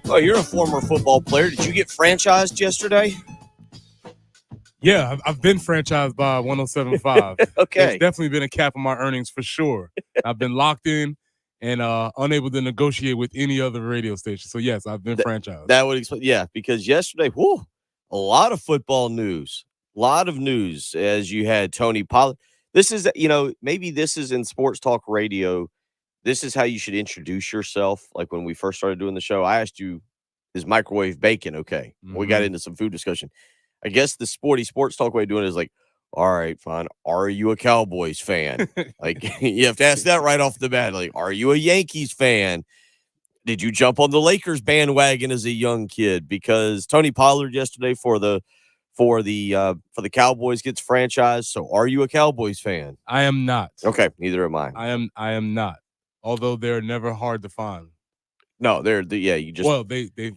Oh, you're a former football player. Did you get franchised yesterday? Yeah, I've been franchised by 107.5. There's Okay. definitely been a cap on my earnings for sure. I've been locked in and unable to negotiate with any other radio station. So yes, I've been franchised. That would explain. Yeah, because yesterday, a lot of football news. A lot of news as you had Tony Pollard. This is, maybe this is in sports talk radio. This is how you should introduce yourself. Like when we first started doing the show, I asked you, is microwave bacon okay? We got into some food discussion. I guess the sports talk way of doing it is like, all right, fine. Are you a Cowboys fan? Like you have to ask that right off the bat. Like, are you a Yankees fan? Did you jump on the Lakers bandwagon as a young kid? Because Tony Pollard yesterday for the Cowboys gets franchised. So are you a Cowboys fan? I am not. Okay, neither am I. I am not. Although they're never hard to find. No, they've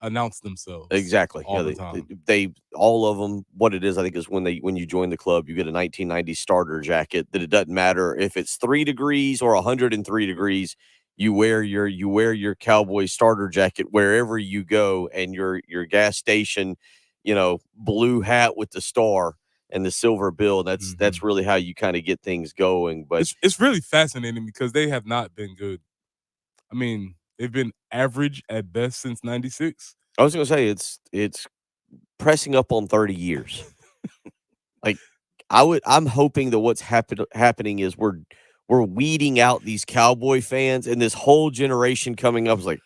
announced themselves exactly all the time. They all of them. What it is, I think, is when you join the club, you get a 1990 starter jacket. That it doesn't matter if it's 3 degrees or 103 degrees. You wear your Cowboy starter jacket wherever you go, and your gas station, blue hat with the star and the silver bill. That's really how you kind of get things going. But it's really fascinating because they have not been good. I mean, they've been average at best since '96. I was going to say it's pressing up on 30 years. Like I'm hoping that what's happening is we're weeding out these Cowboy fans, and this whole generation coming up is like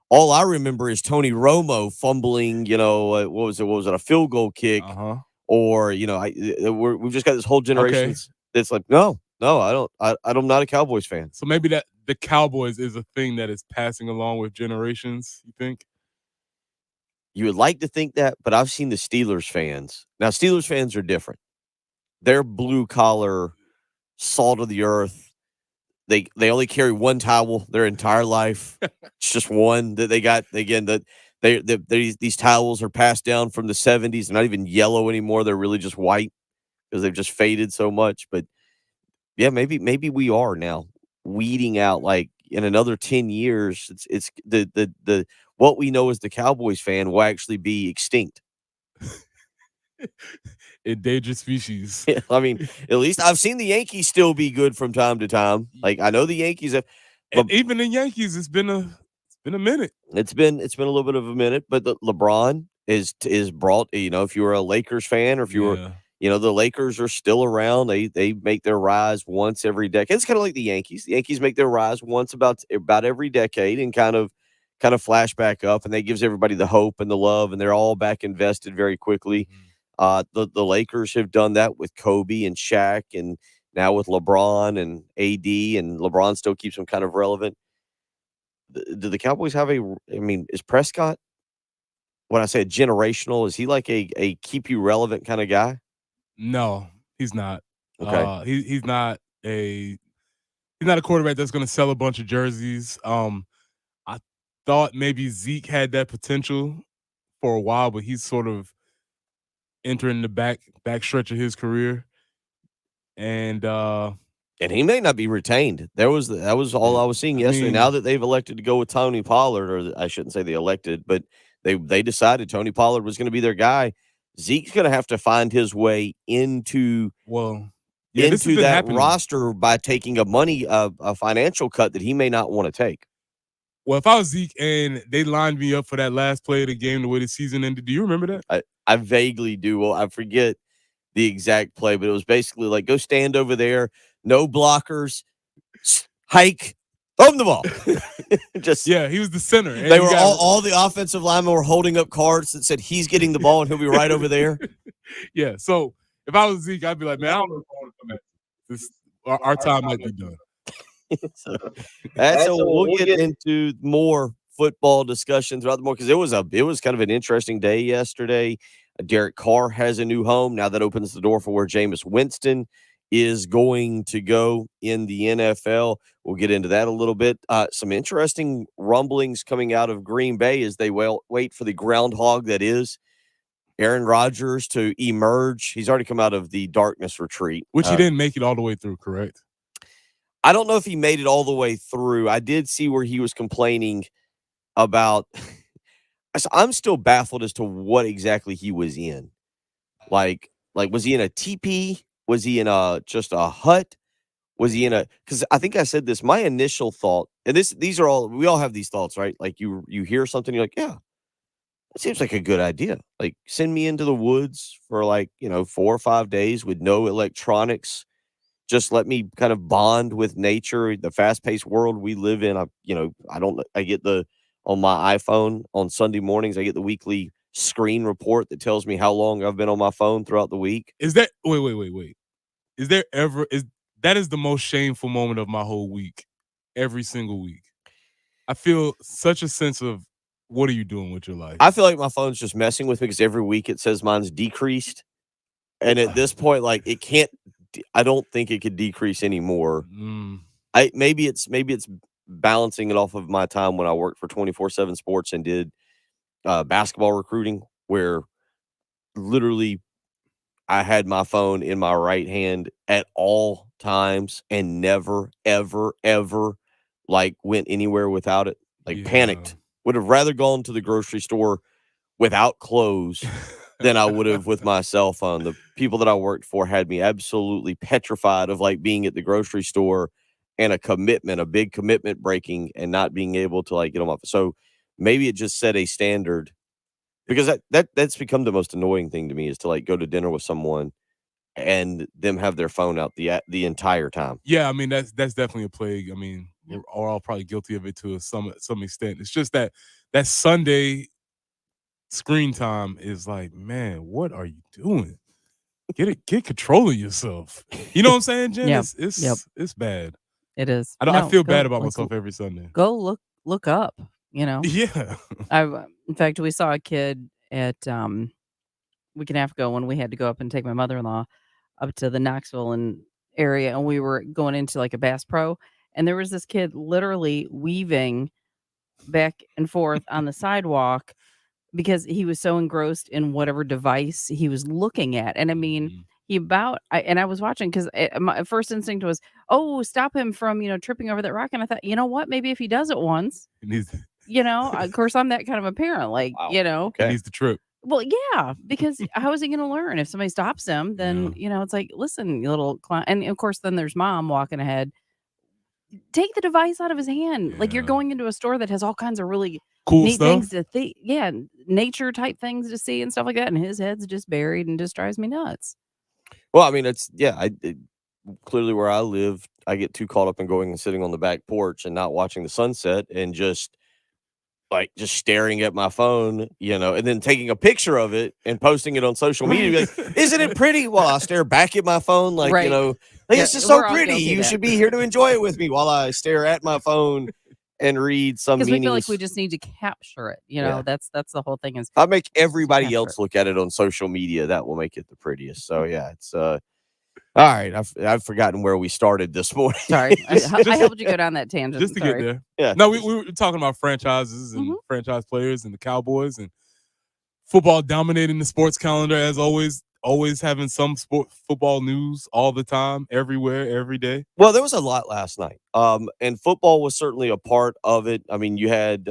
all I remember is Tony Romo fumbling. What was it? What was it? A field goal kick, or we've just got this whole generation that's like, no, I'm not a Cowboys fan. So maybe that the Cowboys is a thing that is passing along with generations. You think? You would like to think that, but I've seen the Steelers fans. Now, Steelers fans are different. They're blue collar, salt of the earth. They only carry one towel their entire life. It's just one that they got. Again, these towels are passed down from the 70s. They're not even yellow anymore. They're really just white because they've just faded so much. But yeah, maybe we are now weeding out, like in another 10 years. It's the what we know as the Cowboys fan will actually be extinct. Endangered species. Yeah, I mean, at least I've seen the Yankees still be good from time to time. Like I know the Yankees have, but even the Yankees, it's been a minute. It's been a little bit of a minute, but LeBron is brought. If you were a Lakers fan, or if you were, the Lakers are still around. They make their rise once every decade. It's kind of like the Yankees. The Yankees make their rise once about every decade, and kind of flash back up, and that gives everybody the hope and the love, and they're all back invested very quickly. The Lakers have done that with Kobe and Shaq, and now with LeBron and AD, and LeBron still keeps them kind of relevant. Do the Cowboys have is Prescott, when I say generational, is he like a keep you relevant kind of guy? No, he's not. Okay. He's not a quarterback that's going to sell a bunch of jerseys. I thought maybe Zeke had that potential for a while, but he's sort of entering the back stretch of his career, and he may not be retained. That was all I was seeing yesterday. Now that they've elected to go with Tony Pollard, or I shouldn't say they elected, but they decided Tony Pollard was going to be their guy. Zeke's going to have to find his way into that roster by taking a financial cut that he may not want to take. Well, if I was Zeke and they lined me up for that last play of the game, the way the season ended, do you remember that? I vaguely do. Well, I forget the exact play, but it was basically like, go stand over there, no blockers, hike, throw him the ball. He was the center. They were all the offensive linemen were holding up cards that said he's getting the ball and he'll be right over there. Yeah. So if I was Zeke, I'd be like, man, I don't know if I want to come at this. Our time might be done. So we'll get into more football discussion throughout the morning, because it was kind of an interesting day yesterday. Derek Carr has a new home. Now that opens the door for where Jameis Winston is going to go in the NFL. We'll get into that a little bit. Some interesting rumblings coming out of Green Bay as they wait for the groundhog that is Aaron Rodgers to emerge. He's already come out of the darkness retreat. Which he didn't make it all the way through, correct? I don't know if he made it all the way through. I did see where he was complaining about I'm still baffled as to what exactly he was in. Like was he in a teepee? Was he in a just a hut? Was he in a? Because I think I said this, my initial thought, and these are all we all have these thoughts, right? Like you hear something, you're like, "Yeah, that seems like a good idea." Like, send me into the woods for, like, 4 or 5 days with no electronics. Just let me kind of bond with nature, the fast-paced world we live in. I don't I get the on my iPhone on Sunday mornings, I get the weekly screen report that tells me how long I've been on my phone throughout the week. Is that wait? Is there ever is that is the most shameful moment of my whole week, every single week. I feel such a sense of what are you doing with your life? I feel like my phone's just messing with me because every week it says mine's decreased, and at this point, like, it can't I don't think it could decrease anymore. Mm, I maybe it's balancing it off of my time when I worked for 24/7 Sports and did, basketball recruiting, where literally I had my phone in my right hand at all times and never, ever, ever, like, went anywhere without it, like, yeah. panicked. Would have rather gone to the grocery store without clothes than I would have with my cell phone. The people that I worked for had me absolutely petrified of, like, being at the grocery store and a big commitment breaking and not being able to, like, get on my so maybe it just set a standard because that's become the most annoying thing to me is to, like, go to dinner with someone and them have their phone out the entire time. Yeah, I mean that's definitely a plague. I mean, we're all probably guilty of it to some extent. It's just that Sunday screen time is like, man, what are you doing? Get control of yourself. You know what I'm saying, Jen? Yep. It's Yep. it's it's bad. It is. I No, feel bad go about like myself every Sunday. go look up, you know. Yeah. In fact, we saw a kid at week and a half ago when we had to go up and take my mother-in-law up to the Knoxville and area, and we were going into like a Bass Pro, and there was this kid literally weaving back and forth on the sidewalk because he was so engrossed in whatever device he was looking at. And I mean, Mhm. I was watching because my first instinct was, oh, stop him from, tripping over that rock. And I thought, you know what? Maybe if he does it once, It needs of course, I'm that kind of a parent, like, Wow. it Okay. needs the trip. well, yeah, because how is he going to learn if somebody stops him? Yeah. Then, it's like, listen, you little clown. And of course, then there's mom walking ahead. Take the device out of his hand. Like you're Yeah. going into a store that has all kinds of really Cool neat things stuff. to see. Yeah, nature type things to see and stuff like that. And his head's just buried and just drives me nuts. Well, I mean, it's yeah, clearly where I live, I get too caught up in going and sitting on the back porch and not watching the sunset and just staring at my phone, and then taking a picture of it and posting it on social media. Be Right. like, isn't it pretty? While I stare back at my phone, like, Right. like Yeah, it's just so we're all pretty. guilty of You that. should be here to enjoy it with me while I stare at my phone and read some Because we feel like we meaningless. just need to capture it. Yeah. That's the whole thing is I make just to everybody capture it. else look at it on social media. That will make it the prettiest. So yeah, it's all right. I've forgotten where we started this morning. Sorry. I Just helped you go down that tangent. just to get Sorry. there. Yeah. No, we were talking about franchises and Mhm. franchise players and the Cowboys and football dominating the sports calendar as always. Always having some football news all the time, everywhere, every day. Well, there was a lot last night, and football was certainly a part of it. I mean, you had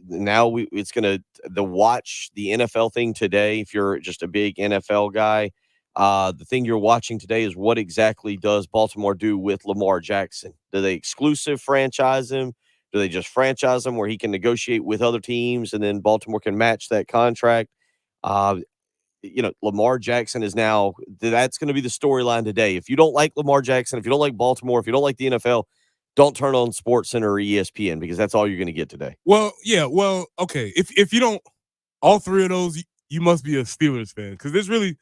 now it's gonna the watch the NFL thing today. If you're just a big NFL guy, the thing you're watching today is what exactly does Baltimore do with Lamar Jackson? Do they exclusive franchise him? Do they just franchise him where he can negotiate with other teams and then Baltimore can match that contract? Uh, Lamar Jackson is now that's going to be the storyline today. If you don't like Lamar Jackson, if you don't like Baltimore, if you don't like the NFL, don't turn on Sports Center or ESPN because that's all you're going to get today. Well, yeah, well, okay. If you don't all three of those, you must be a Steelers fan because there's really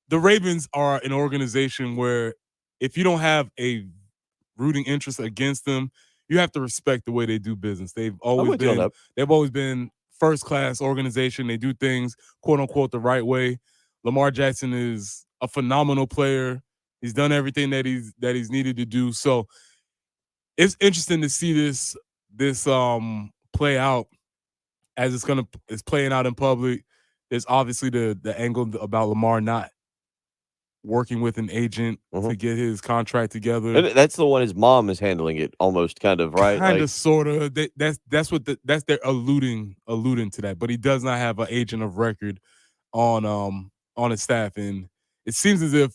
the Ravens are an organization where if you don't have a rooting interest against them, you have to respect the way they do business. I'm with you on that. They've always been first class organization. They do things quote unquote the right way. Lamar Jackson is a phenomenal player. He's done everything that he's needed to do. So it's interesting to see this play out as it's playing out in public. There's obviously the angle about Lamar not working with an agent Mhm. to get his contract together. And that's the one his mom is handling it almost kind of, right? Kind Like, of, sort of. That's what that's they're alluding to that. But he does not have an agent of record on his staff, and it seems as if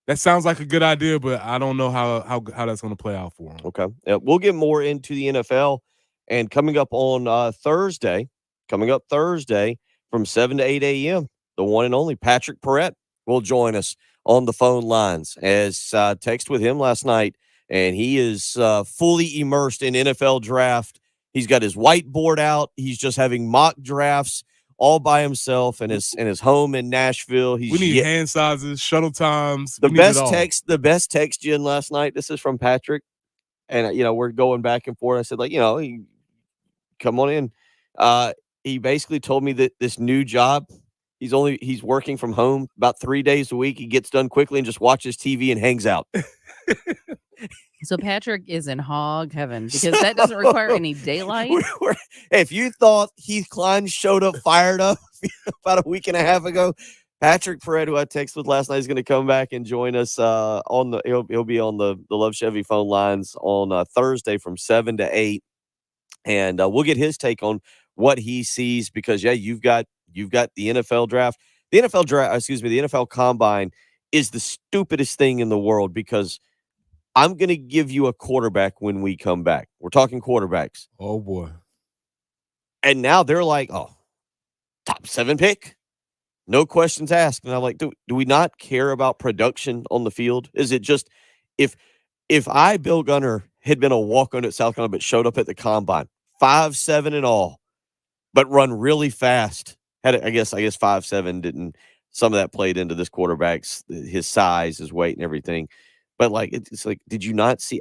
that sounds like a good idea, but I don't know how that's going to play out for him. okay. Yeah, we'll get more into the NFL. And coming up on Thursday from 7 to 8 a.m., the one and only Patrick Perrette will join us on the phone lines. As text with him last night, and he is fully immersed in NFL draft. He's got his whiteboard out. He's just having mock drafts all by himself in his home in Nashville. We need hand sizes, shuttle times. The we need it all. the best text, Jen, last night. This is from Patrick. And, we're going back and forth. I said, come on in. He basically told me that this new job, he's working from home about 3 days a week. He gets done quickly and just watches TV and hangs out. So Patrick is in hog heaven because that doesn't require any daylight. If you thought Heath Klein showed up fired up about a week and a half ago, Patrick Perrette, who I texted with last night, is going to come back and join us he'll be on the Love Chevy phone lines on Thursday from 7 to 8. And we'll get his take on what he sees because, you've got the NFL draft. The NFL combine is the stupidest thing in the world because I'm going to give you a quarterback when we come back. We're talking quarterbacks. Oh, boy. And now they're like, top 7 pick. No questions asked. And I'm like, do we not care about production on the field? Is it just if Bill Gunner, had been a walk-on at South Carolina but showed up at the combine, 5'7" and all, but run really fast. I guess 5'7" didn't. Some of that played into this quarterback's his size, his weight, and everything. But it's like, did you not see?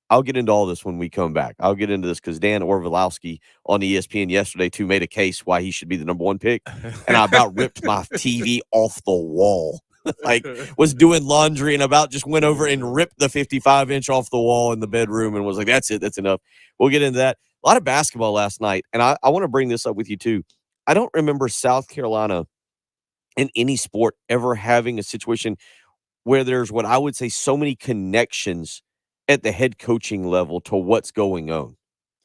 I'll get into all this when we come back. I'll get into this because Dan Orvalowski on ESPN yesterday too made a case why he should be the number 1 pick, and I about ripped my TV off the wall. Was doing laundry and about just went over and ripped the 55-inch off the wall in the bedroom and was like, that's it, that's enough. We'll get into that. A lot of basketball last night, and I want to bring this up with you too. I don't remember South Carolina in any sport ever having a situation where there's what I would say so many connections at the head coaching level to what's going on.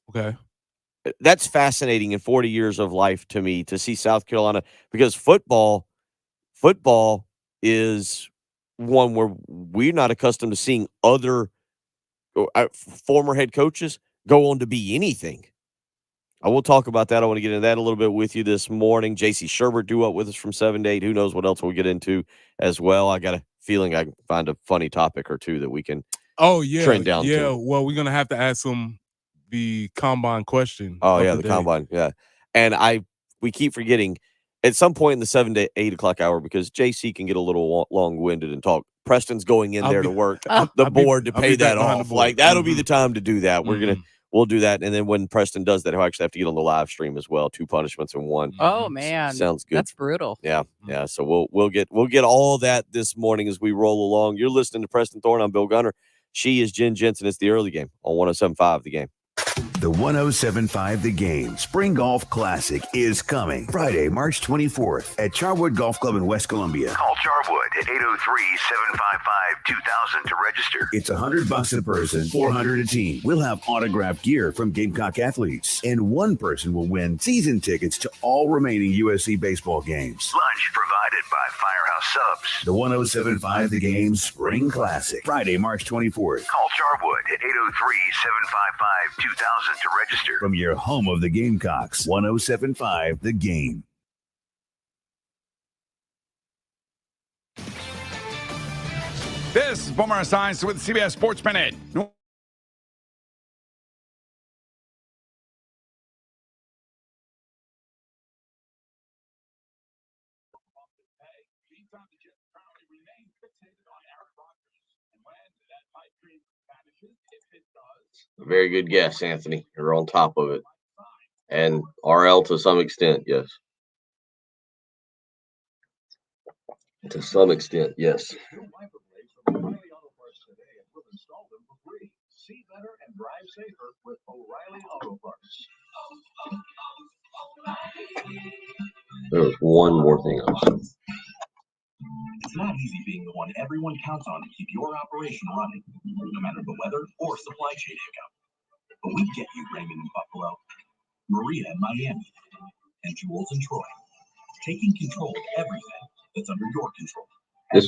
Okay. That's fascinating in 40 years of life to me to see South Carolina because football is one where we're not accustomed to seeing other former head coaches go on to be anything. I will talk about that. I want to get into that a little bit with you this morning. JC Sherbert due up with us from 7 to 8. Who knows what else we'll get into as well. I got a feeling I can find a funny topic or two that we can trend down to. Well, we're going to have to ask him the combine question. Oh, yeah, the combine. Yeah. And we keep forgetting at some point in the 7 to 8 o'clock hour because JC can get a little long-winded and talk. Preston's going in there to work the board to pay that off. Like, that'll be the time to do that. We'll do that. And then when Preston does that, he'll actually have to get on the live stream as well. 2 punishments in one. Oh, man. Sounds good. That's brutal. Yeah. Yeah. So we'll get all that this morning as we roll along. You're listening to Preston Thorne. I'm Bill Gunner. She is Jen Jensen. It's the early game on 107.5 The Game. The 107.5 The Game Spring Golf Classic is coming Friday, March 24th at Charwood Golf Club in West Columbia. Call Charwood at 803-755-2000 to register. It's $100 a person, $400 a team. We'll have autographed gear from Gamecock athletes, and one person will win season tickets to all remaining USC baseball games. Lunch provided by Firehouse Subs. The 107.5 The Game Spring Classic, Friday, March 24th. Call Charwood at 803-755-2000 to register. From your home of the Gamecocks, 107.5 The Game. This is Boomer Science with CBS Sports Minute. Very good guess, Anthony. You're on top of it. And RL to some extent, yes. To some extent, yes. There was one more thing I was saying. not easy being the one everyone counts on to keep your operation running, no matter the weather or supply chain hiccup. But we get you, Raymond in Buffalo, Maria in Miami, and Jules in Troy, taking control of everything that's under your control. This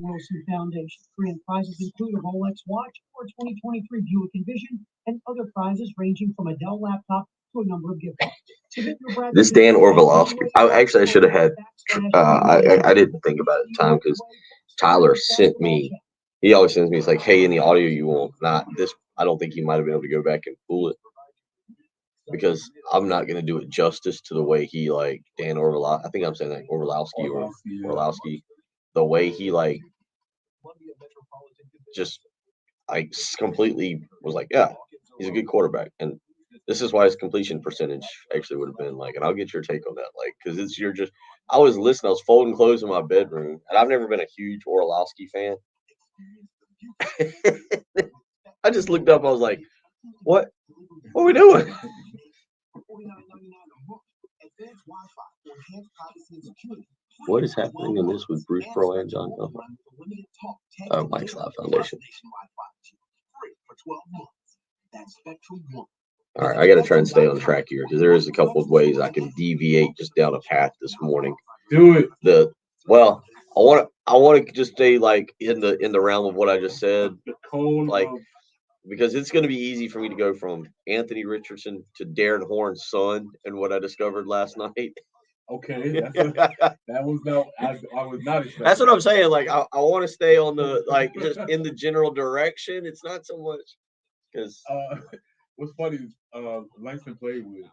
Wilson Foundation. Grand prizes include a Rolex watch or a 2023 Buick Envision and other prizes ranging from a Dell laptop to a number of gift cards. This Dan Orvalowski, I should have had. I didn't think about it at the time because Tyler sent me. He always sends me. It's like, hey, in the audio you want, not this. I don't think he might have been able to go back and pull it because I'm not going to do it justice to the way he like Dan Orvalowski. I think I'm saying that Orvalowski or Orlowski. The way he like just like completely was like, yeah, he's a good quarterback, and this is why his completion percentage actually would have been like. And I'll get your take on that, like, because it's you're just. I was listening. I was folding clothes in my bedroom, and I've never been a huge Orlowski fan. I just looked up. I was like, what? What are we doing? What is happening in this with Bruce Pro and John Coughlin? Mike's Live Foundation. All right, I got to try and stay on track here because there is a couple of ways I can deviate just down a path this morning. Do it. I want to just stay like in the realm of what I just said, like because it's going to be easy for me to go from Anthony Richardson to Darren Horn's son and what I discovered last night. Okay, that was no. I was not expecting. That's what I'm saying. Like I want to stay on the like just in the general direction. It's not so much because what's funny is Langston played with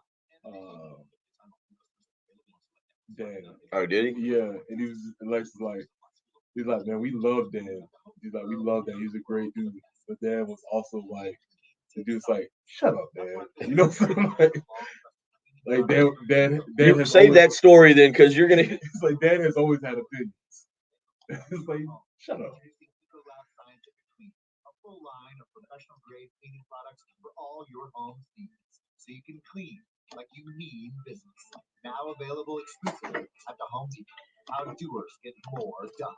Dan. Oh, did he? Yeah, and Langston's like, he's like, man, we love Dan. He's like, we love Dan. He's a great dude. But Dan was also like, the dude's like, shut up, Dan. You know what I'm saying? Like Dan you save that story then, because you're gonna. It's like Dan has always had opinions. It's like, shut up. A full line of professional grade cleaning products for all your home needs, so you can clean like you mean business. Now available exclusively at the Home Depot. How doers get more done.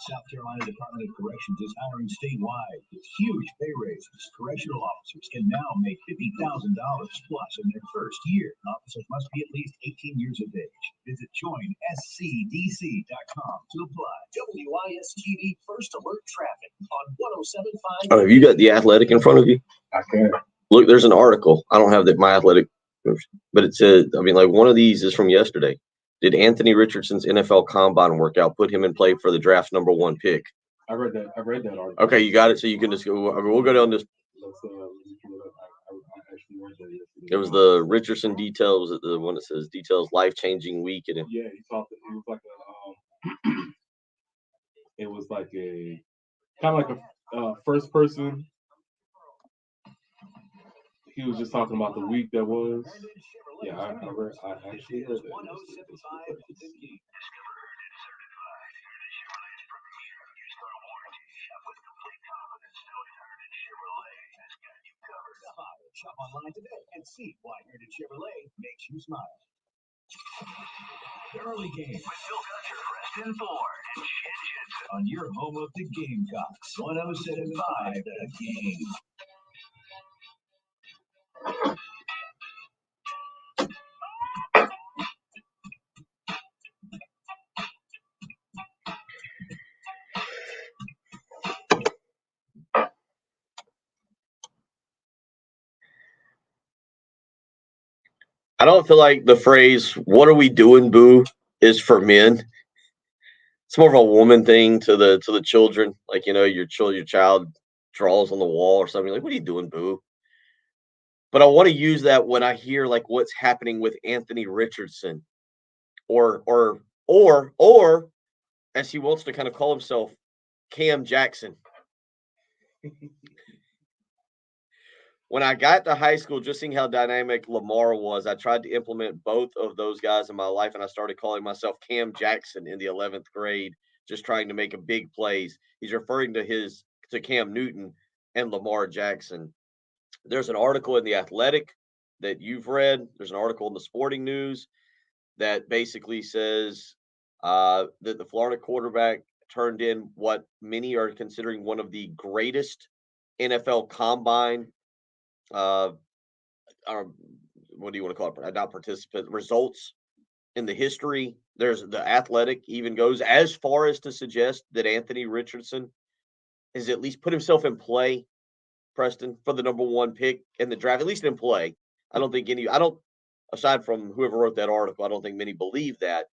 South Carolina Department of Corrections is hiring statewide with huge pay raises. Correctional officers can now make $50,000 plus in their first year. Officers must be at least 18 years of age. Visit joinscdc.com to apply. WIS-TV First Alert Traffic on 107.5. Oh, have you got The Athletic in front of you? I can. Look, there's an article. I don't have My Athletic, but it said, I mean, like one of these is from yesterday. Did Anthony Richardson's NFL Combine workout put him in play for the draft's #1 pick? I read that article. Okay, you got it. So you can just go. We'll go down this. Let's pull it up. I actually read that It was the Richardson detail. Was it the one that says details life-changing week? And Yeah, he talked. It was like it was like a kind of like a first person. He was just talking about the week that was. Yeah, I actually heard that. Shop online today and see why Heritage Chevrolet makes you smile. The early game with Phil Dutcher, Preston Ford, and Jen Jensen on your home of the Gamecocks. 107.5 The Game. I don't feel like the phrase "What are we doing, boo?" is for men. It's more of a woman thing to the children. Like, your child draws on the wall or something. Like, what are you doing, boo? But I want to use that when I hear like what's happening with Anthony Richardson, or as he wants to kind of call himself, Cam Jackson. When I got to high school, just seeing how dynamic Lamar was, I tried to implement both of those guys in my life, and I started calling myself Cam Jackson in the 11th grade, just trying to make a big plays. He's referring to Cam Newton and Lamar Jackson. There's an article in The Athletic that you've read. There's an article in the Sporting News that basically says that the Florida quarterback turned in what many are considering one of the greatest NFL combine what do you want to call it? Not participant results in the history. There's The Athletic even goes as far as to suggest that Anthony Richardson has at least put himself in play, Preston, for the number 1 pick in the draft, at least in play. Aside from whoever wrote that article, I don't think many believe that.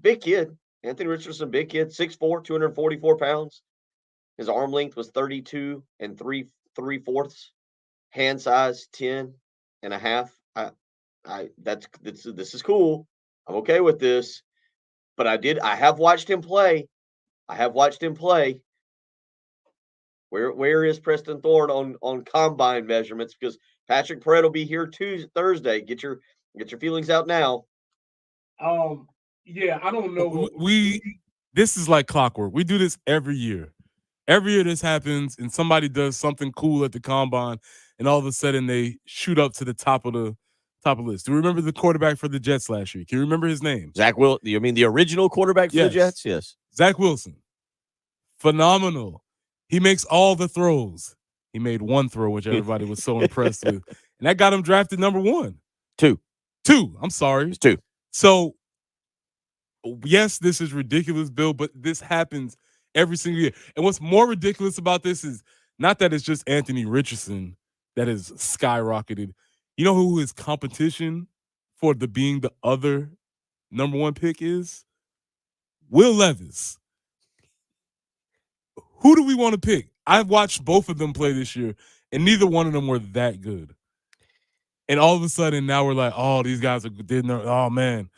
Big kid. Anthony Richardson, big kid, 6'4", 244 pounds. His arm length was 32 and 3/4. Hand size 10 and a half. This is cool. I'm okay with this. But I have watched him play. Where is Preston Thorne on combine measurements? Because Patrick Perrette will be here Thursday. Get your feelings out now. Yeah, I don't know. This is like clockwork. We do this every year. Every year this happens, and somebody does something cool at the combine, and all of a sudden they shoot up to the top of the list. Do you remember the quarterback for the Jets last year? Can you remember his name? Zach Wilson. You mean the original quarterback for the Jets? Yes. Zach Wilson. Phenomenal. He makes all the throws. He made one throw, which everybody was so impressed with. And that got him drafted number 1. 2. I'm sorry. It's 2. So, yes, this is ridiculous, Bill, but this happens every single year. And what's more ridiculous about this is not that it's just Anthony Richardson that has skyrocketed. You know who his competition for being the other number 1 pick is? Will Levis. Who do we want to pick? I've watched both of them play this year, and neither one of them were that good. And all of a sudden, now we're like, oh, these guys oh, man.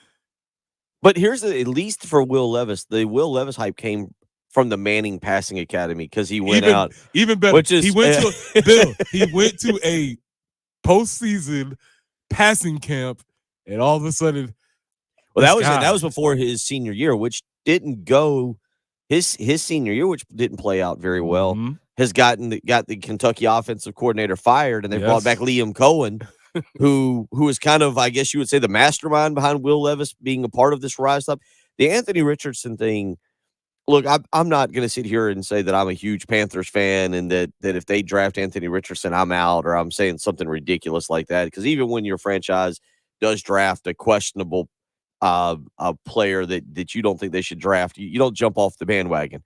But at least for Will Levis, the Will Levis hype came from the Manning Passing Academy because he went out. Even better. He went to a postseason passing camp, and all of a sudden, that was before his senior year, which didn't go. His senior year, which didn't play out very well, has got the Kentucky offensive coordinator fired, and they brought back Liam Cohen, who is kind of, I guess you would say, the mastermind behind Will Levis being a part of this rise up. The Anthony Richardson thing. Look, I'm not going to sit here and say that I'm a huge Panthers fan and that if they draft Anthony Richardson, I'm out, or I'm saying something ridiculous like that. Because even when your franchise does draft a questionable a player that you don't think they should draft, you don't jump off the bandwagon.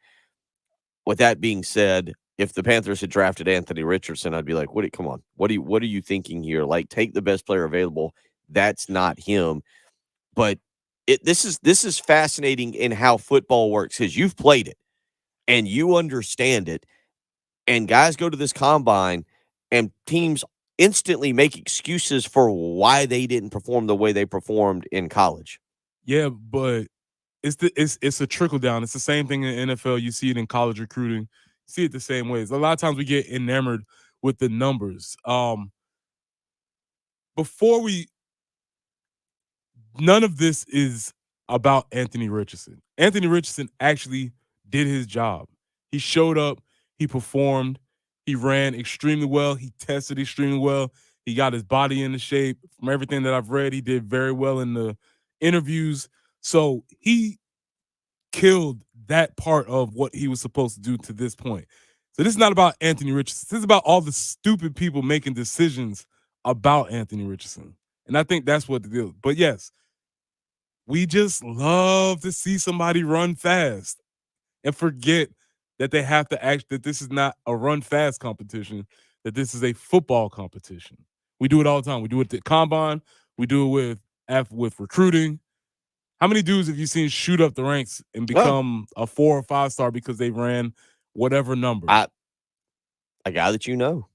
With that being said, if the Panthers had drafted Anthony Richardson, I'd be like, come on. What are you thinking here? Like, take the best player available. That's not him. But this is fascinating in how football works because you've played it and you understand it. And guys go to this combine and teams instantly make excuses for why they didn't perform the way they performed in college. Yeah, but it's a trickle down. It's the same thing in the NFL. You see it in college recruiting. You see it the same ways. A lot of times we get enamored with the numbers. None of this is about Anthony Richardson. Anthony Richardson actually did his job. He showed up, he performed, he ran extremely well, he tested extremely well, he got his body into shape. From everything that I've read, he did very well in the interviews. So he killed that part of what he was supposed to do to this point. So this is not about Anthony Richardson. This is about all the stupid people making decisions about Anthony Richardson. And I think that's what the deal is. But yes, we just love to see somebody run fast and forget that they have to act, that this is not a run fast competition, that this is a football competition. We do it all the time. We do it at the combine. We do it with recruiting. How many dudes have you seen shoot up the ranks and become a 4 or 5 star because they ran whatever number? A guy that you know,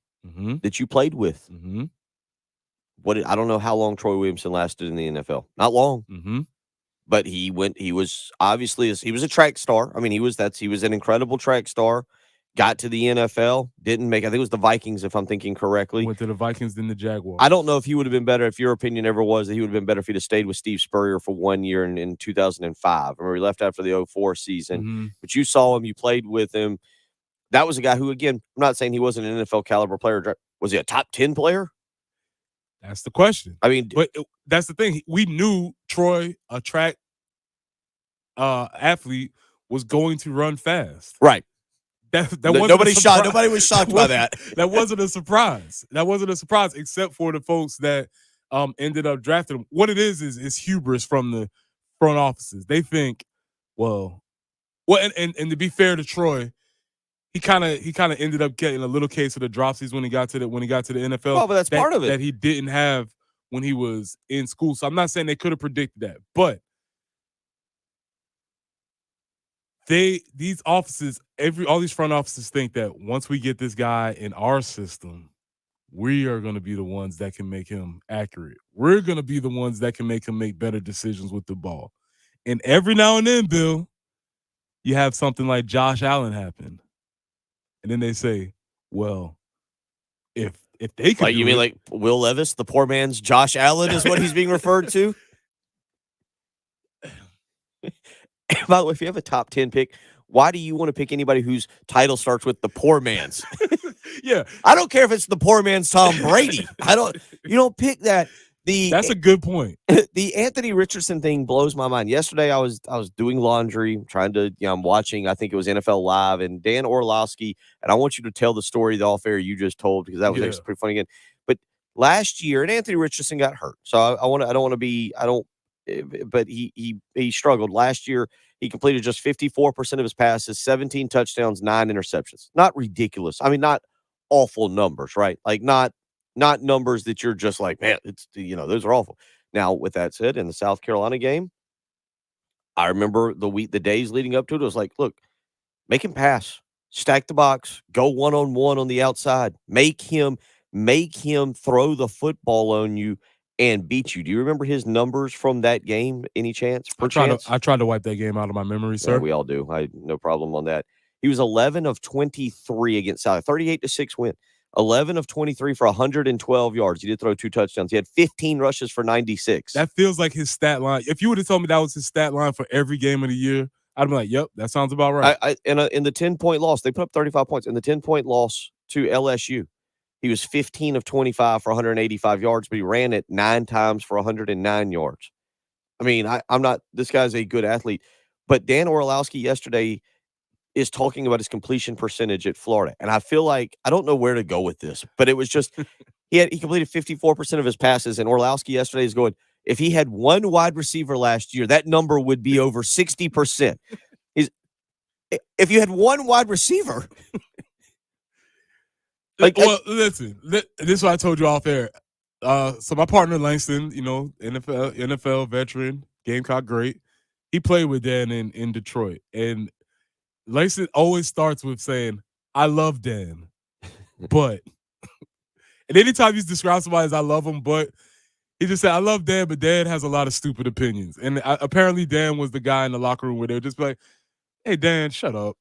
that you played with. I don't know how long Troy Williamson lasted in the NFL. Not long. But he was obviously, he was a track star. I mean, he was an incredible track star. Got to the NFL, didn't make, I think it was the Vikings, if I'm thinking correctly. Went to the Vikings, then the Jaguars. I don't know if he would have been better, if your opinion ever was that he would have been better if he'd have stayed with Steve Spurrier for 1 year in 2005. Remember, he left after the 2004 season. But you saw him, you played with him. That was a guy who, again, I'm not saying he wasn't an NFL caliber player. Was he a top 10 player? That's the question. I mean, but that's the thing. We knew Troy, a track athlete, was going to run fast. Right. Nobody was shocked by that. That wasn't a surprise. That wasn't a surprise, except for the folks that ended up drafting him. What it is hubris from the front offices. They think, and to be fair to Troy, he kind of ended up getting a little case of the dropsies when he got to the NFL. Oh, but that's part of it that he didn't have when he was in school. So I'm not saying they could have predicted that, but these offices, all these front offices think that once we get this guy in our system, we are going to be the ones that can make him accurate. We're going to be the ones that can make him make better decisions with the ball. And every now and then, Bill, you have something like Josh Allen happen. And then they say, well, if they could, you mean like Will Levis, the poor man's Josh Allen, is what he's being referred to? By the way, if you have a top 10 pick, why do you want to pick anybody whose title starts with the poor man's? Yeah, I don't care if it's the poor man's Tom Brady. You don't pick that. That's a good point. The Anthony Richardson thing blows my mind. Yesterday, I was doing laundry, I'm watching, I think it was NFL Live, and Dan Orlovsky, and I want you to tell the story, the off air you just told, because that was actually pretty funny again. But last year, and Anthony Richardson got hurt, so but he struggled last year. He completed just 54% of his passes, 17 touchdowns, 9 interceptions. Not ridiculous. I mean, not awful numbers, right? Like not numbers that you're just like, man, it's, those are awful. Now, with that said, in the South Carolina game, I remember the days leading up to it, was like, look, make him pass, stack the box, go one-on-one on the outside, make him throw the football on you and beat you. Do you remember his numbers from that game? Any chance? I tried to wipe that game out of my memory, sir. Yeah, we all do. No problem on that. He was 11 of 23 against South, 38-6 win. 11 of 23 for 112 yards. He did throw 2 touchdowns. He had 15 rushes for 96. That feels like his stat line. If you would have told me that was his stat line for every game of the year, I'd be like, yep, that sounds about right. In the 10-point loss, they put up 35 points. In the 10-point loss to LSU, he was 15 of 25 for 185 yards, but he ran it 9 times for 109 yards. I mean, this guy's a good athlete. But Dan Orlovsky yesterday is talking about his completion percentage at Florida. And I feel like, I don't know where to go with this, but it was just, he completed 54% of his passes, and Orlovsky yesterday is going, if he had one wide receiver last year, that number would be over 60%. If you had one wide receiver. Listen, this is what I told you off air. So my partner Langston, NFL veteran, Gamecock great. He played with Dan in Detroit, and Langston always starts with saying, "I love Dan," but And anytime he's described somebody as I love him, but he just said, I love Dan, but Dan has a lot of stupid opinions. And apparently Dan was the guy in the locker room where they would just be like, hey, Dan, shut up.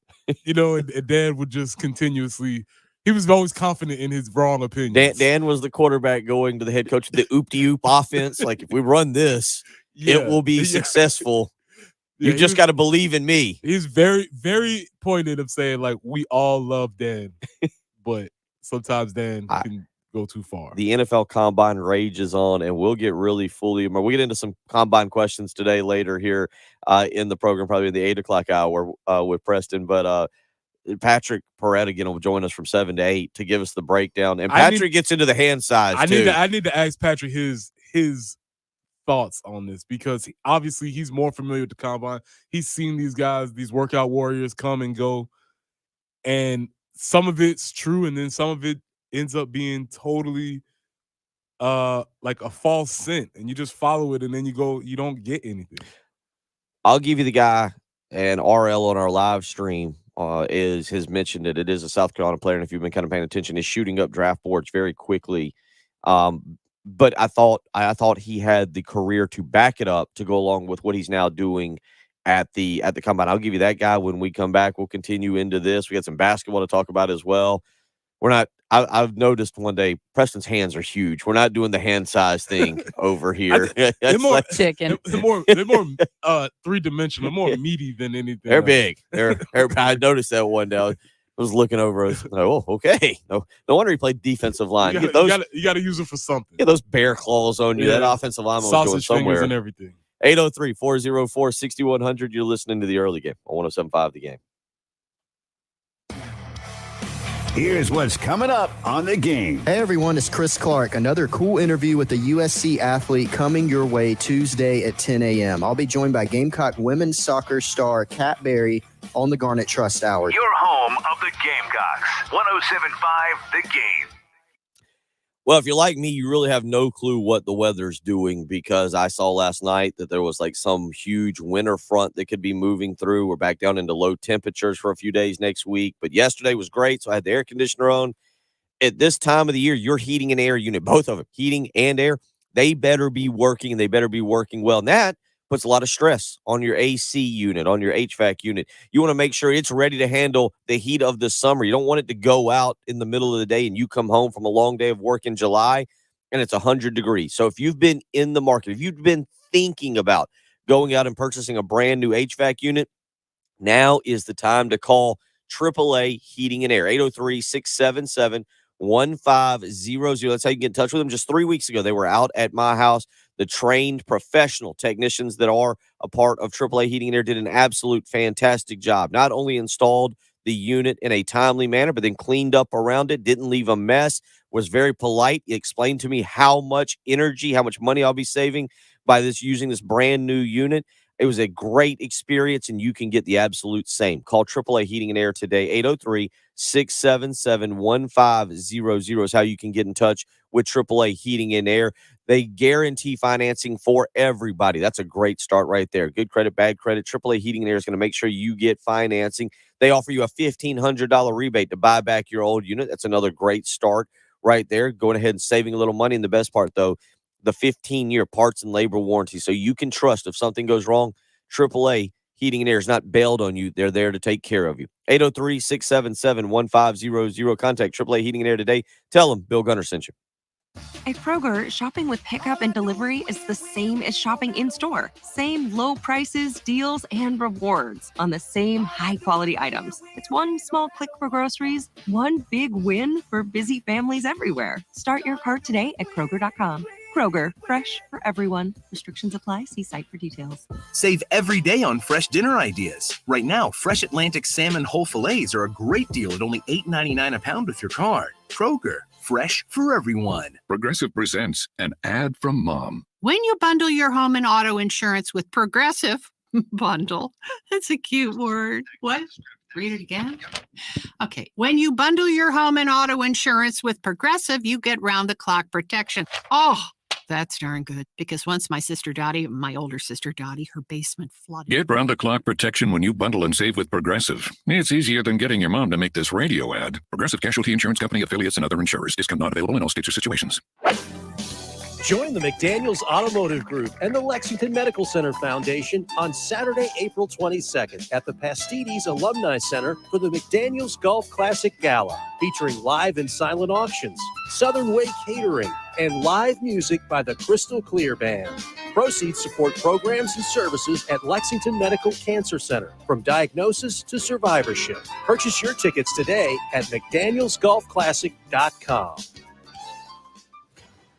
And Dan would just continuously, he was always confident in his wrong opinions. Dan was the quarterback going to the head coach of the oop-de-oop offense. Like, if we run this, it will be successful. You just got to believe in me. He's very, very pointed of saying, like, we all love Dan. But sometimes Dan can go too far. The NFL Combine rages on, and we'll get really we'll get into some Combine questions today later here in the program, probably in the 8 o'clock hour with Preston. But Patrick Perretta again will join us from 7 to 8 to give us the breakdown. And Patrick gets into the hand size, too. I need to ask Patrick his thoughts on this, because obviously he's more familiar with the Combine. He's seen these guys, these workout warriors come and go, and some of it's true, and then some of it ends up being totally like a false scent, and you just follow it, and then you don't get anything. I'll give you the guy, and RL on our live stream has mentioned it. It is a South Carolina player, and if you've been kind of paying attention, is shooting up draft boards very quickly. But I thought he had the career to back it up to go along with what he's now doing at the Combine. I'll give you that guy when we come back. We'll continue into this. We got some basketball to talk about as well. I've noticed one day Preston's hands are huge. We're not doing the hand size thing over here. They're more chicken. They're more 3-dimensional, more meaty than anything. They're big. I noticed that one day. I was looking over. I was like, oh, okay. No wonder he played defensive line. You got to use it for something. Get those bear claws on you. That offensive lineman was going somewhere. And everything. 803-404-6100. You're listening to the early game on 107.5 The Game. Here's what's coming up on The Game. Hey everyone, it's Chris Clark. Another cool interview with a USC athlete coming your way Tuesday at 10 a.m. I'll be joined by Gamecock women's soccer star Kat Berry on the Garnet Trust Hour. Your home of the Gamecocks. 107.5 The Game. Well, if you're like me, you really have no clue what the weather's doing, because I saw last night that there was like some huge winter front that could be moving through. We're back down into low temperatures for a few days next week. But yesterday was great, so I had the air conditioner on. At this time of the year, your heating and air unit, both of them, heating and air, they better be working, and they better be working well. And that puts a lot of stress on your AC unit, on your HVAC unit. You want to make sure it's ready to handle the heat of the summer. You don't want it to go out in the middle of the day and you come home from a long day of work in July and it's 100 degrees. So if you've been in the market, if you've been thinking about going out and purchasing a brand new HVAC unit, now is the time to call AAA Heating and Air, 803-677-1500. That's how you can get in touch with them. Just 3 weeks ago, they were out at my house. The trained professional technicians that are a part of AAA Heating and Air did an absolute fantastic job. Not only installed the unit in a timely manner, but then cleaned up around it, didn't leave a mess, was very polite. He explained to me how much energy, how much money I'll be saving by using this brand new unit. It was a great experience, and you can get the absolute same. Call AAA Heating and Air today, 803-677-1500 is how you can get in touch with AAA Heating and Air. They guarantee financing for everybody. That's a great start right there. Good credit, bad credit. AAA Heating and Air is going to make sure you get financing. They offer you a $1,500 rebate to buy back your old unit. That's another great start right there. Going ahead and saving a little money. And the best part, though, the 15-year parts and labor warranty. So you can trust if something goes wrong, AAA Heating and Air is not bailed on you. They're there to take care of you. 803-677-1500. Contact AAA Heating and Air today. Tell them Bill Gunner sent you. At Kroger, shopping with pickup and delivery is the same as shopping in-store. Same low prices, deals, and rewards on the same high-quality items. It's one small click for groceries, one big win for busy families everywhere. Start your cart today at Kroger.com. Kroger, fresh for everyone. Restrictions apply. See site for details. Save every day on fresh dinner ideas. Right now, Fresh Atlantic salmon whole fillets are a great deal at only $8.99 a pound with your card. Kroger, fresh for everyone. Progressive presents an ad from Mom. When you bundle your home and auto insurance with Progressive, bundle, that's a cute word. What? Read it again. Okay. When you bundle your home and auto insurance with Progressive, you get round-the-clock protection. Oh, That's darn good. Because once my older sister Dottie, her basement flooded. Get round-the-clock protection when you bundle and save with Progressive. It's easier than getting your mom to make this radio ad. Progressive Casualty Insurance Company, affiliates, and other insurers. Discount not available in all states or situations. Join the McDaniels Automotive Group and the Lexington Medical Center Foundation on Saturday, April 22nd at the Pastides Alumni Center for the McDaniels Golf Classic Gala, featuring live and silent auctions, Southern Way catering, and live music by the Crystal Clear Band. Proceeds support programs and services at Lexington Medical Cancer Center, from diagnosis to survivorship. Purchase your tickets today at McDanielsGolfClassic.com.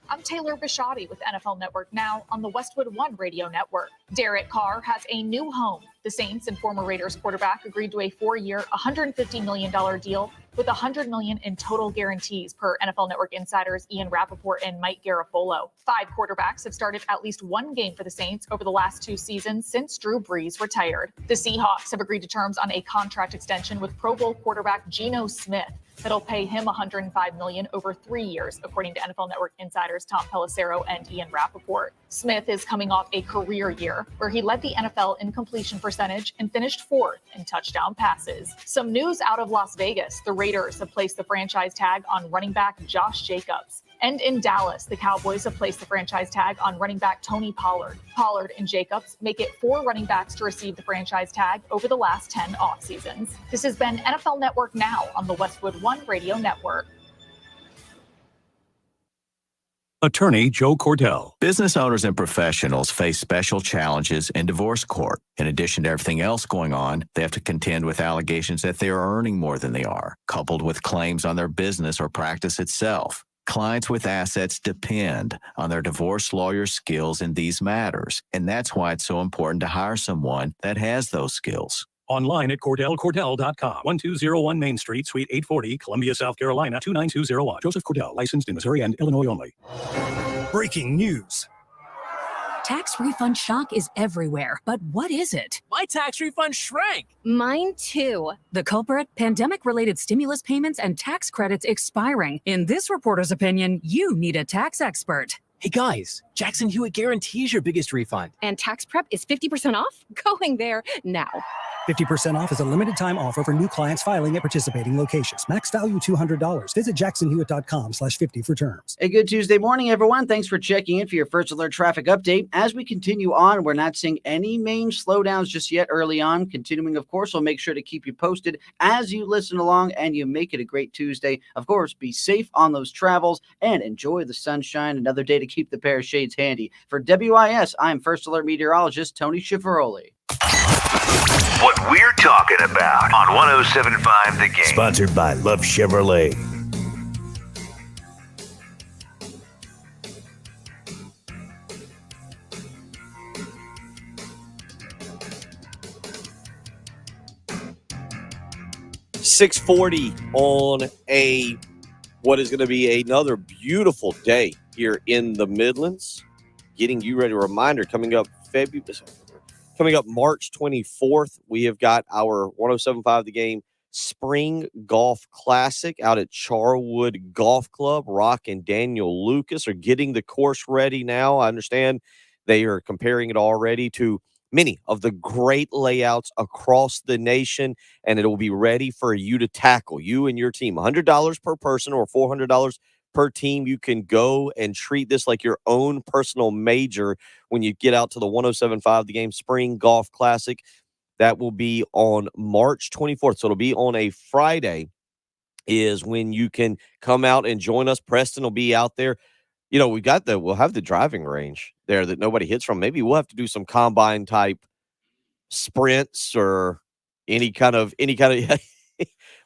I'm Taylor Bishotti with NFL Network Now on the Westwood One Radio Network. Derek Carr has a new home. The Saints and former Raiders quarterback agreed to a 4-year, $150 million deal with $100 million in total guarantees, per NFL Network insiders Ian Rappaport and Mike Garafolo. 5 quarterbacks have started at least one game for the Saints over the last 2 seasons since Drew Brees retired. The Seahawks have agreed to terms on a contract extension with Pro Bowl quarterback Geno Smith. That'll pay him $105 million over 3 years, according to NFL Network insiders Tom Pelissero and Ian Rappaport. Smith is coming off a career year where he led the NFL in completion percentage and finished 4th in touchdown passes. Some news out of Las Vegas. The Raiders have placed the franchise tag on running back Josh Jacobs. And in Dallas, the Cowboys have placed the franchise tag on running back Tony Pollard. Pollard and Jacobs make it 4 running backs to receive the franchise tag over the last 10 off seasons. This has been NFL Network Now on the Westwood One Radio Network. Attorney Joe Cordell. Business owners and professionals face special challenges in divorce court. In addition to everything else going on, they have to contend with allegations that they are earning more than they are, coupled with claims on their business or practice itself. Clients with assets depend on their divorce lawyer's skills in these matters, and that's why it's so important to hire someone that has those skills. Online at CordellCordell.com. 1201 Main Street, Suite 840, Columbia, South Carolina, 29201. Joseph Cordell, licensed in Missouri and Illinois only. Breaking news. Tax refund shock is everywhere, but what is it? My tax refund shrank. Mine too. The culprit? Pandemic-related stimulus payments and tax credits expiring. In this reporter's opinion, you need a tax expert. Hey guys, Jackson Hewitt guarantees your biggest refund. And tax prep is 50% off? Going there now. 50% off is a limited time offer for new clients filing at participating locations. Max value $200. Visit jacksonhewitt.com/50 for terms. A good Tuesday morning, everyone. Thanks for checking in for your First Alert traffic update. As we continue on, we're not seeing any main slowdowns just yet early on. Continuing, of course, we'll make sure to keep you posted as you listen along and you make it a great Tuesday. Of course, be safe on those travels and enjoy the sunshine. Another day to keep the pair of shades handy. For WIS, I'm First Alert meteorologist Tony Schiavaroli. What we're talking about on 107.5 The Game. Sponsored by Love Chevrolet. .640 on what is going to be another beautiful day here in the Midlands. Getting you ready. A reminder coming up March 24th, we have got our 107.5 The Game Spring Golf Classic out at Charwood Golf Club. Rock and Daniel Lucas are getting the course ready now. I understand they are comparing it already to many of the great layouts across the nation, and it will be ready for you to tackle, you and your team. $100 per person or $400 per team. You can go and treat this like your own personal major when you get out to the 107.5 The Game Spring Golf Classic. That will be on March 24th. So it'll be on a Friday is when you can come out and join us. Preston will be out there. You know, we'll have the driving range there that nobody hits from. Maybe we'll have to do some combine type sprints or any kind of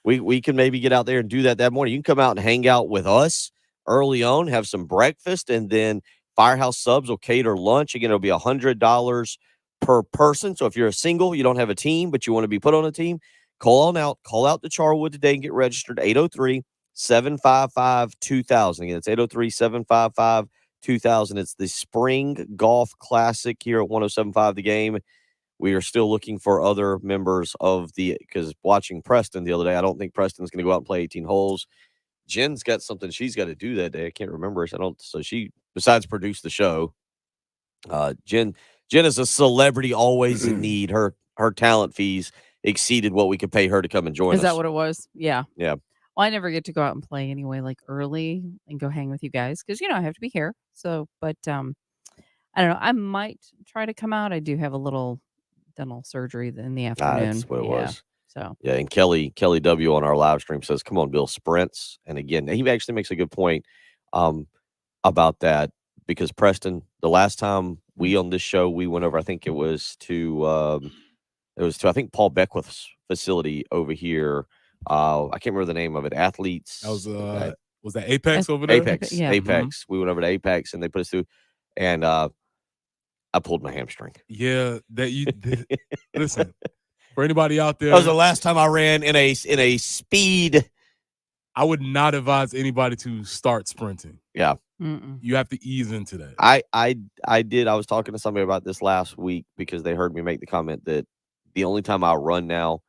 we can maybe get out there and do that morning. You can come out and hang out with us early on, have some breakfast, and then Firehouse Subs will cater lunch. Again, it'll be $100 per person. So if you're a single, you don't have a team, but you want to be put on a team, call out to Charwood today and get registered. 803-755-2000. Again, it's 803-755-2000. It's the Spring Golf Classic here at 107.5 The Game. We are still looking for other members because watching Preston the other day, I don't think Preston's going to go out and play 18 holes. Jen's got something she's got to do that day. I can't remember. So she besides produce the show. Jen is a celebrity, always in need. Her talent fees exceeded what we could pay her to come and join us. Is that what it was? Yeah. Yeah. Well, I never get to go out and play anyway, like early and go hang with you guys because I have to be here. So, but I don't know. I might try to come out. I do have a little dental surgery in the afternoon. That's what it was. So yeah, and Kelly W on our live stream says, "Come on, Bill, sprints." And again, he actually makes a good point about that because Preston, the last time we on this show we went over, I think it was to I think Paul Beckwith's facility over here. I can't remember the name of it. Athletes. That was that Apex over there? Apex. Yeah. Apex. We went over to Apex and they put us through, and I pulled my hamstring. Yeah, that you listen. For anybody out there, That was the last time I ran in a speed. I would not advise anybody to start sprinting. Yeah. You have to ease into that. I did. I was talking to somebody about this last week because they heard me make the comment that the only time I run now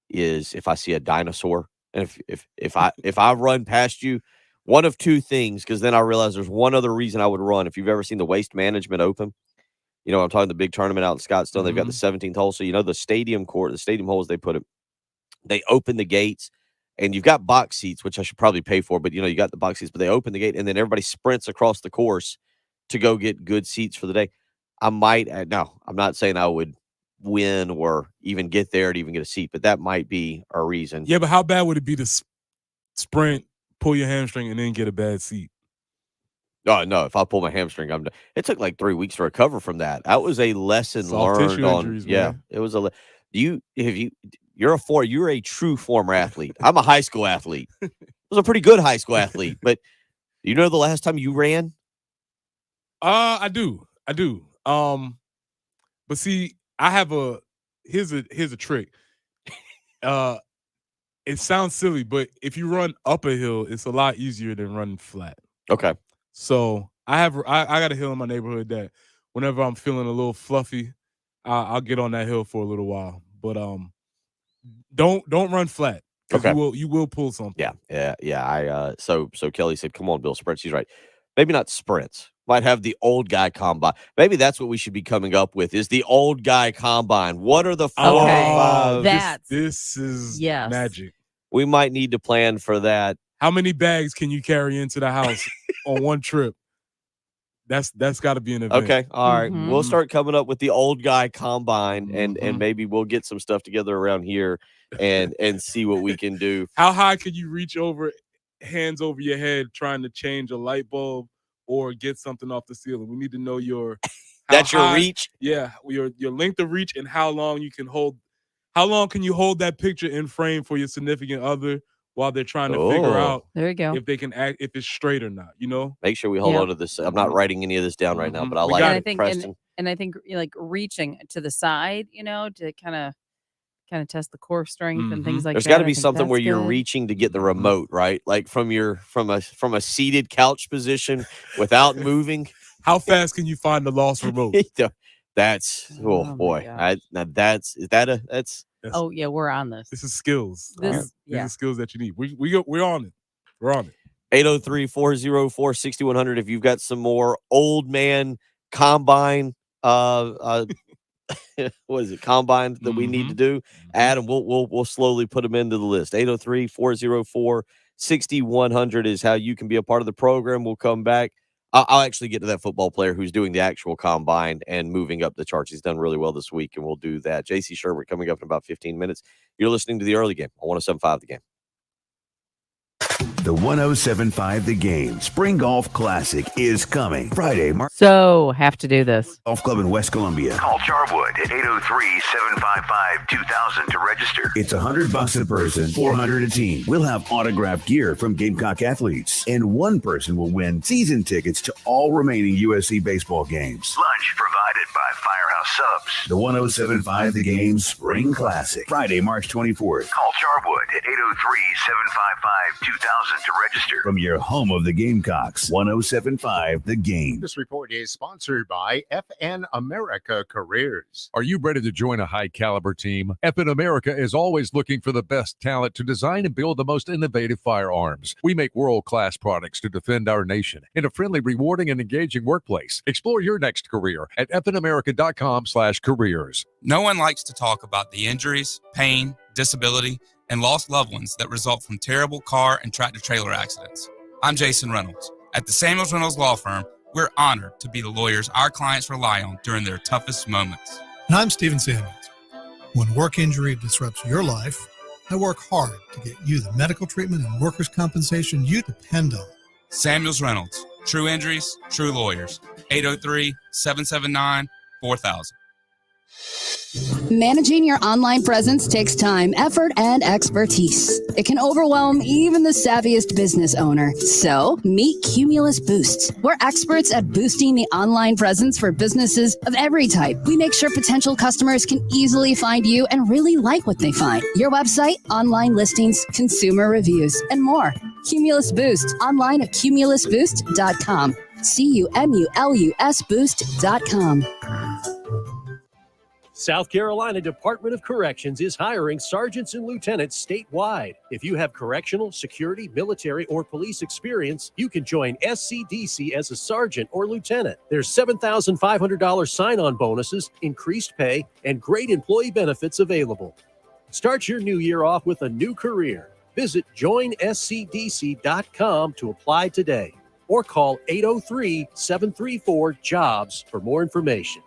is if I see a dinosaur. And if I run past you, one of two things, because then I realize there's one other reason I would run. If you've ever seen the Waste Management Open, I'm talking the big tournament out in Scottsdale. They've got the 17th hole. So the stadium court, the stadium holes they open the gates. And you've got box seats, which I should probably pay for, but you got the box seats, but they open the gate and then everybody sprints across the course to go get good seats for the day. I'm not saying I would win or even get there to even get a seat, but that might be a reason. Yeah, but how bad would it be to sprint, pull your hamstring, and then get a bad seat? No, if I pull my hamstring, I'm done. It took like 3 weeks to recover from that. That was a lesson Soft learned tissue on. injuries, Yeah, man. it was you're a true former athlete. I'm a high school athlete. I was a pretty good high school athlete, but the last time you ran? I do. But see, I have here's a trick. It sounds silly, but if you run up a hill, it's a lot easier than running flat. Okay. So I got a hill in my neighborhood that whenever I'm feeling a little fluffy, I'll get on that hill for a little while. But don't run flat. Okay. You will pull something. Yeah. So Kelly said, "Come on, Bill, sprints." He's right. Maybe not sprints. Might have the old guy combine. Maybe that's what we should be coming up with is the old guy combine. What are the 4 or 5? This is Yes. magic. We might need to plan for that. How many bags can you carry into the house on one trip? That's got to be an event. Okay. All right. Mhm. We'll start coming up with the old guy combine and maybe we'll get some stuff together around here and see what we can do. How high can you reach over, hands over your head, trying to change a light bulb or get something off the ceiling? We need to know your That's your reach? Yeah, your length of reach and how long you can hold. How long can you hold that picture in frame for your significant other while they're trying to figure out There you go. if they can act, if it's straight or not? Make sure we hold Yeah. on to this. I'm not writing any of this down right now, but I We like got it, I think Preston. and I think like reaching to the side, to kind of test the core strength and things like There's that. got to I be think something where that's you're good. reaching to get the remote, right? Like from a seated couch position without moving. How fast can you find the lost remote? That's Oh my boy. gosh. That's Oh yeah, we're on this. This is skills. This- These yeah. are skills that you need. We're on it. We're on it. 803-404-6100 if you've got some more old man combine what is it, combine that we need to do, Adam, we'll slowly put them into the list. 803-404-6100 is how you can be a part of the program. We'll come back. I'll actually get to that football player who's doing the actual combine and moving up the charts. He's done really well this week, and we'll do that. JC Sherbert coming up in about 15 minutes. You're listening to the early game on 107.5 The Game. The 107.5 The Game Spring Golf Classic is coming Friday, March So have to do this. Golf Club in West Columbia. Call Charwood at 803-755-2000 to register. It's $100 a person, $400 a team. We'll have autographed gear from Gamecock athletes, and one person will win season tickets to all remaining USC baseball games. Lunch provided Presented by Firehouse Subs. The 107.5 The Game Spring Classic, Friday, March 24th. Call Charwood at 803-755-2000 to register. From your home of the Gamecocks, 107.5 The Game. This report is sponsored by FN America Careers. Are you ready to join a high-caliber team? FN America is always looking for the best talent to design and build the most innovative firearms. We make world-class products to defend our nation in a friendly, rewarding, and engaging workplace. Explore your next career at fnamerica.com/careers. No one likes to talk about the injuries, pain, disability, and lost loved ones that result from terrible car and tractor-trailer accidents. I'm Jason Reynolds. At the Samuels Reynolds Law Firm, we're honored to be the lawyers our clients rely on during their toughest moments. And I'm Stephen Samuels. When work injury disrupts your life, I work hard to get you the medical treatment and workers' compensation you depend on. Samuels Reynolds. True injuries, true lawyers. 803-779-4000. Managing your online presence takes time, effort, and expertise. It can overwhelm even the savviest business owner. So, meet Cumulus Boost. We're experts at boosting the online presence for businesses of every type. We make sure potential customers can easily find you and really like what they find. Your website, online listings, consumer reviews, and more. Cumulus Boost, online at cumulusboost.com. CUMULUS Boost.com. South Carolina Department of Corrections is hiring sergeants and lieutenants statewide. If you have correctional, security, military, or police experience, you can join SCDC as a sergeant or lieutenant. There's $7,500 sign-on bonuses, increased pay, and great employee benefits available. Start your new year off with a new career. Visit joinscdc.com to apply today or call 803-734-JOBS for more information.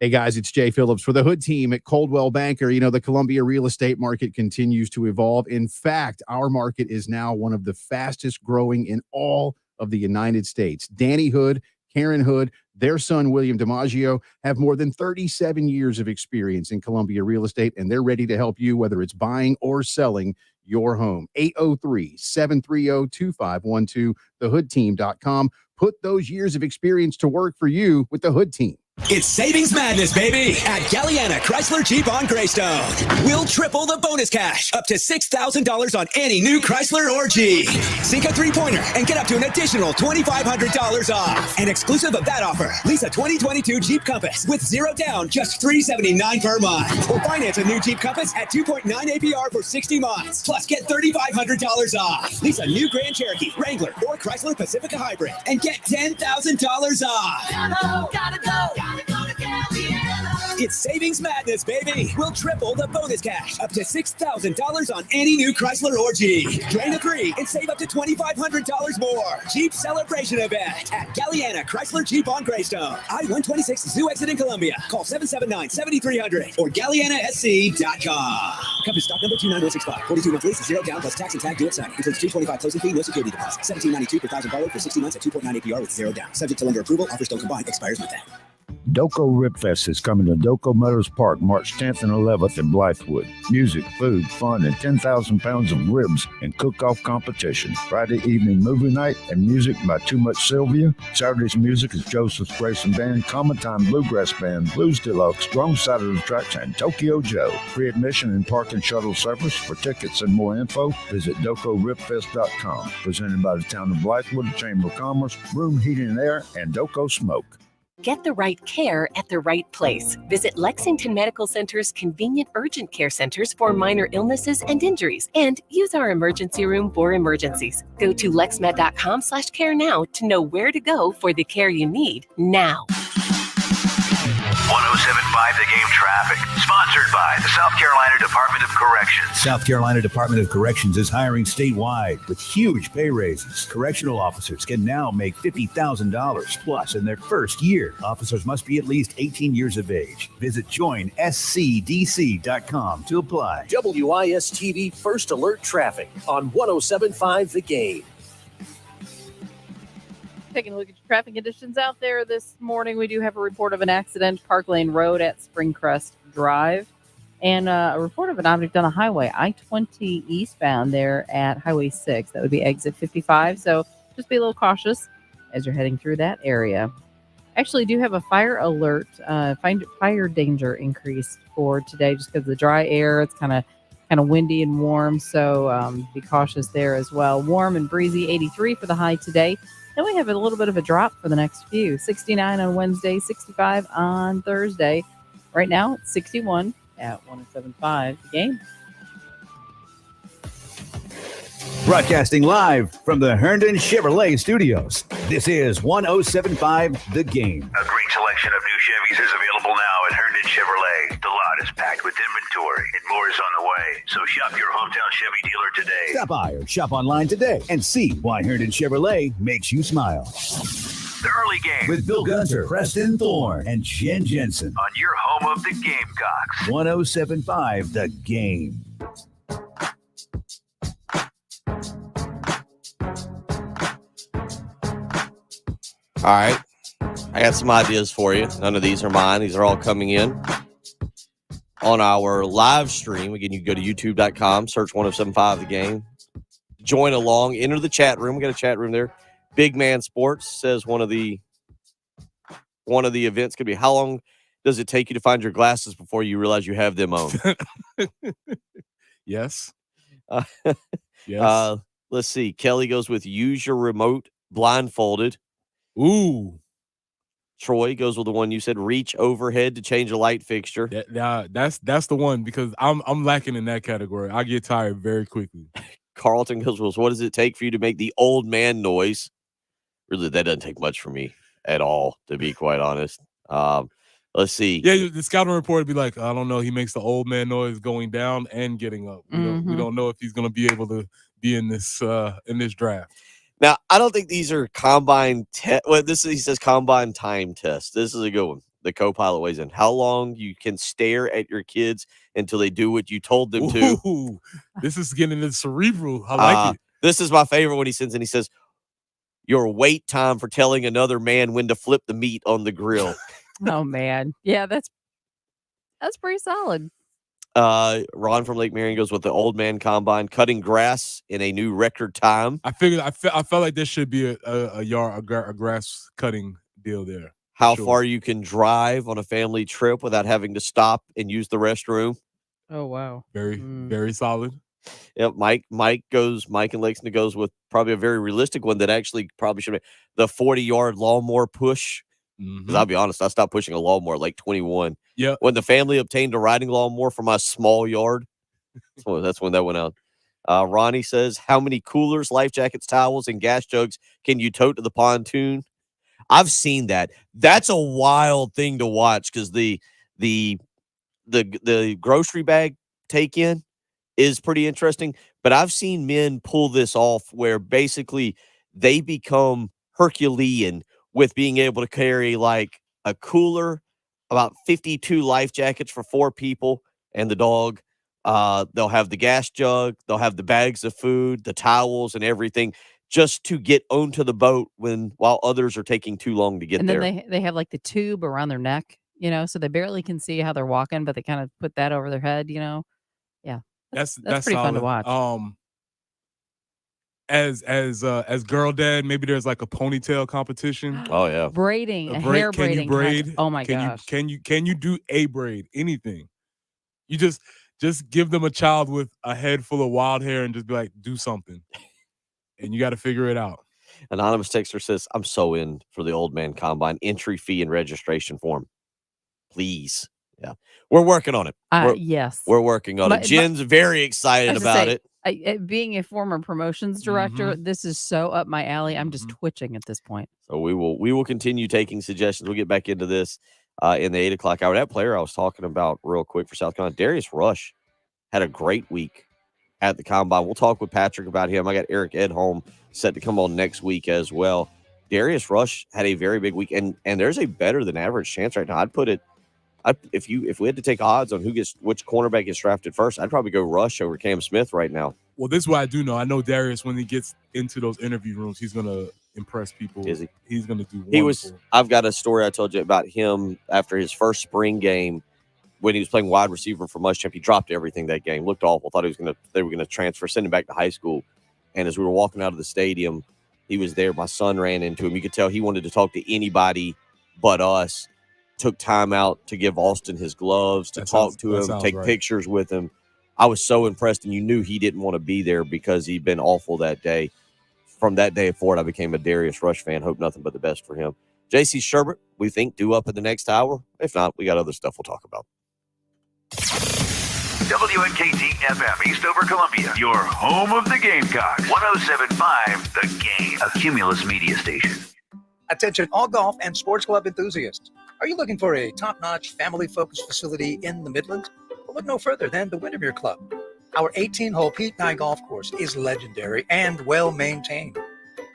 Hey guys, it's Jay Phillips for the Hood team at Coldwell Banker. You know, the Columbia real estate market continues to evolve. In fact, our market is now one of the fastest growing in all of the United States. Danny Hood, Karen Hood, their son, William DiMaggio, have more than 37 years of experience in Columbia real estate, and they're ready to help you, whether it's buying or selling your home. 803-730-2512, thehoodteam.com. Put those years of experience to work for you with the Hood team. It's Savings Madness, baby, at Galliana Chrysler Jeep on Greystone. We'll triple the bonus cash, up to $6,000 on any new Chrysler or Jeep. Sink a three-pointer and get up to an additional $2,500 off. And exclusive of that offer, lease a 2022 Jeep Compass with zero down, just $379 per month. Or finance a new Jeep Compass at 2.9 APR for 60 months. Plus, get $3,500 off. Lease a new Grand Cherokee, Wrangler, or Chrysler Pacifica Hybrid and get $10,000 off. Gotta go. It's Savings Madness, baby. We'll triple the bonus cash, up to $6,000 on any new Chrysler or Jeep. Drain a three and save up to $2,500 more. Jeep Celebration Event at Galliana Chrysler Jeep on Greystone. I-126 Zoo Exit in Columbia. Call 779-7300 or GallianaSC.com. Compass stock number 29165. 42 month lease, zero down plus tax and tag due at signing. Includes $225 closing fee, no security deposit. $17.92 per thousand borrowed for 60 months at 2.9 APR with zero down. Subject to lender approval. Offers don't combine. Expires with that. Doco Rib Fest is coming to Doco Meadows Park March 10th and 11th in Blythewood. Music, food, fun, and 10,000 pounds of ribs and cook-off competition. Friday evening movie night and music by Too Much Sylvia. Saturday's music is Joseph's Grayson Band, Common Time Bluegrass Band, Blues Deluxe, Wrong Side of the Tracks, and Tokyo Joe. Free admission and park and shuttle service. For tickets and more info, visit DocoRibFest.com. Presented by the town of Blythewood, Chamber of Commerce, Room Heating and Air, and Doco Smoke. Get the right care at the right place. Visit Lexington Medical Center's convenient urgent care centers for minor illnesses and injuries, and use our emergency room for emergencies. Go to lexmed.com/care now to know where to go for the care you need now. 107.5 The Game traffic, sponsored by the South Carolina Department of Corrections. South Carolina Department of Corrections is hiring statewide with huge pay raises. Correctional officers can now make $50,000 plus in their first year. Officers must be at least 18 years of age. Visit joinscdc.com to apply. WIS-TV First Alert Traffic on 107.5 The Game. Taking a look at your traffic conditions out there this morning, we do have a report of an accident, Park Lane Road at Springcrest Drive, and a report of an object on a highway, I-20 eastbound there at Highway 6. That would be exit 55, so just be a little cautious as you're heading through that area. Actually do have a fire alert, fire danger increased for today just because of the dry air. It's kind of windy and warm, so be cautious there as well. Warm and breezy, 83 for the high today. Then we have a little bit of a drop for the next few. 69 on Wednesday, 65 on Thursday. Right now, it's 61 at 107.5 The Game. Broadcasting live from the Herndon Chevrolet Studios. This is 107.5 The Game. A great selection of new Chevys is available now at Herndon Chevrolet. The lot is packed with inventory and more is on the way. So shop your hometown Chevy dealer today. Stop by or shop online today and see why Herndon Chevrolet makes you smile. The early game With Bill Gunter, Preston Thorne, and Jen Jensen on your home of the Gamecocks. 107.5 The Game. All right. I got some ideas for you. None of these are mine. These are all coming in on our live stream. Again, you can go to youtube.com, search 107.5 The Game. Join along. Enter the chat room. We got a chat room there. Big Man Sports says one of the events could be, how long does it take you to find your glasses before you realize you have them on? Yes. Yes. Let's see. Kelly goes with use your remote blindfolded. Ooh. Troy goes with the one you said, reach overhead to change a light fixture. That's the one, because I'm lacking in that category. I get tired very quickly. Carlton goes with, what does it take for you to make the old man noise? Really, that doesn't take much for me at all, to be quite honest. Let's see. Yeah, the scouting report would be like, I don't know. He makes the old man noise going down and getting up. We don't know if he's going to be able to be in this draft. Now, I don't think these are combine he says combine time test. This is a good one. The co-pilot weighs in. How long you can stare at your kids until they do what you told them to. Ooh, this is getting into cerebral. I like it. This is my favorite when he sends in. He says, your wait time for telling another man when to flip the meat on the grill. Oh, man. Yeah, that's pretty solid. Ron from Lake Marion goes with the old man combine, cutting grass in a new record time. I felt like there should be a grass cutting deal there. How far you can drive on a family trip without having to stop and use the restroom. Oh, wow. Very solid. Yep. Mike and Lexington goes with probably a very realistic one that actually probably should be the 40-yard lawnmower push. Because I'll be honest, I stopped pushing a lawnmower at like 21. Yeah. When the family obtained a riding lawnmower for my small yard, that's when that went out. Ronnie says, how many coolers, life jackets, towels, and gas jugs can you tote to the pontoon? I've seen that. That's a wild thing to watch because the grocery bag take-in is pretty interesting. But I've seen men pull this off where basically they become Herculean with being able to carry like a cooler, about 52 life jackets for 4 people and the dog. They'll have the gas jug. They'll have the bags of food, the towels, and everything just to get onto the boat while others are taking too long to get there. And then they have like the tube around their neck, so they barely can see how they're walking, but they kind of put that over their head, Yeah. That's pretty fun to watch. As girl dad, maybe there's like a ponytail competition. Oh yeah, braiding, hair braiding. Can you braid? Oh my gosh! Can you do a braid? Anything? You just give them a child with a head full of wild hair and just be like, do something, and you got to figure it out. Anonymous texter says, I'm so in for the old man combine entry fee and registration form, please. Yeah, we're working on it. Yes, we're working on it. Jen's very excited about it. Being a former promotions director, this is so up my alley. I'm just twitching at this point. So we will continue taking suggestions. We'll get back into this in the 8 o'clock hour. That player I was talking about real quick for South Carolina, Darius Rush, had a great week at the combine. We'll talk with Patrick about him. I got Eric Edholm set to come on next week as well. Darius Rush had a very big week, and there's a better than average chance right now. I'd put it. If we had to take odds on which cornerback gets drafted first, I'd probably go Rush over Cam Smith right now. Well, this is what I do know. I know Darius, when he gets into those interview rooms, he's gonna impress people. Is he? He's gonna do wonderful. I've got a story I told you about him after his first spring game when he was playing wide receiver for Muschamp. He dropped everything that game. Looked awful. Thought they were gonna transfer, send him back to high school. And as we were walking out of the stadium, he was there. My son ran into him. You could tell he wanted to talk to anybody but us, took time out to give Austin his gloves, to talk to him, take pictures with him. I was so impressed, and you knew he didn't want to be there because he'd been awful that day. From that day forward, I became a Darius Rush fan. Hope nothing but the best for him. J.C. Sherbert, we think, due up in the next hour. If not, we got other stuff we'll talk about. WNKT FM, Eastover, Columbia, your home of the Gamecocks. 107.5 The Game, a Cumulus media station. Attention all golf and sports club enthusiasts. Are you looking for a top-notch, family-focused facility in the Midlands? Well, look no further than the Windermere Club. Our 18-hole Pete Nye golf course is legendary and well-maintained.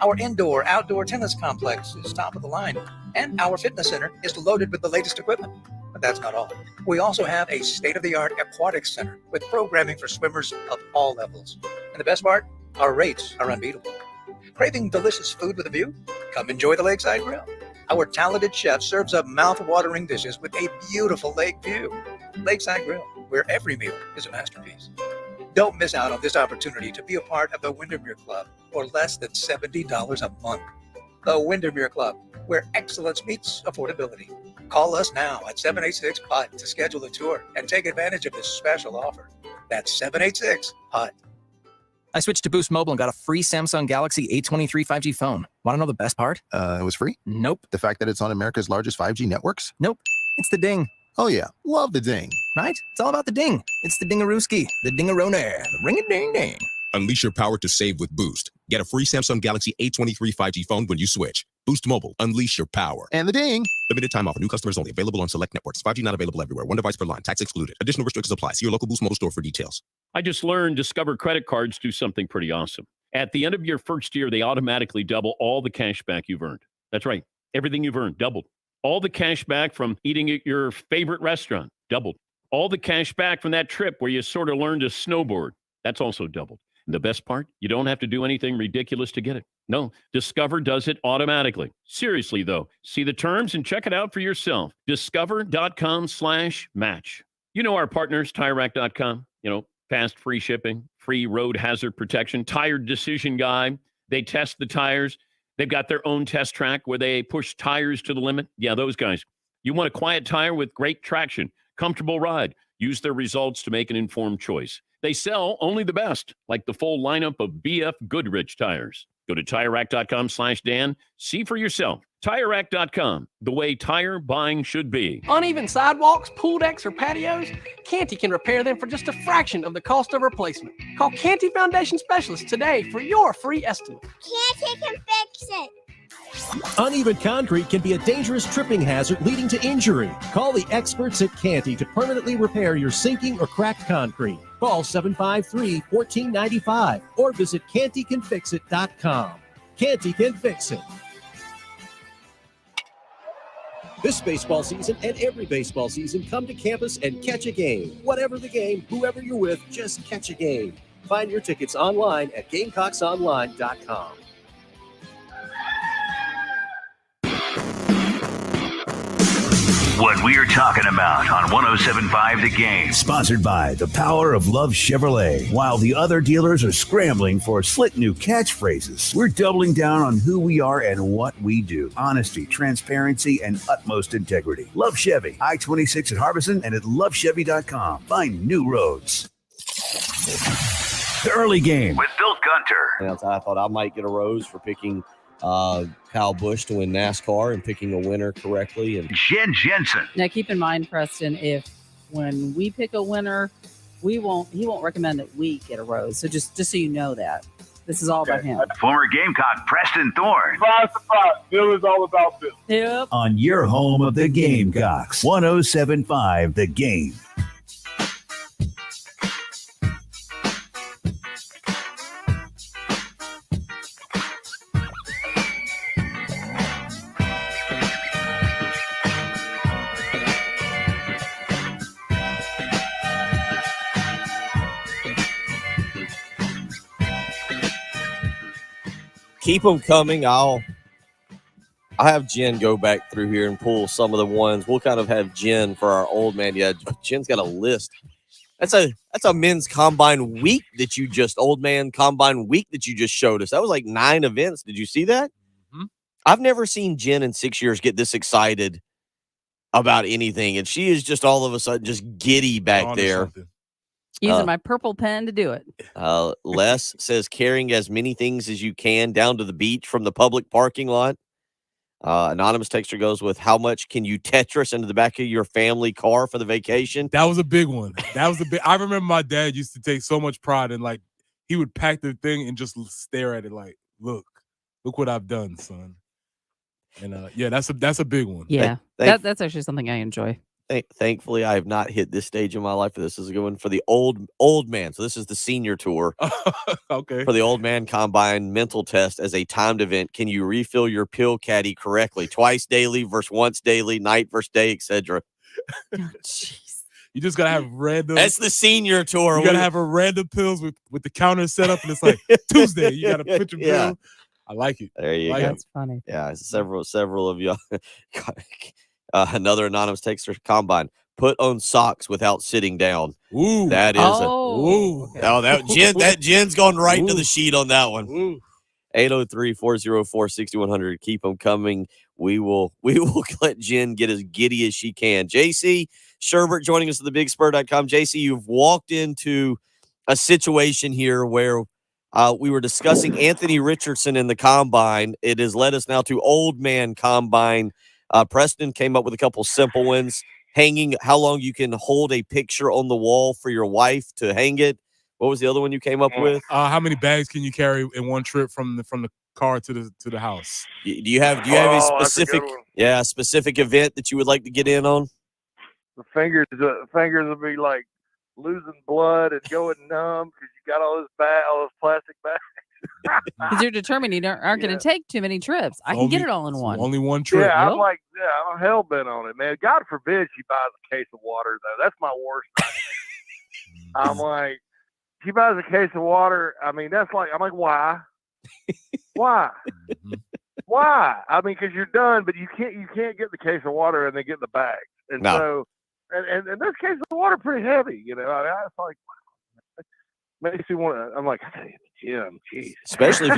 Our indoor-outdoor tennis complex is top of the line, and our fitness center is loaded with the latest equipment. But that's not all. We also have a state-of-the-art aquatics center with programming for swimmers of all levels. And the best part? Our rates are unbeatable. Craving delicious food with a view? Come enjoy the Lakeside Grill. Our talented chef serves up mouth-watering dishes with a beautiful lake view. Lakeside Grill, where every meal is a masterpiece. Don't miss out on this opportunity to be a part of the Windermere Club for less than $70 a month. The Windermere Club, where excellence meets affordability. Call us now at 786-PUT to schedule a tour and take advantage of this special offer. That's 786-PUT. I switched to Boost Mobile and got a free Samsung Galaxy A23 5G phone. Want to know the best part? It was free? Nope. The fact that it's on America's largest 5G networks? Nope. It's the ding. Oh, yeah. Love the ding. Right? It's all about the ding. It's the dingarooski, the dingarone, the ring-a-ding-ding. Unleash your power to save with Boost. Get a free Samsung Galaxy A23 5G phone when you switch. Boost Mobile. Unleash your power. And the ding. Limited time offer. New customers only. Available on select networks. 5G not available everywhere. One device per line. Tax excluded. Additional restrictions apply. See your local Boost Mobile store for details. I just learned Discover credit cards do something pretty awesome. At the end of your first year, they automatically double all the cash back you've earned. That's right. Everything you've earned, doubled. All the cash back from eating at your favorite restaurant, doubled. All the cash back from that trip where you sort of learned to snowboard, that's also doubled. And the best part, you don't have to do anything ridiculous to get it. No, Discover does it automatically. Seriously, though, see the terms and check it out for yourself. Discover.com/match. You know our partners, TireRack.com, fast free shipping, free road hazard protection, tire decision guide. They test the tires. They've got their own test track where they push tires to the limit. Yeah, those guys. You want a quiet tire with great traction, comfortable ride. Use their results to make an informed choice. They sell only the best, like the full lineup of BF Goodrich tires. Go to TireRack.com/Dan. See for yourself. TireRack.com, the way tire buying should be. Uneven sidewalks, pool decks, or patios? Canty can repair them for just a fraction of the cost of replacement. Call Canty Foundation Specialists today for your free estimate. Canty can fix it. Uneven concrete can be a dangerous tripping hazard leading to injury. Call the experts at Canty to permanently repair your sinking or cracked concrete. Call 753-1495 or visit CantyCanFixIt.com. Canty can fix it. This baseball season and every baseball season, come to campus and catch a game. Whatever the game, whoever you're with, just catch a game. Find your tickets online at GamecocksOnline.com. What we're talking about on 107.5 The Game. Sponsored by the Power of Love Chevrolet. While the other dealers are scrambling for slick new catchphrases, we're doubling down on who we are and what we do. Honesty, transparency, and utmost integrity. Love Chevy. I-26 at Harbison and at lovechevy.com. Find new roads. The early game. With Bill Gunter. I thought I might get a rose for picking Kyle Busch to win NASCAR and picking a winner correctly. And Jen Jensen. Now, keep in mind, Preston, if when we pick a winner, he won't recommend that we get a rose. So just so you know that. This is all about him. Former Gamecock Preston Thorne. Surprise, surprise. Bill is all about Bill. Yep. On your home of the Gamecocks. 107.5 The Game. keep them coming. I'll have Jen go back through here and pull some of the ones. We'll kind of have Jen for our old man. Yeah, Jen's got a list. That's a men's combine week that you just showed us. That was like 9 events. Did you see that? Mm-hmm. I've never seen Jen in 6 years get this excited about anything, and she is just all of a sudden just giddy back On to there. something. Using my purple pen to do it. Les says carrying as many things as you can down to the beach from the public parking lot. Anonymous texter goes with, how much can you Tetris into the back of your family car for the vacation? That was a big one. I remember my dad used to take so much pride in, like, he would pack the thing and just stare at it like, look what I've done, son. And yeah, that's a big one. Yeah, that's actually something I enjoy. Thankfully, I have not hit this stage in my life. This is a good one for the old man. So this is the senior tour. Okay. For the old man combine mental test as a timed event. Can you refill your pill caddy correctly? Twice daily versus once daily, night versus day, etc. Jeez. You just gotta have random. That's the senior tour. You gotta have a random pills with the counter set up, and it's like Tuesday. You gotta put your pill. I like it. There you go. That's funny. Yeah, several of y'all. Another anonymous texter combine. Put on socks without sitting down. Ooh, that is that Jen's going right to the sheet on that one. 803-404-6100. Keep them coming. We will let Jen get as giddy as she can. JC Sherbert joining us at thebigspur.com. JC, you've walked into a situation here where we were discussing Anthony Richardson in the combine. It has led us now to old man combine. Preston came up with a couple simple ones. Hanging, how long you can hold a picture on the wall for your wife to hang it. What was the other one you came up with? How many bags can you carry in one trip from the car to the house? Do you have a specific event that you would like to get in on? The fingers will be like losing blood and going numb because you got all those plastic bags. Because you're determined you aren't going to take too many trips. I can get it all in one. Only one trip. Yeah, I'm hell bent on it, man. God forbid she buys a case of water, though. That's my worst nightmare. I'm like, she buys a case of water. I mean, I'm like, why? Why? Why? I mean, because you're done, but you can't get the case of water and then get the bags. And so, and this case of water pretty heavy, you know. I mean, it's like, makes me want to. I'm like, I tell you, Jim, geez. Especially if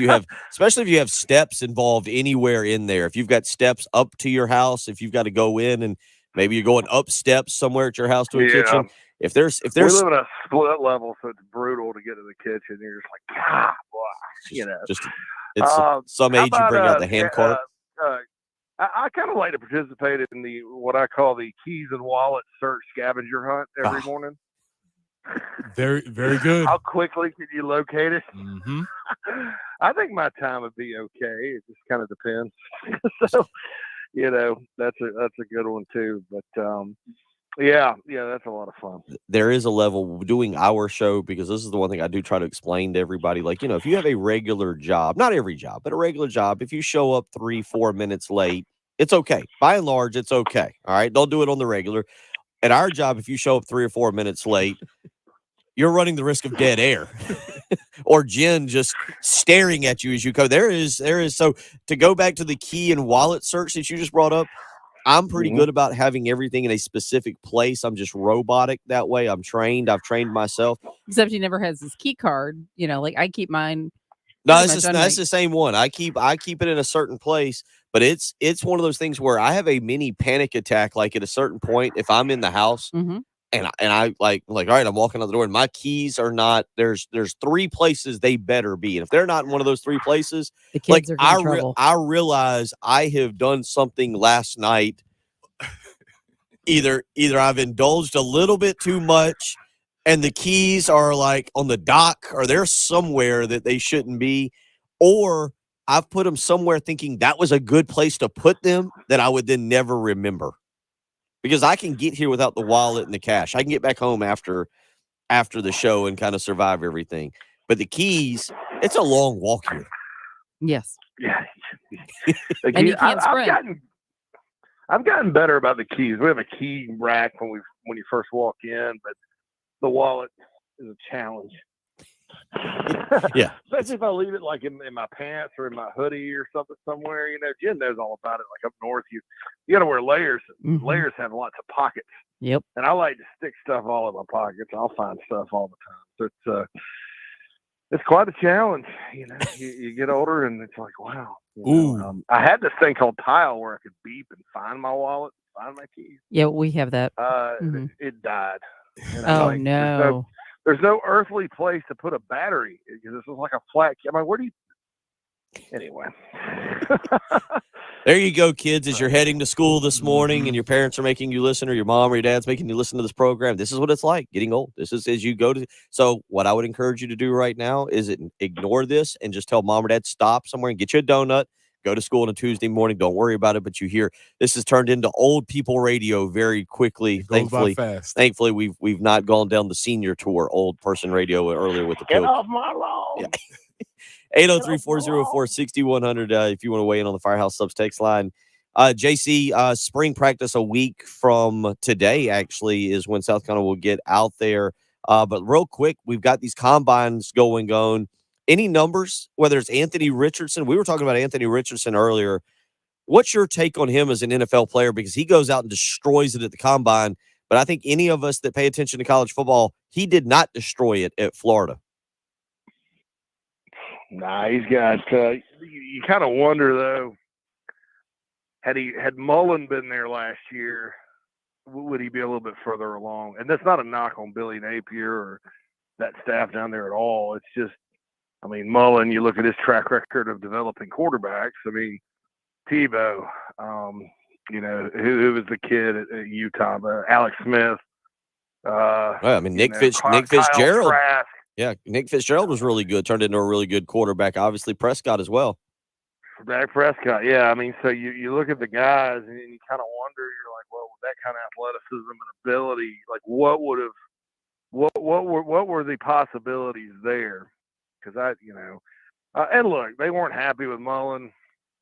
you have steps involved anywhere in there. If you've got steps up to your house, if you've got to go in and maybe you're going up steps somewhere at your house to a kitchen. If there's we live in a split level, so it's brutal to get to the kitchen. You're just like, God, boy, you know. It's some age you bring out the hand cart. I kind of like to participate in what I call the keys and wallet search scavenger hunt every morning. Very, very good. How quickly can you locate it? Mm-hmm. I think my time would be okay. It just kind of depends. So, you know, that's a good one too. But yeah, that's a lot of fun. There is a level doing our show, because this is the one thing I do try to explain to everybody. Like, you know, if you have a regular job, not every job, but a regular job, if you show up 3-4 minutes late, it's okay. By and large, it's okay. All right. Don't do it on the regular. At our job, if you show up 3 or 4 minutes late, you're running the risk of dead air or Jen just staring at you as you go. There is. So to go back to the key and wallet search that you just brought up, I'm pretty good about having everything in a specific place. I'm just robotic that way. I've trained myself. Except he never has his key card. You know, like I keep mine. No, that's the same one. I keep it in a certain place, but it's one of those things where I have a mini panic attack. Like at a certain point, if I'm in the house and I like, all right, I'm walking out the door and my keys are not, there's 3 places they better be. And if they're not in one of those 3 places, the kids are in trouble. I realize I have done something last night. Either I've indulged a little bit too much and the keys are like on the dock or they're somewhere that they shouldn't be, or I've put them somewhere thinking that was a good place to put them that I would then never remember. Because I can get here without the wallet and the cash. I can get back home after the show and kind of survive everything. But the keys, it's a long walk here. Yes. Yeah. And you can't sprint. I've gotten better about the keys. We have a key rack when you first walk in, but the wallet is a challenge. Yeah. Especially if I leave it like in my pants or in my hoodie or something somewhere. You know, Jen knows all about it. Like up north, you got to wear layers. Layers have lots of pockets. Yep. And I like to stick stuff all in my pockets. I'll find stuff all the time. So it's quite a challenge. You know, you get older and it's like, wow. Ooh. I had this thing called Tile where I could beep and find my wallet, find my keys. Yeah, we have that. It died. And Oh, I'm like, no. There's no earthly place to put a battery because this is like a flat. I'm like, where do you? Anyway. There you go, kids. As you're heading to school this morning and your parents are making you listen, or your mom or your dad's making you listen to this program, this is what it's like getting old. This is as you go to. So what I would encourage you to do right now is ignore this and just tell mom or dad, stop somewhere and get you a donut. Go to school on a Tuesday morning. Don't worry about it. But you hear this has turned into old people radio very quickly. Thankfully, fast. Thankfully, we've not gone down the senior tour, old person radio earlier with the Get coach. off my lawn. Yeah. 803-404-6100 if you want to weigh in on the Firehouse Subs text line. JC, spring practice a week from today actually is when South Carolina will get out there. But real quick, we've got these combines going on. Any numbers, whether it's Anthony Richardson? We were talking about Anthony Richardson earlier. What's your take on him as an NFL player? Because he goes out and destroys it at the combine. But I think any of us that pay attention to college football, he did not destroy it at Florida. Nah, he's got. You kind of wonder though. Had Mullen been there last year, would he be a little bit further along? And that's not a knock on Billy Napier or that staff down there at all. It's just, I mean, Mullen. You look at his track record of developing quarterbacks. I mean, Tebow. You know, who was the kid at Utah? Alex Smith. Well, I mean, Nick Kyle Fitzgerald. Trask. Yeah, Nick Fitzgerald was really good. Turned into a really good quarterback. Obviously, Prescott as well. Dak Prescott, yeah. I mean, so you look at the guys and you kind of wonder. You're like, well, with that kind of athleticism and ability, like what were the possibilities there? Because and look, they weren't happy with Mullen.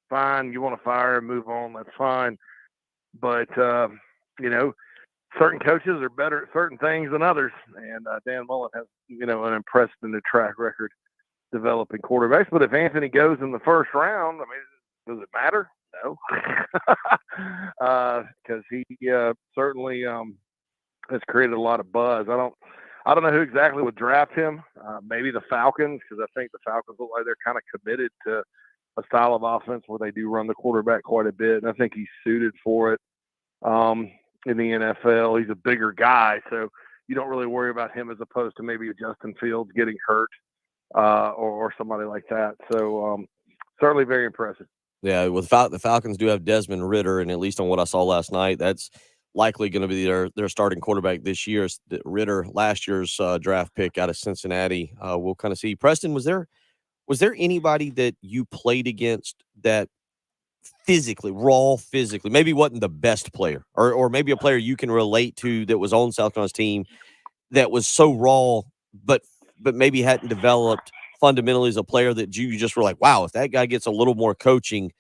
Fine, you want to fire and move on, that's fine. But certain coaches are better at certain things than others, and Dan Mullen has an impressive track record developing quarterbacks. But if Anthony goes in the first round, I mean, does it matter? No, because he certainly has created a lot of buzz. I don't know who exactly would draft him. Maybe the Falcons, because I think the Falcons look like they're kind of committed to a style of offense where they do run the quarterback quite a bit, and I think he's suited for it. In the NFL, he's a bigger guy, so you don't really worry about him as opposed to maybe Justin Fields getting hurt or somebody like that. So certainly very impressive. Yeah, well, the Falcons do have Desmond Ridder, and at least on what I saw last night, that's likely going to be their starting quarterback this year. Ridder, last year's draft pick out of Cincinnati. We'll kind of see. Preston, was there anybody that you played against that physically, maybe wasn't the best player, or maybe a player you can relate to that was on South Carolina's team that was so raw, but maybe hadn't developed fundamentally as a player that you just were like, wow, if that guy gets a little more coaching,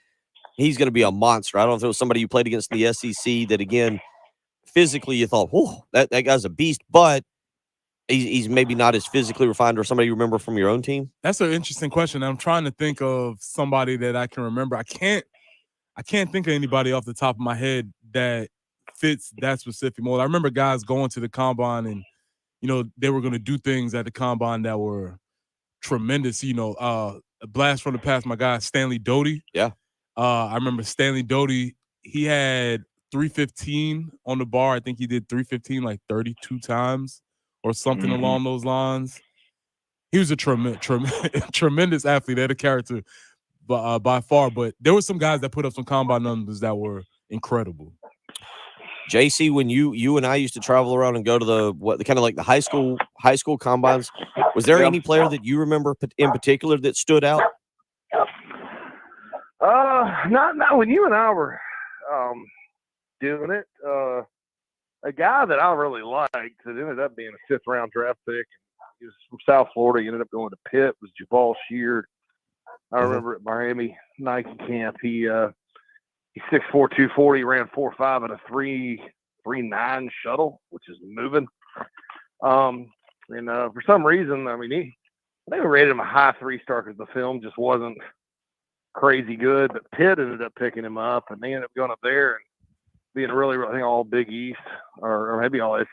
he's going to be a monster. I don't know if it was somebody you played against in the SEC that, again, physically you thought, whoa, that guy's a beast, but he's maybe not as physically refined, or somebody you remember from your own team? That's an interesting question. I'm trying to think of somebody that I can remember. I can't think of anybody off the top of my head that fits that specific mold. I remember guys going to the combine and, they were going to do things at the combine that were tremendous. A blast from the past, my guy, Stanley Doty. Yeah. I remember Stanley Doty, he had 315 on the bar. I think he did 315 like 32 times or something along those lines. He was a tremendous athlete. They had a character by far, but there were some guys that put up some combine numbers that were incredible. JC, when you and I used to travel around and go to the kind of like the high school combines, was there any player that you remember in particular that stood out? Not when you and I were doing it. A guy that I really liked that ended up being a fifth round draft pick. He was from South Florida. He ended up going to Pitt. Was Jabal Sheard. I remember at Miami Nike camp, he's 6'4", 240, ran 4.5 at a 3.9 shuttle, which is moving. And for some reason, I mean, they rated him a high 3-star because the film just wasn't crazy good. But Pitt ended up picking him up, and they ended up going up there and being really, I think, all Big East or maybe all ACC.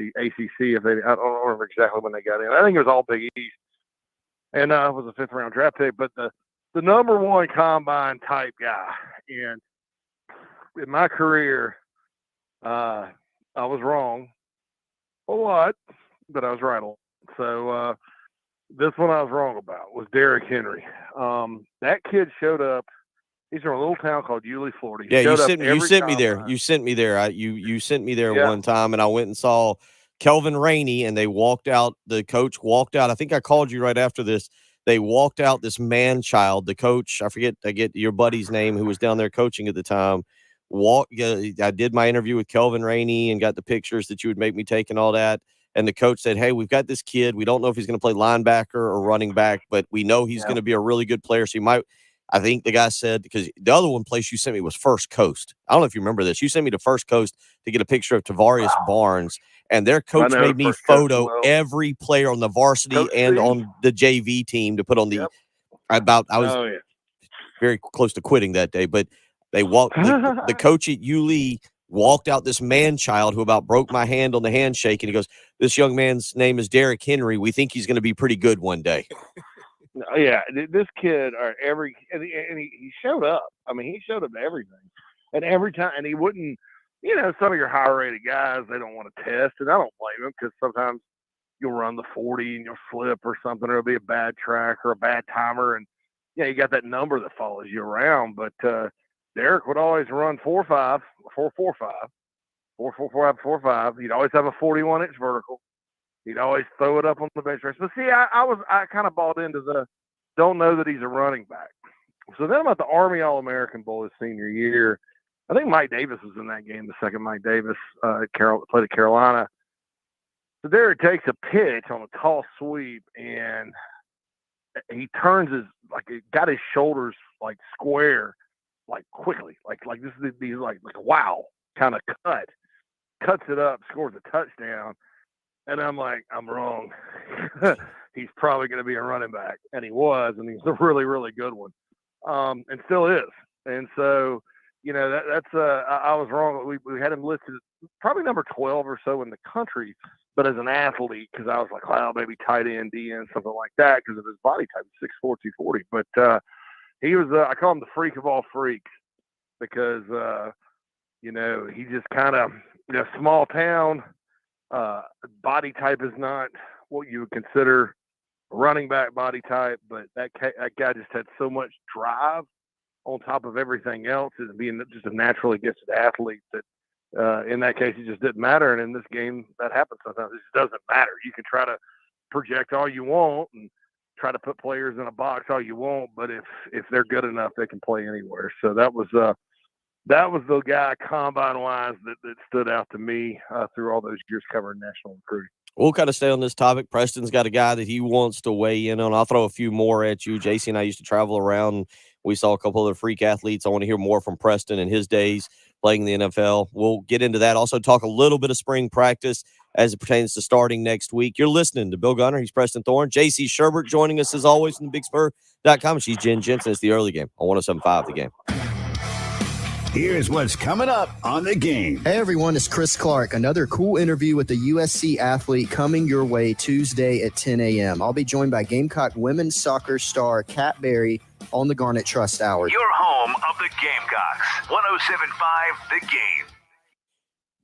I don't remember exactly when they got in. I think it was all Big East. and was a 5th round draft pick. But the number one combine type guy, and in my career, I was wrong a lot, but I was right a lot. So this one I was wrong about was Derrick Henry. That kid showed up. He's from a little town called Yulee, Florida. Yeah, you sent me there. You sent me there. You sent me there one time, and I went and saw Kelvin Rainey, and they walked out. The coach walked out. I think I called you right after this. They walked out this man child. The coach, I get your buddy's name, who was down there coaching at the time. I did my interview with Kelvin Rainey and got the pictures that you would make me take and all that. And the coach said, "Hey, we've got this kid. We don't know if he's going to play linebacker or running back, but we know he's going to be a really good player. So you might." I think the guy said, because the other one place you sent me was First Coast. I don't know if you remember this. You sent me to First Coast to get a picture of Tavarius Barnes, and their coach made me photo every player on the varsity and on the JV team to put on the. I was very close to quitting that day, but they walked. The coach at Yulee walked out this man child who about broke my hand on the handshake, and he goes, "This young man's name is Derrick Henry. We think he's going to be pretty good one day." Yeah, this kid, and he showed up. I mean, he showed up to everything, and every time, and he wouldn't. Some of your higher-rated guys, they don't want to test, and I don't blame them, because sometimes you'll run the 40 and you'll slip or something, or it'll be a bad track or a bad timer, and you got that number that follows you around. But Derrick would always run 4.5, 4.45, 4.45, 4.5. He'd always have a 41-inch vertical. He'd always throw it up on the bench press. But see, I kind of bought into the don't know that he's a running back. So then I'm at the Army All-American Bowl his senior year. I think Mike Davis was in that game, the second Mike Davis played at Carolina. So Derrick takes a pitch on a tall sweep, and he turns got his shoulders like square, like quickly, like this is these like a wow kind of cuts it up, scores a touchdown. And I'm like, I'm wrong. He's probably going to be a running back. And he was, and he's a really, really good one. And still is. And so, that's I was wrong. We had him listed probably number 12 or so in the country, but as an athlete, because I was like, well, maybe tight end, DN, something like that, because of his body type, 6'4", 240. But he was, I call him the freak of all freaks, because, he just kind of, small town, body type is not what you would consider a running back body type, but that guy just had so much drive on top of everything else, as being just a naturally gifted athlete, that in that case it just didn't matter. And in this game, that happens sometimes. It just doesn't matter. You can try to project all you want and try to put players in a box all you want, but if they're good enough, they can play anywhere. So that was the guy combine-wise that stood out to me through all those years covering national recruiting. We'll kind of stay on this topic. Preston's got a guy that he wants to weigh in on. I'll throw a few more at you. JC and I used to travel around. We saw a couple of the freak athletes. I want to hear more from Preston and his days playing in the NFL. We'll get into that. Also talk a little bit of spring practice as it pertains to starting next week. You're listening to Bill Gunner. He's Preston Thorne. JC Sherbert joining us as always from BigSpur.com. She's Jen Jensen. It's the early game on 107.5 The Game. Here's what's coming up on The Game. Hey, everyone. It's Chris Clark. Another cool interview with a USC athlete coming your way Tuesday at 10 a.m. I'll be joined by Gamecock women's soccer star Kat Berry on the Garnet Trust Hour. Your home of the Gamecocks. 107.5 The Game.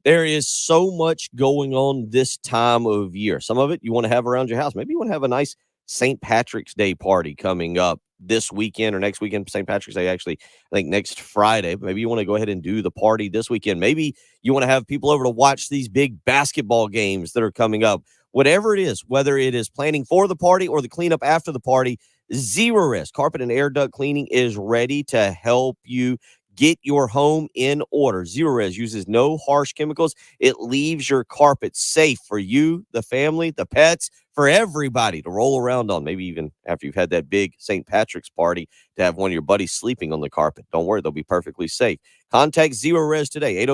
There is so much going on this time of year. Some of it you want to have around your house. Maybe you want to have a nice St. Patrick's Day party coming up this weekend or next weekend. St. Patrick's Day, actually, I think next Friday. Maybe you want to go ahead and do the party this weekend. Maybe you want to have people over to watch these big basketball games that are coming up. Whatever it is, whether it is planning for the party or the cleanup after the party, Zerorez Carpet and Air Duct Cleaning is ready to help you get your home in order. Zerorez uses no harsh chemicals. It leaves your carpet safe for you, the family, the pets, for everybody to roll around on. Maybe even after you've had that big St. Patrick's party to have one of your buddies sleeping on the carpet. Don't worry, they'll be perfectly safe. Contact Zerorez today,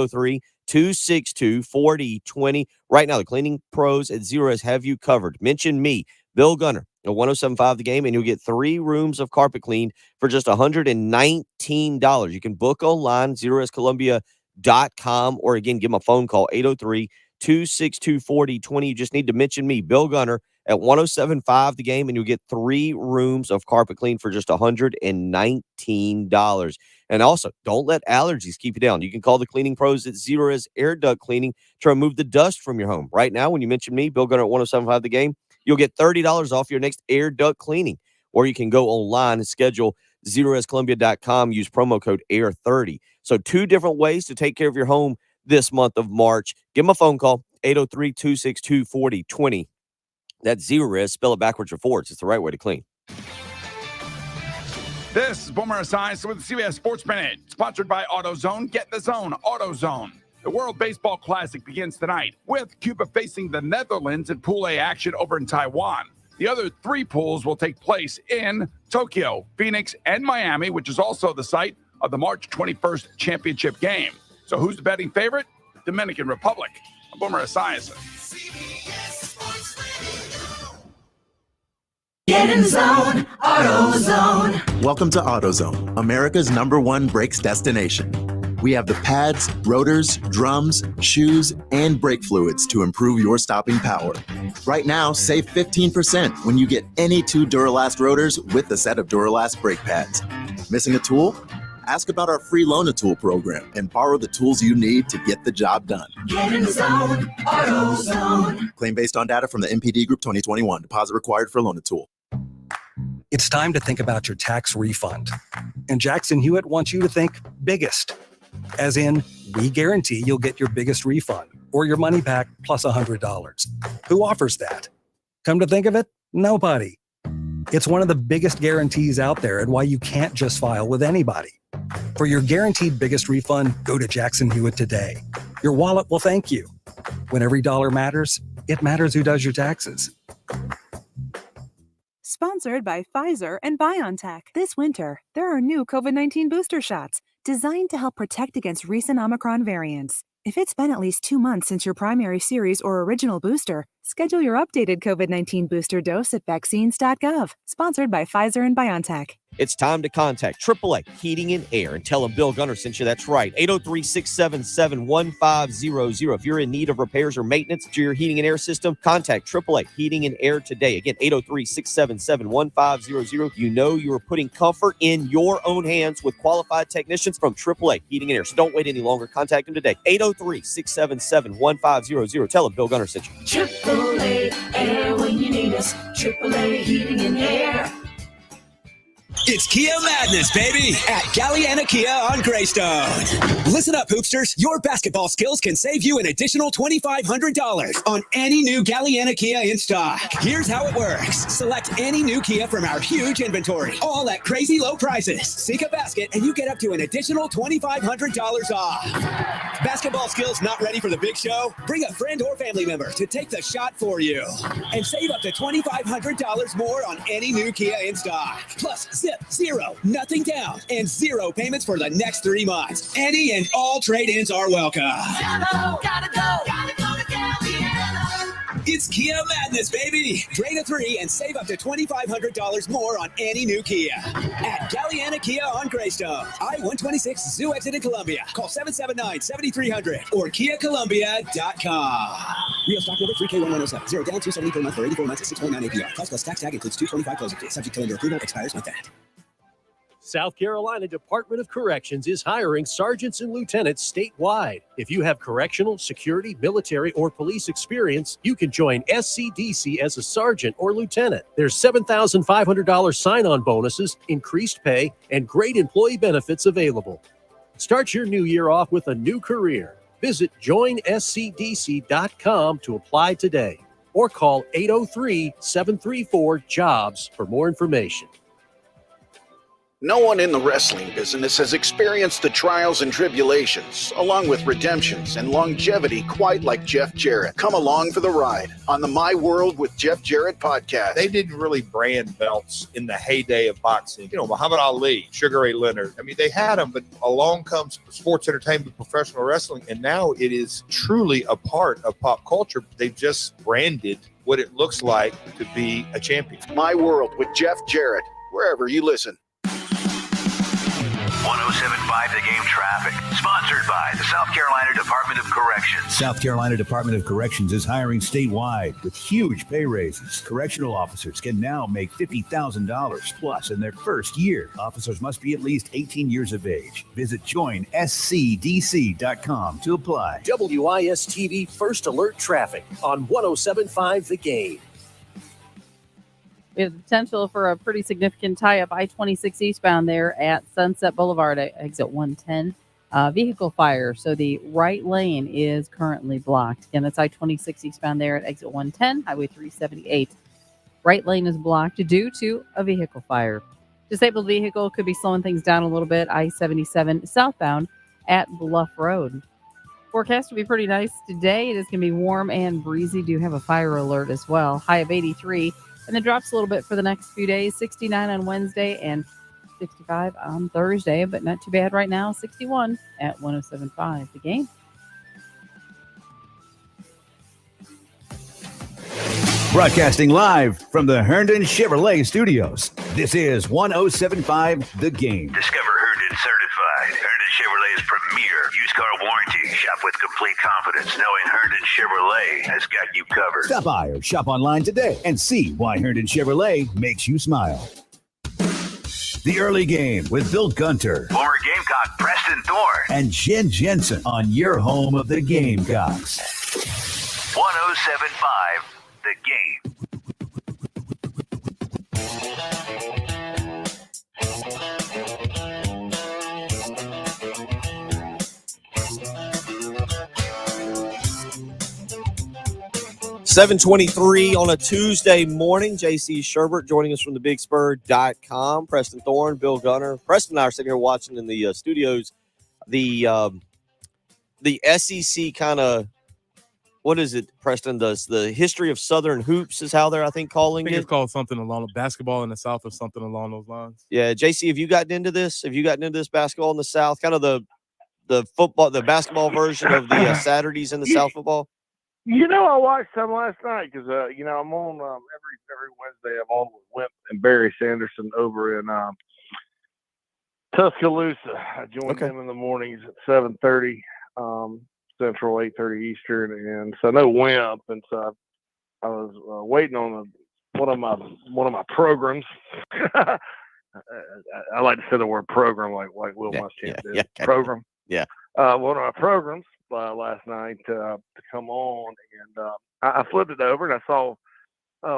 803-262-4020. Right now, the cleaning pros at Zerorez have you covered. Mention me, Bill Gunner, at 107.5 The Game, and you'll get 3 rooms of carpet cleaned for just $119. You can book online, ZerorezColumbia.com, or again, give them a phone call, 803-262-4020. You just need to mention me, Bill Gunner, at 107.5 The Game, and you'll get 3 rooms of carpet clean for just $119. And also, don't let allergies keep you down. You can call the cleaning pros at Zerorez Air Duct Cleaning to remove the dust from your home. Right now, when you mention me, Bill Gunner at 107.5 The Game, you'll get $30 off your next air duct cleaning. Or you can go online and schedule ZerorezColumbia.com. Use promo code AIR30. So 2 different ways to take care of your home this month of March. Give them a phone call, 803-262-4020. That's Zerorez. Spell it backwards or forwards. It's the right way to clean. This is Boomer Esiason with CBS Sports Minute, sponsored by AutoZone. Get in the zone, AutoZone. The World Baseball Classic begins tonight with Cuba facing the Netherlands in Pool A action over in Taiwan. The other 3 pools will take place in Tokyo, Phoenix, and Miami, which is also the site of the March 21st championship game. So who's the betting favorite? Dominican Republic. I'm Boomer Esiason. Get in the zone, AutoZone. Welcome to AutoZone, America's #1 brakes destination. We have the pads, rotors, drums, shoes, and brake fluids to improve your stopping power. Right now, save 15% when you get any 2 Duralast rotors with a set of Duralast brake pads. Missing a tool? Ask about our free Loan-A-Tool program and borrow the tools you need to get the job done. Get in the zone, AutoZone. Claim based on data from the MPD Group 2021. Deposit required for Loan-A-Tool. It's time to think about your tax refund. And Jackson Hewitt wants you to think biggest. As in, we guarantee you'll get your biggest refund or your money back plus $100. Who offers that? Come to think of it, nobody. It's one of the biggest guarantees out there and why you can't just file with anybody. For your guaranteed biggest refund, go to Jackson Hewitt today. Your wallet will thank you. When every dollar matters, it matters who does your taxes. Sponsored by Pfizer and BioNTech. This winter, there are new COVID-19 booster shots designed to help protect against recent Omicron variants. If it's been at least 2 months since your primary series or original booster, schedule your updated COVID-19 booster dose at vaccines.gov. Sponsored by Pfizer and BioNTech. It's time to contact AAA Heating and Air and tell them Bill Gunner sent you. That's right, 803-677-1500. If you're in need of repairs or maintenance to your heating and air system, contact AAA Heating and Air today. Again, 803-677-1500. You know you are putting comfort in your own hands with qualified technicians from AAA Heating and Air. So don't wait any longer. Contact them today, 803-677-1500. Tell them Bill Gunner sent you. AAA Air when you need us. AAA Heating and Air. It's Kia Madness, baby, at Galliana Kia on Greystone. Listen up, hoopsters. Your basketball skills can save you an additional $2,500 on any new Galliana Kia in stock. Here's how it works. Select any new Kia from our huge inventory, all at crazy low prices. Seek a basket, and you get up to an additional $2,500 off. Basketball skills not ready for the big show? Bring a friend or family member to take the shot for you. And save up to $2,500 more on any new Kia in stock. Plus, zip, zero, nothing down, and 0 payments for the next 3 months. Any and all trade-ins are welcome. Gotta go to Galliana. It's Kia Madness, baby. Trade a 3 and save up to $2,500 more on any new Kia. At Galliana Kia on Greystone. I-126 Zoo Exit in Columbia. Call 779-7300 or KiaColumbia.com. Real stock number 3K1107. 0 down, $270 per month for 84 months at 6.9 APR. Cost plus tax tag includes $225 closing fee. Subject to lender approval. Expires with that. South Carolina Department of Corrections is hiring sergeants and lieutenants statewide. If you have correctional, security, military, or police experience, you can join SCDC as a sergeant or lieutenant. There's $7,500 sign-on bonuses, increased pay, and great employee benefits available. Start your new year off with a new career. Visit joinscdc.com to apply today or call 803-734-JOBS for more information. No one in the wrestling business has experienced the trials and tribulations, along with redemptions and longevity quite like Jeff Jarrett. Come along for the ride on the My World with Jeff Jarrett podcast. They didn't really brand belts in the heyday of boxing. You know, Muhammad Ali, Sugar Ray Leonard. I mean, they had them, but along comes sports entertainment, professional wrestling, and now it is truly a part of pop culture. They've just branded what it looks like to be a champion. My World with Jeff Jarrett, wherever you listen. 107.5 The Game traffic, sponsored by the South Carolina Department of Corrections. South Carolina Department of Corrections is hiring statewide with huge pay raises. Correctional officers can now make $50,000 plus in their first year. Officers must be at least 18 years of age. Visit joinscdc.com to apply. WIS-TV First Alert Traffic on 107.5 The Game. We have the potential for a pretty significant tie-up I-26 eastbound there at Sunset Boulevard at exit 110. Vehicle fire, so the right lane is currently blocked. Again, that's I-26 eastbound there at exit 110, Highway 378. Right lane is blocked due to a vehicle fire. Disabled vehicle could be slowing things down a little bit. I-77 southbound at Bluff Road. Forecast to be pretty nice today. It is going to be warm and breezy. Do have a fire alert as well. High of 83. And then drops a little bit for the next few days. 69 on Wednesday and 65 on Thursday, but not too bad right now. 61 at 107.5 The Game. Broadcasting live from the Herndon Chevrolet Studios. This is 107.5 The Game. Discover Herndon Certified. Herndon Chevrolet's premier used car warranty. Shop with complete confidence knowing Herndon Chevrolet has got you covered. Stop by or shop online today and see why Herndon Chevrolet makes you smile. The Early Game with Bill Gunter. Former Gamecock Preston Thorne. And Jen Jensen on your home of the Gamecocks. 107.5 The Game. 7:23 on a Tuesday morning. JC Sherbert joining us from thebigspur.com. Preston Thorne, Bill Gunner. Preston and I are sitting here watching in the studios the SEC kind of, what is it, Preston? Does the history of Southern hoops is how they're, I think, calling I think it. it's called something along basketball in the South or something along those lines. Yeah, JC, have you gotten into this? Have you gotten into this basketball in the South? Kind of the football, the basketball version of the Saturdays in the South football? You know, I watched some last night because, you know, I'm on every Wednesday. I'm on with Wimp and Barry Sanderson over in Tuscaloosa. I join them in the mornings at 7:30 Central, 8:30 Eastern, and so I know Wimp, and so I was waiting on one of my programs. I like to say the word program like Will Muschamp did. Program. Yeah. One of my programs last night to come on, and I flipped it over and I saw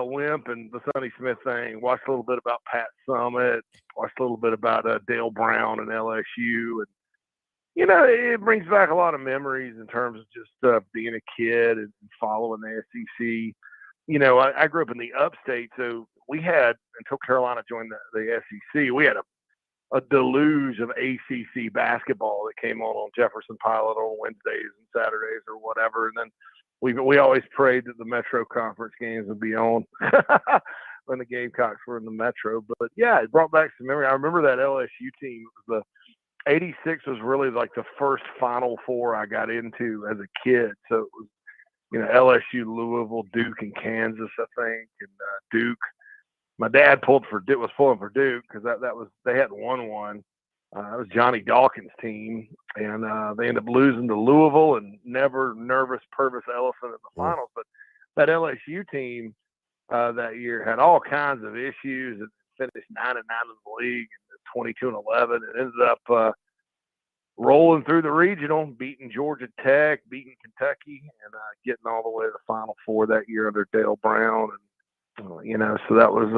Wimp and the Sonny Smith thing. Watched a little bit about Pat Summitt. Watched a little bit about Dale Brown and LSU, and you know, it brings back a lot of memories in terms of just being a kid and following the SEC. You know, I grew up in the upstate, so we had, until Carolina joined the SEC, we had a deluge of ACC basketball that came on Jefferson Pilot on Wednesdays and Saturdays or whatever. And then we always prayed that the Metro Conference games would be on when the Gamecocks were in the Metro. But yeah, it brought back some memory. I remember that LSU team. It was 86 was really like the first Final Four I got into as a kid. So it was, you know, LSU, Louisville, Duke, and Kansas, I think, and Duke. My dad was pulling for Duke because that was, they hadn't won one. It was Johnny Dawkins' team, and they ended up losing to Louisville and never nervous Purvis Ellison in the finals. But that LSU team that year had all kinds of issues and finished 9-9 in the league and 22-11, and ended up rolling through the regional, beating Georgia Tech, beating Kentucky, and getting all the way to the Final Four that year under Dale Brown. And you know, so that was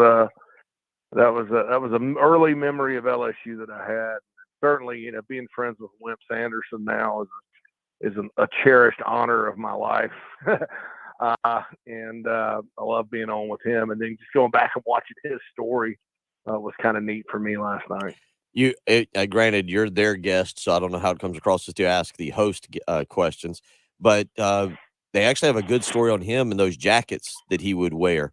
an early memory of LSU that I had. Certainly, you know, being friends with Wimp Sanderson now is a cherished honor of my life. And I love being on with him. And then just going back and watching his story was kind of neat for me last night. Granted, you're their guest, so I don't know how it comes across just to ask the host questions, but they actually have a good story on him and those jackets that he would wear.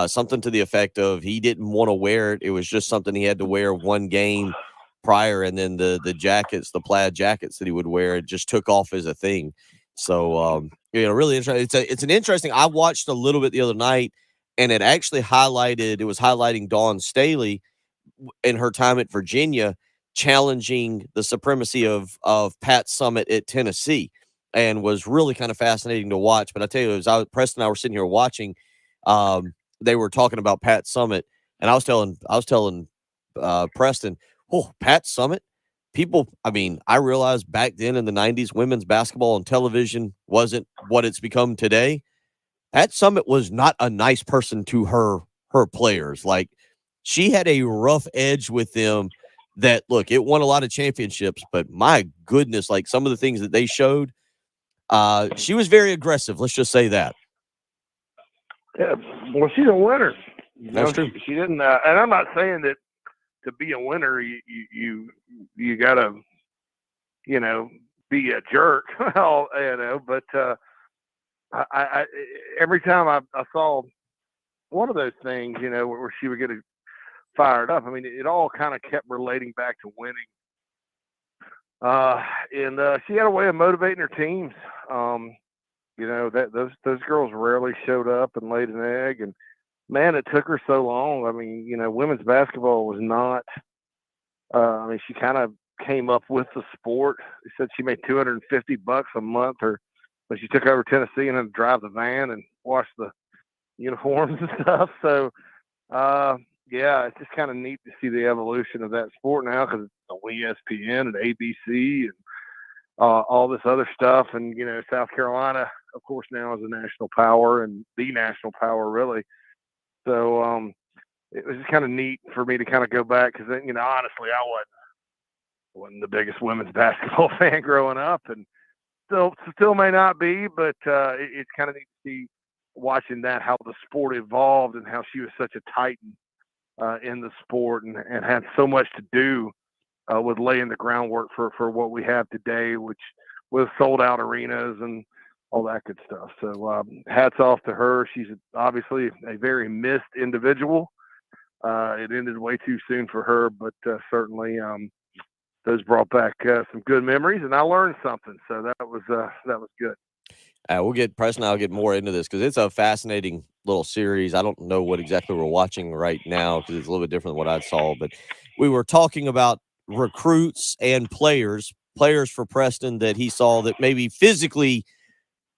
Something to the effect of he didn't want to wear it. It was just something he had to wear one game prior, and then the jackets, the plaid jackets that he would wear, it just took off as a thing. So, you know, really interesting. It's an interesting. I watched a little bit the other night, and it actually was highlighting Dawn Staley in her time at Virginia, challenging the supremacy of Pat Summitt at Tennessee. and was really kind of fascinating to watch. But I tell you, Preston and I were sitting here watching, they were talking about Pat Summitt, and I was telling Preston, oh, Pat Summitt. People, I mean, I realized back then in the 90s, women's basketball on television wasn't what it's become today. Pat Summitt was not a nice person to her players. Like, she had a rough edge with them that, look, it won a lot of championships, but my goodness, like some of the things that they showed, she was very aggressive. Let's just say that. Yeah, well, she's a winner. That's true. She didn't, and I'm not saying that to be a winner, you gotta, be a jerk. Well, but I every time I saw one of those things, where she would get fired up. I mean, it all kind of kept relating back to winning. And she had a way of motivating her teams. That those girls rarely showed up and laid an egg. And man, it took her so long. I mean, women's basketball was not. She kind of came up with the sport. She said she made $250 a month, or when she took over Tennessee and had to drive the van and wash the uniforms and stuff. So, yeah, it's just kind of neat to see the evolution of that sport now, because it's on ESPN and ABC and all this other stuff. And, South Carolina, of course, now is a national power, and the national power, really. So it was just kind of neat for me to kind of go back, because, honestly, I wasn't the biggest women's basketball fan growing up, and still may not be, but it's kind of neat to see watching that, how the sport evolved and how she was such a titan in the sport, and had so much to do with laying the groundwork for what we have today, which with sold out arenas and all that good stuff. So hats off to her. She's obviously a very missed individual. It ended way too soon for her, but certainly those brought back some good memories, and I learned something. So that was good. We'll get Preston. I'll get more into this because it's a fascinating little series. I don't know what exactly we're watching right now because it's a little bit different than what I saw. But we were talking about recruits and players for Preston that he saw that maybe physically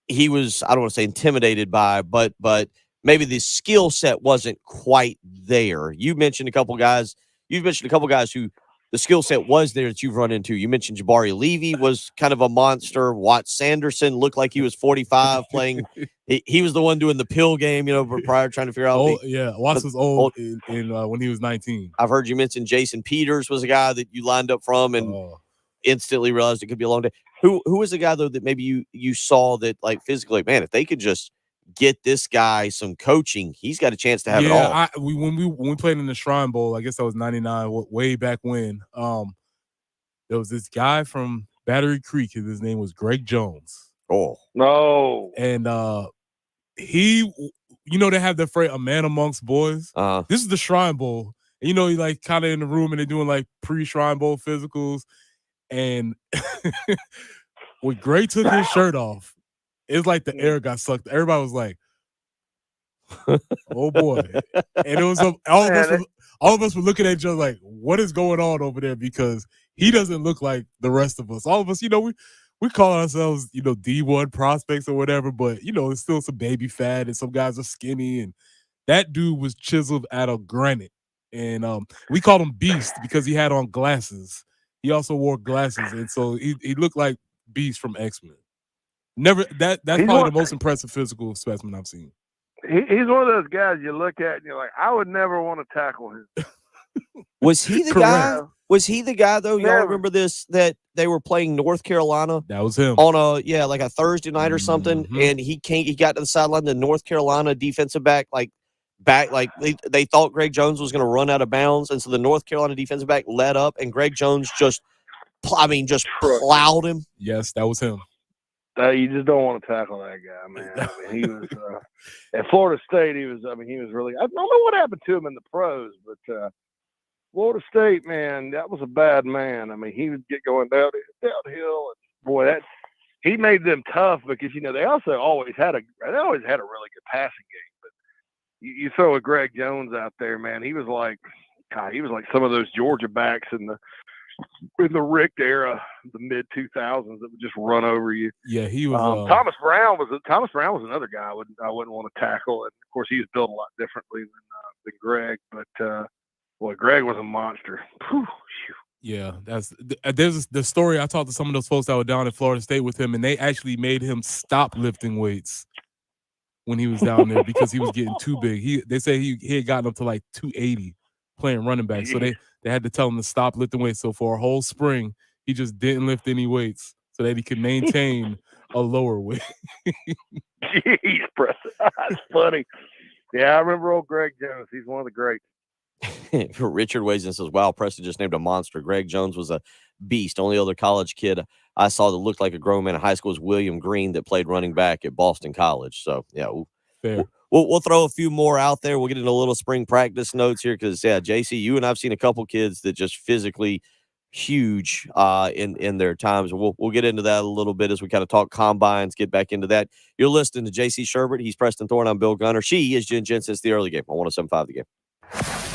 he was, I don't want to say intimidated by, but maybe the skill set wasn't quite there. You mentioned a couple guys. You've mentioned a couple guys who the skill set was there that you've run into. You mentioned Jabari Levy was kind of a monster. Watt Sanderson looked like he was 45 playing. He was the one doing the pill game, prior trying to figure out. Watts was old in when he was 19. I've heard you mention Jason Peters was a guy that you lined up from and instantly realized it could be a long day. Who was a guy, though, that maybe you saw that, like, physically, man, if they could just get this guy some coaching, he's got a chance to have it all. When we played in the Shrine Bowl, I guess that was 99, way back when. There was this guy from Battery Creek. His name was Greg Jones. Oh no! And he, they have the phrase "a man amongst boys." This is the Shrine Bowl. And, he like kind of in the room and they're doing like pre-Shrine Bowl physicals. And when Greg took his shirt off, it's like the air got sucked. Everybody was like, "Oh boy!" And it was all of us were looking at each other like, "What is going on over there?" Because he doesn't look like the rest of us. All of us, we call ourselves, D1 prospects or whatever, but it's still some baby fat and some guys are skinny. And that dude was chiseled out of granite. And we called him Beast because he had on glasses. He also wore glasses, and so he looked like Beast from X-Men. That's probably the most impressive physical specimen I've seen. He's one of those guys you look at and you're like, I would never want to tackle him. Was he the guy? Was he the guy, though? Y'all remember this, that they were playing North Carolina? That was him. On a Thursday night or something, and he got to the sideline, the North Carolina defensive back, they thought Greg Jones was going to run out of bounds, and so the North Carolina defensive back let up, and Greg Jones just plowed him. Yes, that was him. You just don't want to tackle that guy, man. I mean, he was at Florida State. He was really. I don't know what happened to him in the pros, but Florida State, man, that was a bad man. I mean, he would get going downhill, and boy, he made them tough because they also always had a really good passing game. But you throw a Greg Jones out there, man, he was like some of those Georgia backs in the in the Rick era, the mid 2000s, that would just run over you. Yeah, he was. Thomas Brown was another guy I wouldn't want to tackle, and of course he was built a lot differently than Greg. But boy, Greg was a monster. Whew. Yeah, there's the story. I talked to some of those folks that were down at Florida State with him, and they actually made him stop lifting weights when he was down there because he was getting too big. They say he had gotten up to like 280 playing running back, so they had to tell him to stop lifting weights. So for a whole spring, he just didn't lift any weights so that he could maintain a lower weight. Jeez, Preston, that's funny. Yeah, I remember old Greg Jones. He's one of the greats. Richard weighs in and says, wow, Preston just named a monster. Greg Jones was a beast. Only other college kid I saw that looked like a grown man in high school was William Green, that played running back at Boston College. So, yeah, we'll throw a few more out there. We'll get into a little spring practice notes here because, yeah, JC, you and I've seen a couple kids that just physically huge in their times. We'll get into that a little bit as we kind of talk combines, get back into that. You're listening to JC Sherbert. He's Preston Thorne. I'm Bill Gunner. She is Jen Jensen. It's the early game on 107.5 The Game.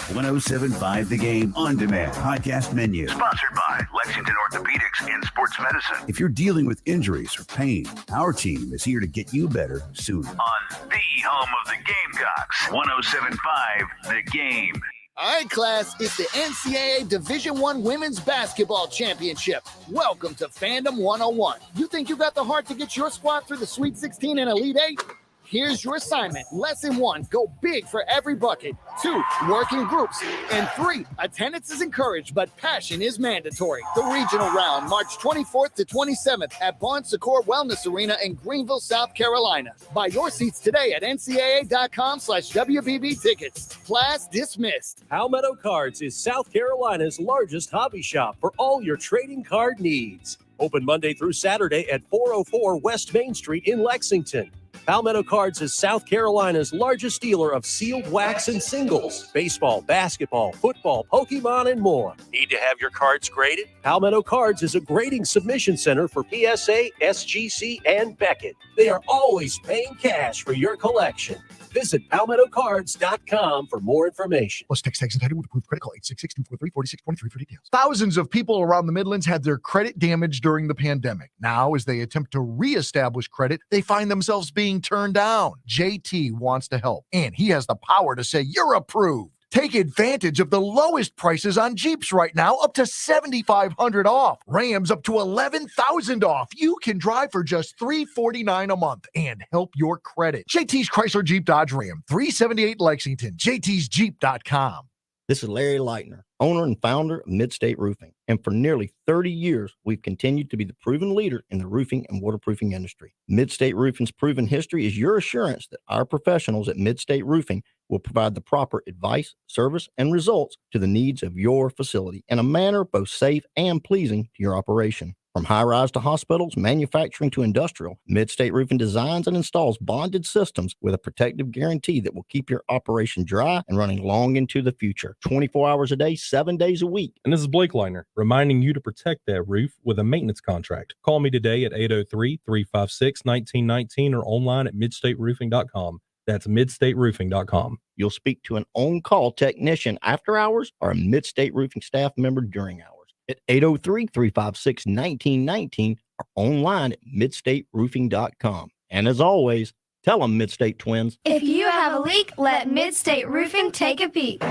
107.5 The Game on demand podcast menu. Sponsored by Lexington Orthopedics and Sports Medicine. If you're dealing with injuries or pain, our team is here to get you better sooner. On the home of the Gamecocks, 107.5 The Game. All right, class, it's the NCAA Division I Women's Basketball Championship. Welcome to Fandom 101. You think you got the heart to get your squad through the Sweet 16 and Elite 8? Here's your assignment. Lesson 1, go big for every bucket. 2, work in groups. And 3, attendance is encouraged, but passion is mandatory. The regional round, March 24th to 27th at Bon Secours Wellness Arena in Greenville, South Carolina. Buy your seats today at ncaa.com/WBB tickets. Class dismissed. Palmetto Cards is South Carolina's largest hobby shop for all your trading card needs. Open Monday through Saturday at 404 West Main Street in Lexington. Palmetto Cards is South Carolina's largest dealer of sealed wax and singles, baseball, basketball, football, Pokemon, and more. Need to have your cards graded? Palmetto Cards is a grading submission center for PSA, SGC, and Beckett. They are always paying cash for your collection. Visit PalmettoCards.com for more information. Plus, text tags entitled with approved credit. Call 866-243-4623 for details. Thousands of people around the Midlands had their credit damaged during the pandemic. Now, as they attempt to reestablish credit, they find themselves being turned down. JT wants to help, and he has the power to say you're approved. Take advantage of the lowest prices on Jeeps right now, up to $7,500 off. Rams up to $11,000 off. You can drive for just $349 a month and help your credit. JT's Chrysler Jeep Dodge Ram, 378 Lexington, jtsjeep.com. This is Larry Leitner, owner and founder of Midstate Roofing. And for nearly 30 years, we've continued to be the proven leader in the roofing and waterproofing industry. Midstate Roofing's proven history is your assurance that our professionals at Midstate Roofing will provide the proper advice, service, and results to the needs of your facility in a manner both safe and pleasing to your operation. From high-rise to hospitals, manufacturing to industrial, Midstate Roofing designs and installs bonded systems with a protective guarantee that will keep your operation dry and running long into the future. 24 hours a day, 7 days a week. And this is Blake Leitner, reminding you to protect that roof with a maintenance contract. Call me today at 803-356-1919 or online at midstateroofing.com. That's midstateroofing.com. You'll speak to an on-call technician after hours or a Midstate Roofing staff member during hours at 803-356-1919 or online at midstateroofing.com. And as always, tell them Midstate Twins. If you have a leak, let Midstate Roofing take a peek.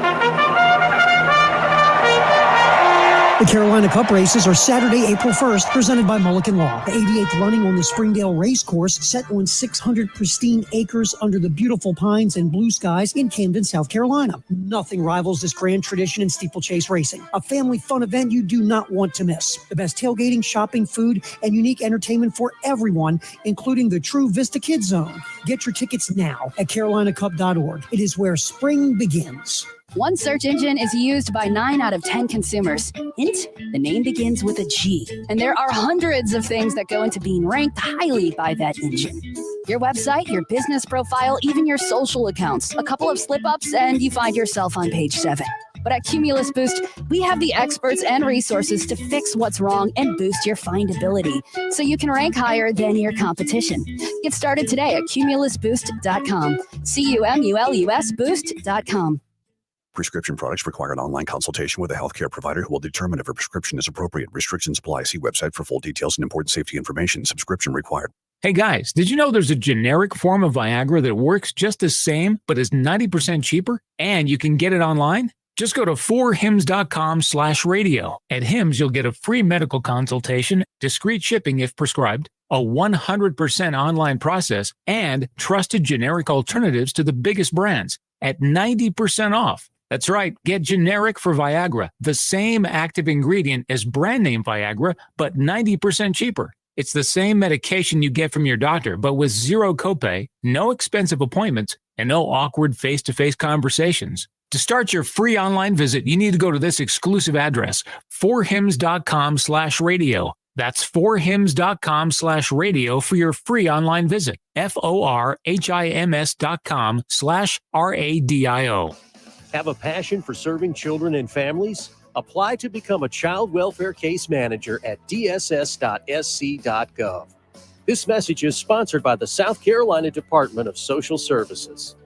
The Carolina Cup races are Saturday, April 1st, presented by Mulliken Law. The 88th running on the Springdale Racecourse, set on 600 pristine acres under the beautiful pines and blue skies in Camden, South Carolina. Nothing rivals this grand tradition in steeplechase racing. A family fun event you do not want to miss. The best tailgating, shopping, food, and unique entertainment for everyone, including the True Vista Kids Zone. Get your tickets now at carolinacup.org. It is where spring begins. One search engine is used by 9 out of 10 consumers. Hint, the name begins with a G. And there are hundreds of things that go into being ranked highly by that engine. Your website, your business profile, even your social accounts. A couple of slip-ups and you find yourself on page 7. But at Cumulus Boost, we have the experts and resources to fix what's wrong and boost your findability so you can rank higher than your competition. Get started today at cumulusboost.com. CUMULUS boost.com. Prescription products require an online consultation with a healthcare provider who will determine if a prescription is appropriate. Restrictions apply. See website for full details and important safety information. Subscription required. Hey guys, did you know there's a generic form of Viagra that works just the same but is 90% cheaper? And you can get it online? Just go to 4hims.com/radio. At Hims, you'll get a free medical consultation, discreet shipping if prescribed, a 100% online process, and trusted generic alternatives to the biggest brands at 90% off. That's right, get generic for Viagra, the same active ingredient as brand name Viagra, but 90% cheaper. It's the same medication you get from your doctor, but with zero copay, no expensive appointments, and no awkward face-to-face conversations. To start your free online visit, you need to go to this exclusive address, 4hims.com/radio. That's 4hims.com/radio for your free online visit. FORHIMS.com/RADIO. Have a passion for serving children and families? Apply to become a child welfare case manager at dss.sc.gov. This message is sponsored by the South Carolina Department of Social Services.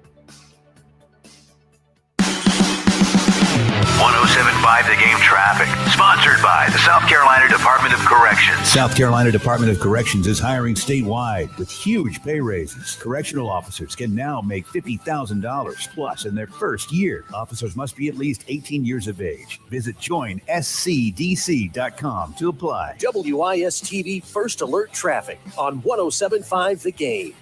107.5 The Game traffic, sponsored by the South Carolina Department of Corrections. South Carolina Department of Corrections is hiring statewide with huge pay raises. Correctional officers can now make $50,000 plus in their first year. Officers must be at least 18 years of age. Visit joinscdc.com to apply. WIS-TV First Alert Traffic on 107.5 The Game.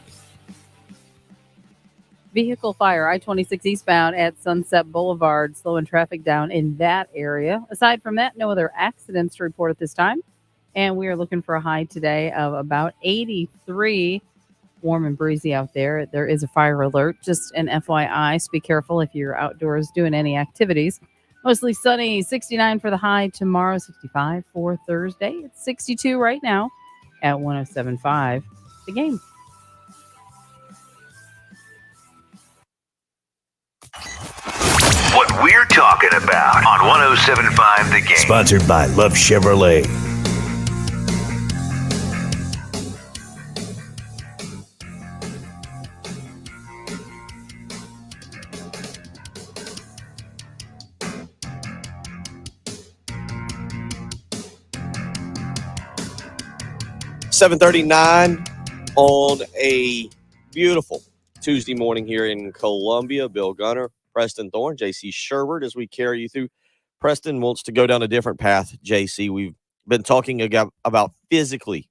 Vehicle fire, I-26 eastbound at Sunset Boulevard, slowing traffic down in that area. Aside from that, no other accidents to report at this time. And we are looking for a high today of about 83. Warm and breezy out there. There is a fire alert. Just an FYI, so be careful if you're outdoors doing any activities. Mostly sunny, 69 for the high tomorrow, 65 for Thursday. It's 62 right now at 107.5 The Game. What we're talking about on 107.5 The Game. Sponsored by Love Chevrolet. $7:39 on a beautiful Tuesday morning here in Columbia. Bill Gunner, Preston Thorne, JC Sherwood, as we carry you through. Preston wants to go down a different path, JC. We've been talking about physically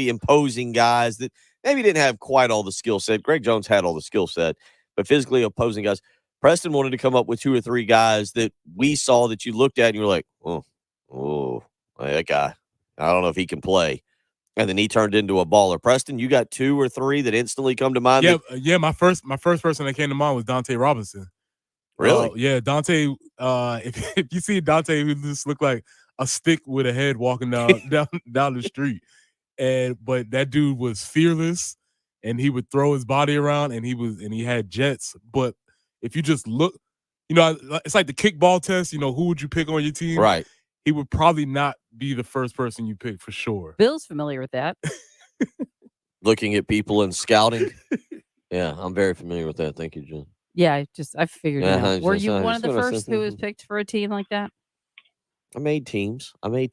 imposing guys that maybe didn't have quite all the skill set. Greg Jones had all the skill set, but physically opposing guys. Preston wanted to come up with 2 or 3 guys that we saw that you looked at and you were like, oh, that guy, I don't know if he can play. And then he turned into a baller. Preston, you got 2 or 3 that instantly come to mind? Yeah. My first person that came to mind was Dante Robinson. Really? Yeah, Dante. If you see Dante, who just looked like a stick with a head walking down the street, but that dude was fearless, and he would throw his body around, and he had jets. But if you just look, it's like the kickball test. Who would you pick on your team? Right. He would probably not be the first person you pick for sure. Bill's familiar with that. Looking at people and scouting. Yeah, I'm very familiar with that. Thank you, Jen. Yeah, I figured it out. Were you one of the just first who was picked for a team like that? I made teams. You I made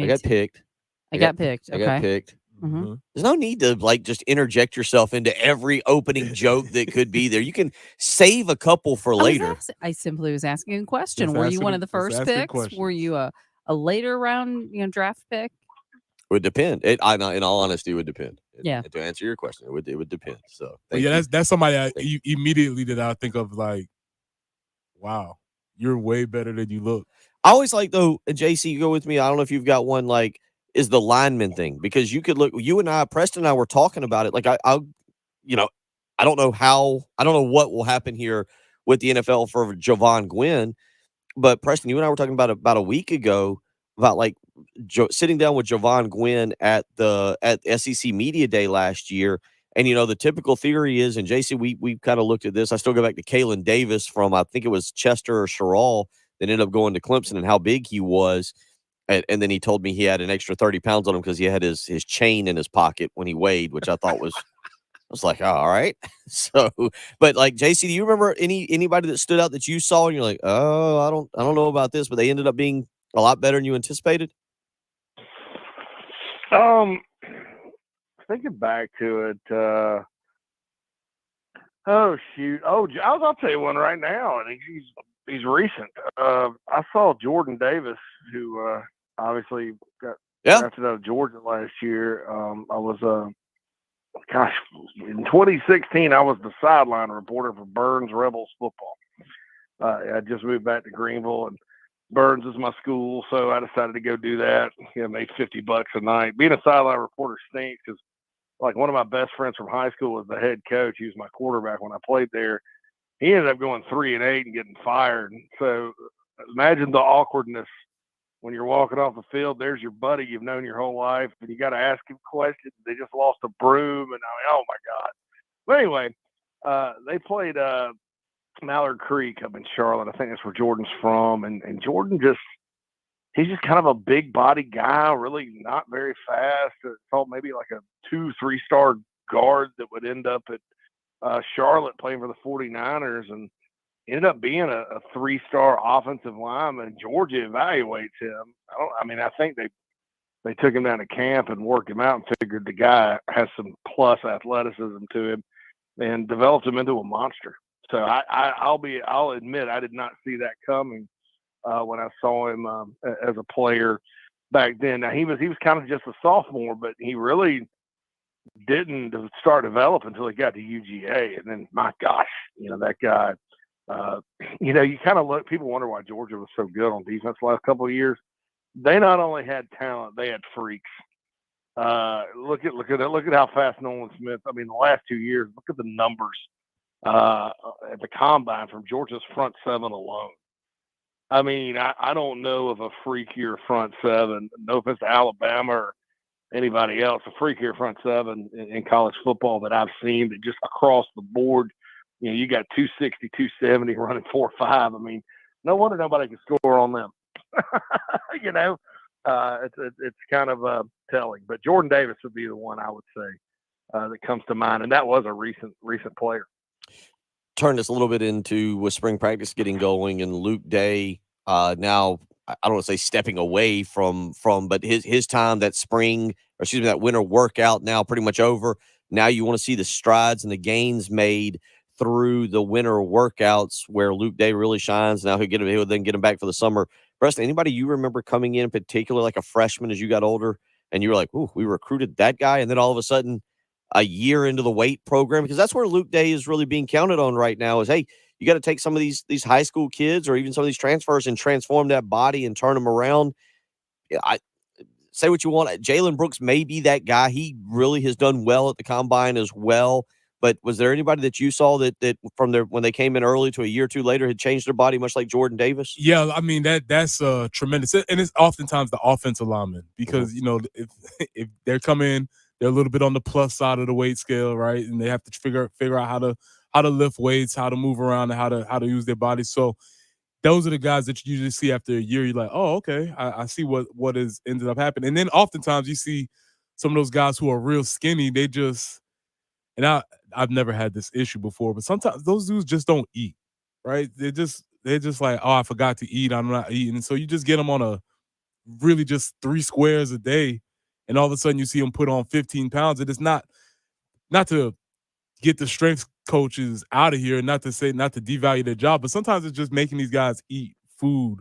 got picked. I got picked. I got Okay. picked. Mm-hmm. There's no need to just interject yourself into every opening joke that could be there. You can save a couple for later. I simply was asking a question. Just Were you asking- one of the just first asking picks? questions. Were you a later round draft pick? It would depend. In all honesty, it would depend. Yeah. To answer your question, it would depend. So But yeah, that's somebody immediately that I think of like, wow, you're way better than you look. I always like, though, JC, you go with me. I don't know if you've got one, is the lineman thing, because you could look, you and I, Preston and I were talking about it. Like, I don't know what will happen here with the NFL for Javon Gwynn, but Preston, you and I were talking about a week ago about sitting down with Javon Gwynn at SEC Media Day last year. And, the typical theory is, and JC, we kind of looked at this. I still go back to Kalen Davis from, I think it was Chester or Sherrall, that ended up going to Clemson, and how big he was. And then he told me he had an extra 30 pounds on him because he had his chain in his pocket when he weighed, which I thought was was like, oh, all right. So, but like JC, do you remember anybody that stood out that you saw and you're like, oh, I don't know about this, but they ended up being a lot better than you anticipated? Thinking back to it, oh shoot, I'll tell you one right now, and he's recent. I saw Jordan Davis, who obviously got drafted out of Georgia last year. I was in 2016, I was the sideline reporter for Burns Rebels football. I just moved back to Greenville, and Burns is my school, so I decided to go do that. Made $50 a night. Being a sideline reporter stinks because, like, one of my best friends from high school was the head coach. He was my quarterback when I played there. He ended up going 3-8 and getting fired. So imagine the awkwardness when you're walking off the field. There's your buddy you've known your whole life, and you got to ask him questions. They just lost a broom, and oh my God. But anyway, they played Mallard Creek up in Charlotte. I think that's where Jordan's from. And Jordan he's just kind of a big body guy, really not very fast. Thought maybe like a 2-3 star guard that would end up at Charlotte playing for the 49ers, and ended up being a 3-star offensive lineman. Georgia evaluates him. I think they took him down to camp and worked him out and figured the guy has some plus athleticism to him and developed him into a monster. So I'll admit I did not see that coming when I saw him as a player back then. Now he was kind of just a sophomore, but he really didn't start developing until he got to UGA. And then, my gosh, that guy. You kind of look. People wonder why Georgia was so good on defense the last couple of years. They not only had talent, they had freaks. Look at how fast Nolan Smith. I mean, the last 2 years. Look at the numbers. At the combine from Georgia's front seven alone. I mean, I don't know of a freakier front seven. No offense to Alabama or anybody else, a freakier front seven in college football that I've seen, that just across the board, you got 260, 270 running 4.5. I mean, no wonder nobody can score on them. It's kind of telling. But Jordan Davis would be the one I would say that comes to mind, and that was a recent player. Turn this a little bit into with spring practice getting going and Luke Day now, I don't want to say stepping away from, but his time that winter workout now pretty much over. Now you want to see the strides and the gains made through the winter workouts where Luke Day really shines. Now he'll then get him back for the summer. Preston, anybody you remember coming in particular like a freshman as you got older and you were like, ooh, we recruited that guy, and then all of a sudden a year into the weight program, because that's where Luke Day is really being counted on right now is, hey, you got to take some of these high school kids or even some of these transfers and transform that body and turn them around. I say what you want. Jalen Brooks may be that guy. He really has done well at the combine as well. But was there anybody that you saw that from when they came in early to a year or two later had changed their body much like Jordan Davis? Yeah, I mean that's tremendous, and it's oftentimes the offensive lineman because if they're coming, they're a little bit on the plus side of the weight scale, right? And they have to figure out how to lift weights, how to move around, and how to use their body. So those are the guys that you usually see after a year. You're like, oh, okay, I see what has ended up happening. And then oftentimes you see some of those guys who are real skinny. They just, and I've never had this issue before, but sometimes those dudes just don't eat, right? They're just like, oh, I forgot to eat. I'm not eating. And so you just get them on a really just 3 squares a day, and all of a sudden you see them put on 15 pounds. And it's not to get the strength coaches out of here, not to devalue their job, but sometimes it's just making these guys eat food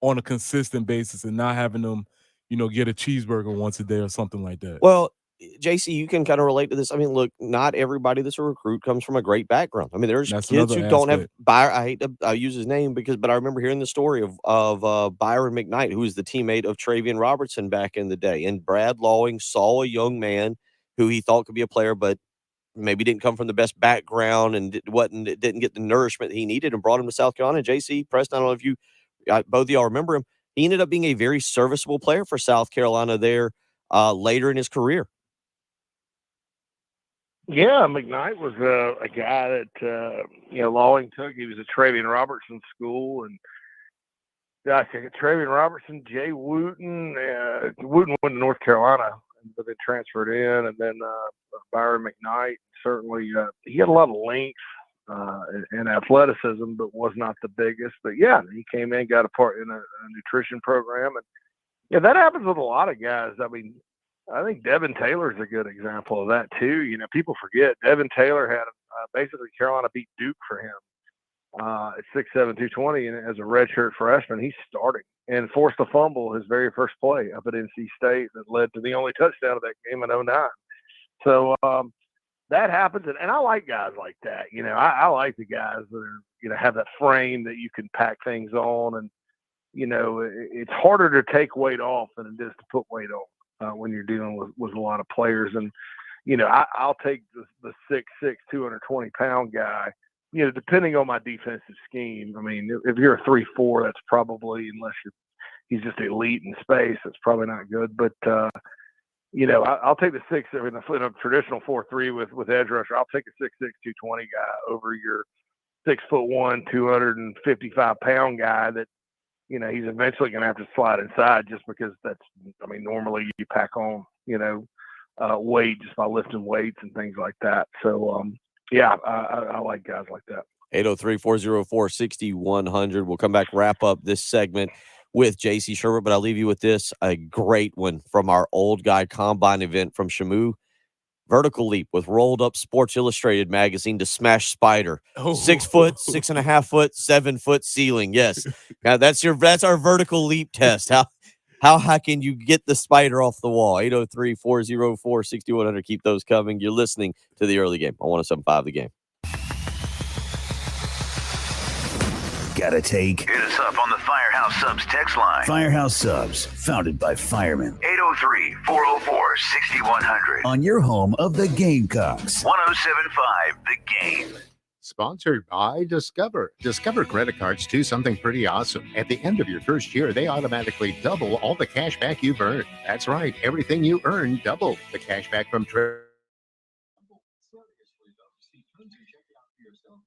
on a consistent basis and not having them, get a cheeseburger once a day or something like that. Well, JC, you can kind of relate to this. I mean, look, not everybody that's a recruit comes from a great background. I mean, there's kids who don't have Byron. I hate to use his name but I remember hearing the story of Byron McKnight, who was the teammate of Travian Robertson back in the day. And Brad Lawing saw a young man who he thought could be a player, but maybe didn't come from the best background and didn't get the nourishment he needed, and brought him to South Carolina. JC Preston, I don't know if you both of y'all remember him. He ended up being a very serviceable player for South Carolina there later in his career. Yeah, McKnight was a guy that Lawing took. He was at Travian Robertson school, and I think Travian Robertson, Jay Wooten. Wooten went to North Carolina, but then transferred in, and then Byron McKnight. Certainly, he had a lot of length and athleticism, but was not the biggest. But yeah, he came in, got a part in a nutrition program, and yeah, that happens with a lot of guys. I mean, I think Devin Taylor's a good example of that too. You know, people forget Devin Taylor had basically Carolina beat Duke for him at 6'7", 220, and as a redshirt freshman, he's starting and forced a fumble his very first play up at NC State that led to the only touchdown of that game in 09. So that happens, and I like guys like that. You know, I like the guys that are, you know, have that frame that you can pack things on, and you know, it's harder to take weight off than it is to put weight on when you're dealing with a lot of players. And, you know, I'll take the 6'6", 220-pound guy, you know, depending on my defensive scheme. I mean, if you're a 3-4, that's probably, unless he's just elite in space, that's probably not good. But, you know, I'll take the 6 in a traditional 4-3 with edge rusher. I'll take a 6'6", 220 guy over your 6'1", 255-pound guy that, you know, he's eventually going to have to slide inside just because that's, I mean, normally you pack on, you know, weight just by lifting weights and things like that. So, yeah, I like guys like that. 803-404-6100. We'll come back, wrap up this segment with J.C. Sherbert, but I'll leave you with this, a great one from our Old Guy Combine event from Shamu. Vertical leap with rolled up Sports Illustrated magazine to smash spider. 6 foot, 6.5 foot, 7 foot ceiling. Yes. Now that's our vertical leap test. How high can you get the spider off the wall? 803-404-6100. Keep those coming. You're listening to the early game on 107.5 The Game. Gotta take. Hit us up on the Firehouse Subs text line. Firehouse Subs, founded by firemen. 803-404-6100. On your home of the Gamecocks. 107.5 The Game. Sponsored by Discover. Discover credit cards do something pretty awesome. At the end of your first year, they automatically double all the cash back you've earned. That's right. Everything you earn, double. The cash back from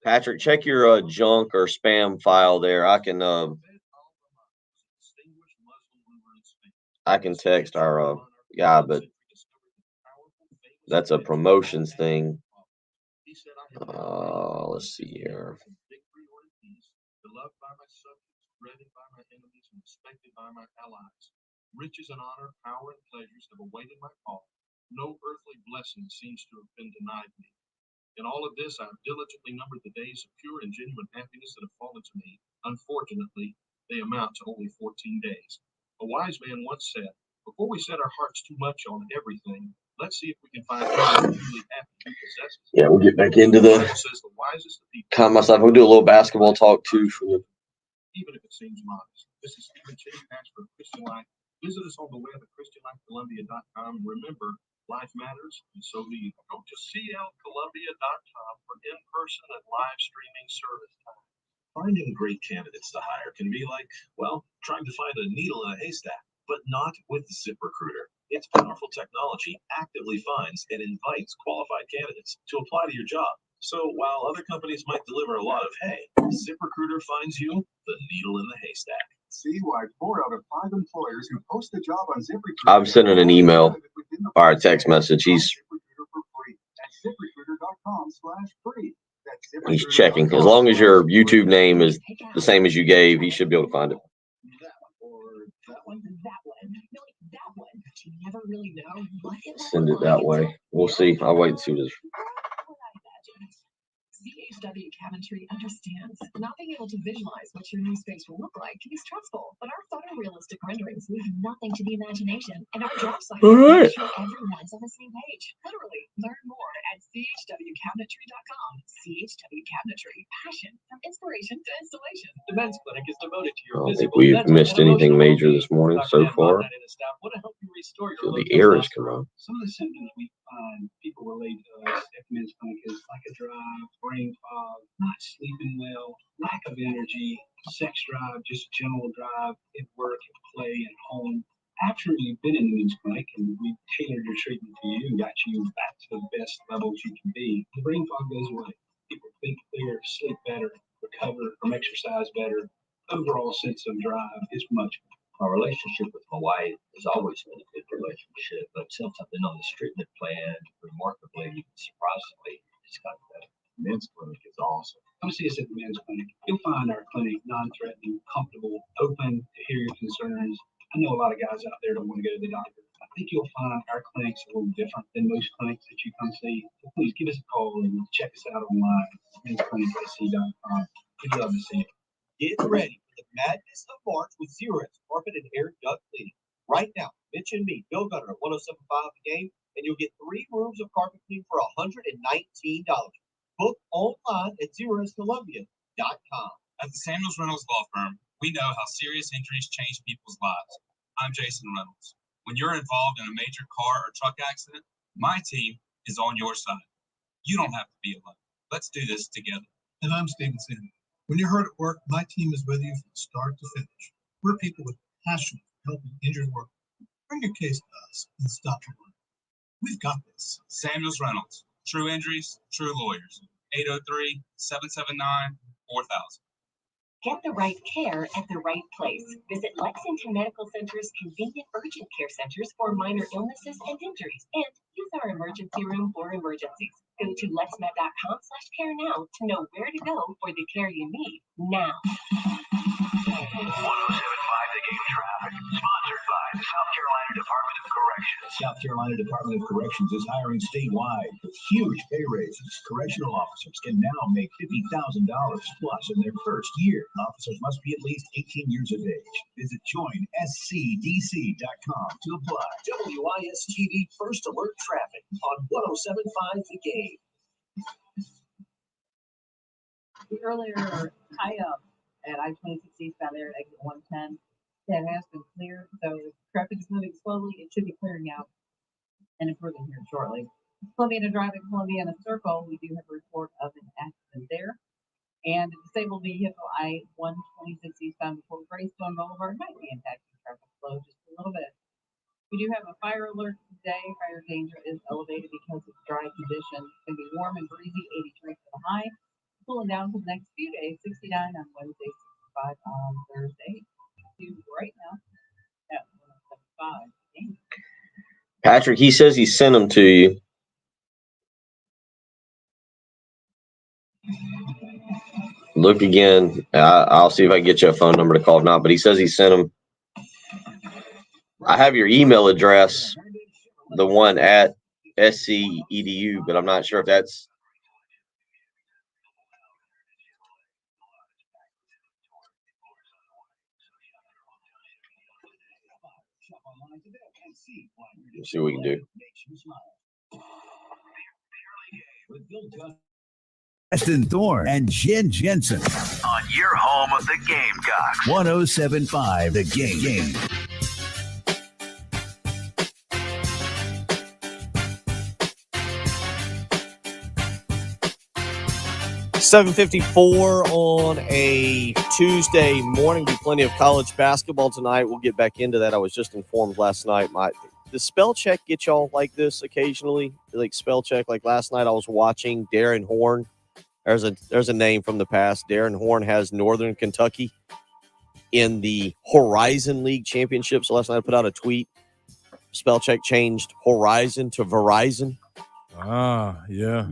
Patrick, check your junk or spam file there. I can text our guy, but that's a promotions thing. Let's see here. Beloved by my subjects, dreaded by my enemies, and respected by my allies. Riches and honor, power and pleasures have awaited my call. No earthly blessing seems to have been denied me. In all of this, I have diligently numbered the days of pure and genuine happiness that have fallen to me. Unfortunately, they amount to only 14 days. A wise man once said, before we set our hearts too much on everything, let's see if we can find God truly happy who possesses. Yeah, we'll get back into the calm myself. We'll do a little basketball talk too for you. Even if it seems modest. This is Stephen Chase, pastor of Christian Life. Visit us on the web at ChristianLifeColumbia.com. Remember, life matters, and so do you. Go to CLColumbia.com for in-person and live streaming service time. Finding great candidates to hire can be like, well, trying to find a needle in a haystack, but not with ZipRecruiter. Its powerful technology actively finds and invites qualified candidates to apply to your job. So while other companies might deliver a lot of hay, ZipRecruiter finds you the needle in the haystack. See why 4 out of 5 employers who post a job on ZipRecruiter. I'm sending an email or a text message. He's checking. As long as your YouTube name is the same as you gave, he should be able to find it. Send it that way. We'll see. I'll wait and see what it is. CHW Cabinetry understands not being able to visualize what your new space will look like can be stressful, but our photorealistic renderings leave nothing to the imagination, and our job site make sure everyone's on the same page. Literally, learn more at chwcabinetry.com. CHW Cabinetry, passion from inspiration to installation. The Men's Clinic is devoted to your physical. I don't think we've missed anything major this morning so far. So the air is coming on. Some of the symptoms we find people relate to at the Men's Clinic is like a drive, brain fog, not sleeping well, lack of energy, sex drive, just general drive at work, at play, and home. After you've been in the Men's Clinic and we tailored your treatment to you and got you back to the best levels you can be, the brain fog goes away. People think clear, sleep better, recover from exercise better. Overall sense of drive is much better. My relationship with my wife has always been a good relationship, but since I've been on this treatment plan, remarkably, surprisingly, it's gotten better. Men's clinic is awesome. Come see us at the men's clinic. You'll find our clinic non-threatening, comfortable, open to hear your concerns. I know a lot of guys out there don't want to go to the doctor. I think you'll find our clinic's a little different than most clinics that you come see. So please give us a call and check us out online, mensclinicsc.com. We'd love to see you. Get ready for the madness of March with Zerust Carpet and Air Duct Cleaning. Right now, mention me, Bill Gunner at 107.5 The Game, and you'll get 3 rooms of carpet cleaning for $119. Book online at ZerustColumbia.com. At the Samuels Reynolds Law Firm, we know how serious injuries change people's lives. I'm Jason Reynolds. When you're involved in a major car or truck accident, my team is on your side. You don't have to be alone. Let's do this together. And I'm Steven Sandy. When you're hurt at work, my team is with you from start to finish. We're people with passion for helping injured workers. Bring your case to us and stop your work. We've got this. Samuels Reynolds. True injuries, true lawyers. 803-779-4000. Get the right care at the right place. Visit Lexington Medical Center's convenient urgent care centers for minor illnesses and injuries, and use our emergency room for emergencies. Go to lexmed.com/care now to know where to go for the care you need now. 107.5 The Game traffic, sponsored by the South Carolina Department of Corrections. South Carolina Department of Corrections is hiring statewide with huge pay raises. Correctional officers can now make $50,000 plus in their first year. Officers must be at least 18 years of age. Visit joinscdc.com to apply. WIS-TV First Alert Traffic on 107.5 The Game. The earlier tie-up at I-26 eastbound there at exit 110, that has been cleared. So if traffic is moving slowly, it should be clearing out and improving here shortly. Columbiana Drive and Columbiana Circle, we do have a report of an accident there. And a disabled vehicle I-126 eastbound before Greystone Boulevard might be impacting traffic flow just a little bit. We do have a fire alert today. Fire danger is elevated because of dry conditions. It's going to be warm and breezy, 83 for the high. Cooling down for the next few days, 69 on Wednesday, 65 on Thursday. Right now at 107.5. Patrick, he says he sent them to you. Look again. I'll see if I can get you a phone number to call. If not, but he says he sent them. I have your email address, the one at SC.edu, but I'm not sure if that's. Let's see what we can do. Preston Thorne and Jen Jensen On your home of the Gamecocks. 107.5 The Game. 7:54 on a Tuesday morning. Be plenty of college basketball tonight. We'll get back into that. I was just informed last night. Does spell check get y'all like this occasionally? Like spell check? Like last night I was watching Darren Horn. There's a name from the past. Darren Horn has Northern Kentucky in the Horizon League Championship. So last night I put out a tweet. Spell check changed Horizon to Verizon. Ah, yeah.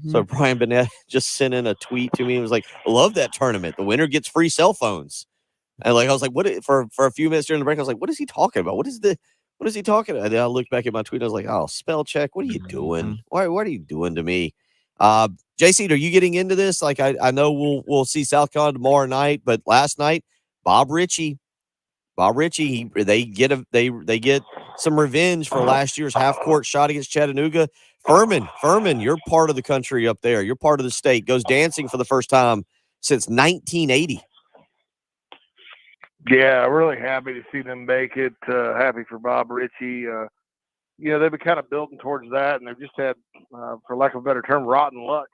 So Brian Burnett just sent in a tweet to me. He was like, I love that tournament. The winner gets free cell phones. And I was like, what for a few minutes during the break, I was like, what is he talking about? What is he talking about? And then I looked back at my tweet. I was like, oh, spell check. What are you doing? What are you doing to me? JC, are you getting into this? Like, I know we'll see South Carolina tomorrow night, but last night, Bob Ritchie, they get some revenge for last year's half-court shot against Chattanooga. Furman, you're part of the country up there. You're part of the state. Goes dancing for the first time since 1980. Yeah, really happy to see them make it. Happy for Bob Ritchie. They've been kind of building towards that, and they've just had, for lack of a better term, rotten luck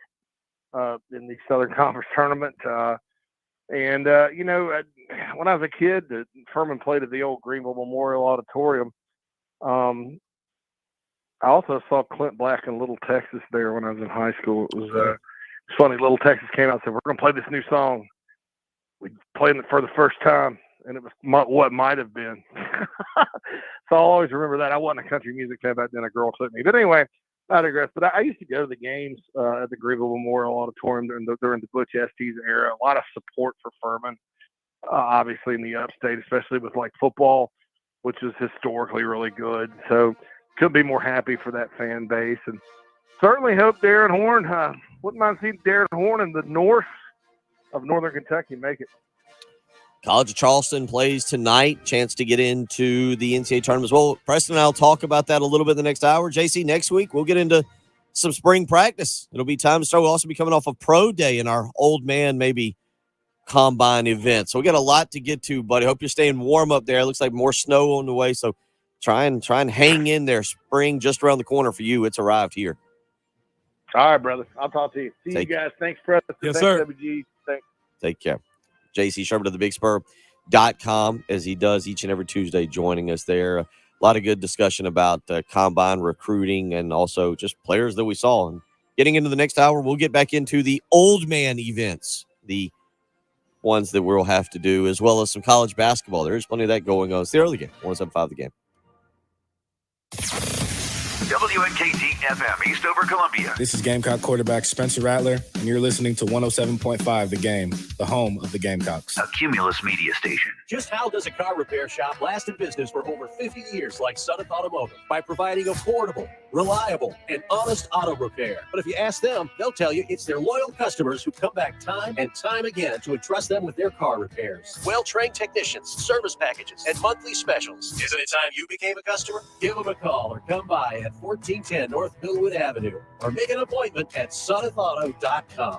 in the Southern Conference tournament. When I was a kid, Furman played at the old Greenville Memorial Auditorium. I also saw Clint Black in Little Texas there when I was in high school. It was funny. Little Texas came out and said, we're going to play this new song. We played it for the first time. and it was what might have been. So I'll always remember that. I wasn't a country music fan back then. A girl took me. But anyway, I digress. But I used to go to the games at the Greenville Memorial Auditorium during the Butch Estes era. A lot of support for Furman, obviously in the upstate, especially with like football, which is historically really good. So couldn't be more happy for that fan base. And certainly hope Darren Horn, wouldn't mind seeing Darren Horn in the north of Northern Kentucky make it. College of Charleston plays tonight. Chance to get into the NCAA tournament as well. Preston and I will talk about that a little bit in the next hour. JC, next week we'll get into some spring practice. It'll be time to start. We'll also be coming off of Pro Day in our old man maybe combine event. So we got a lot to get to, buddy. Hope you're staying warm up there. It looks like more snow on the way. So try and hang in there. Spring just around the corner for you. It's arrived here. All right, brother. I'll talk to you. See you guys. Thanks, Preston. Yes, Thanks, sir. WG. Thanks. Take care. JC Sherman of thebigspur.com, as he does each and every Tuesday, joining us there. A lot of good discussion about combine recruiting and also just players that we saw. And getting into the next hour, we'll get back into the old man events, the ones that we'll have to do, as well as some college basketball. There's plenty of that going on. It's the early game, 107.5 The Game. WNKT FM, Eastover, Columbia. This is Gamecock quarterback Spencer Rattler, and you're listening to 107.5 The Game, the home of the Gamecocks. A Cumulus media station. Just how does a car repair shop last in business for over 50 years like Summit Automotive? By providing affordable, reliable, and honest auto repair. But if you ask them, they'll tell you it's their loyal customers who come back time and time again to entrust them with their car repairs. Well-trained technicians, service packages, and monthly specials. Isn't it time you became a customer? Give them a call or come by at 1410 North Millwood Avenue or make an appointment at sunnethauto.com.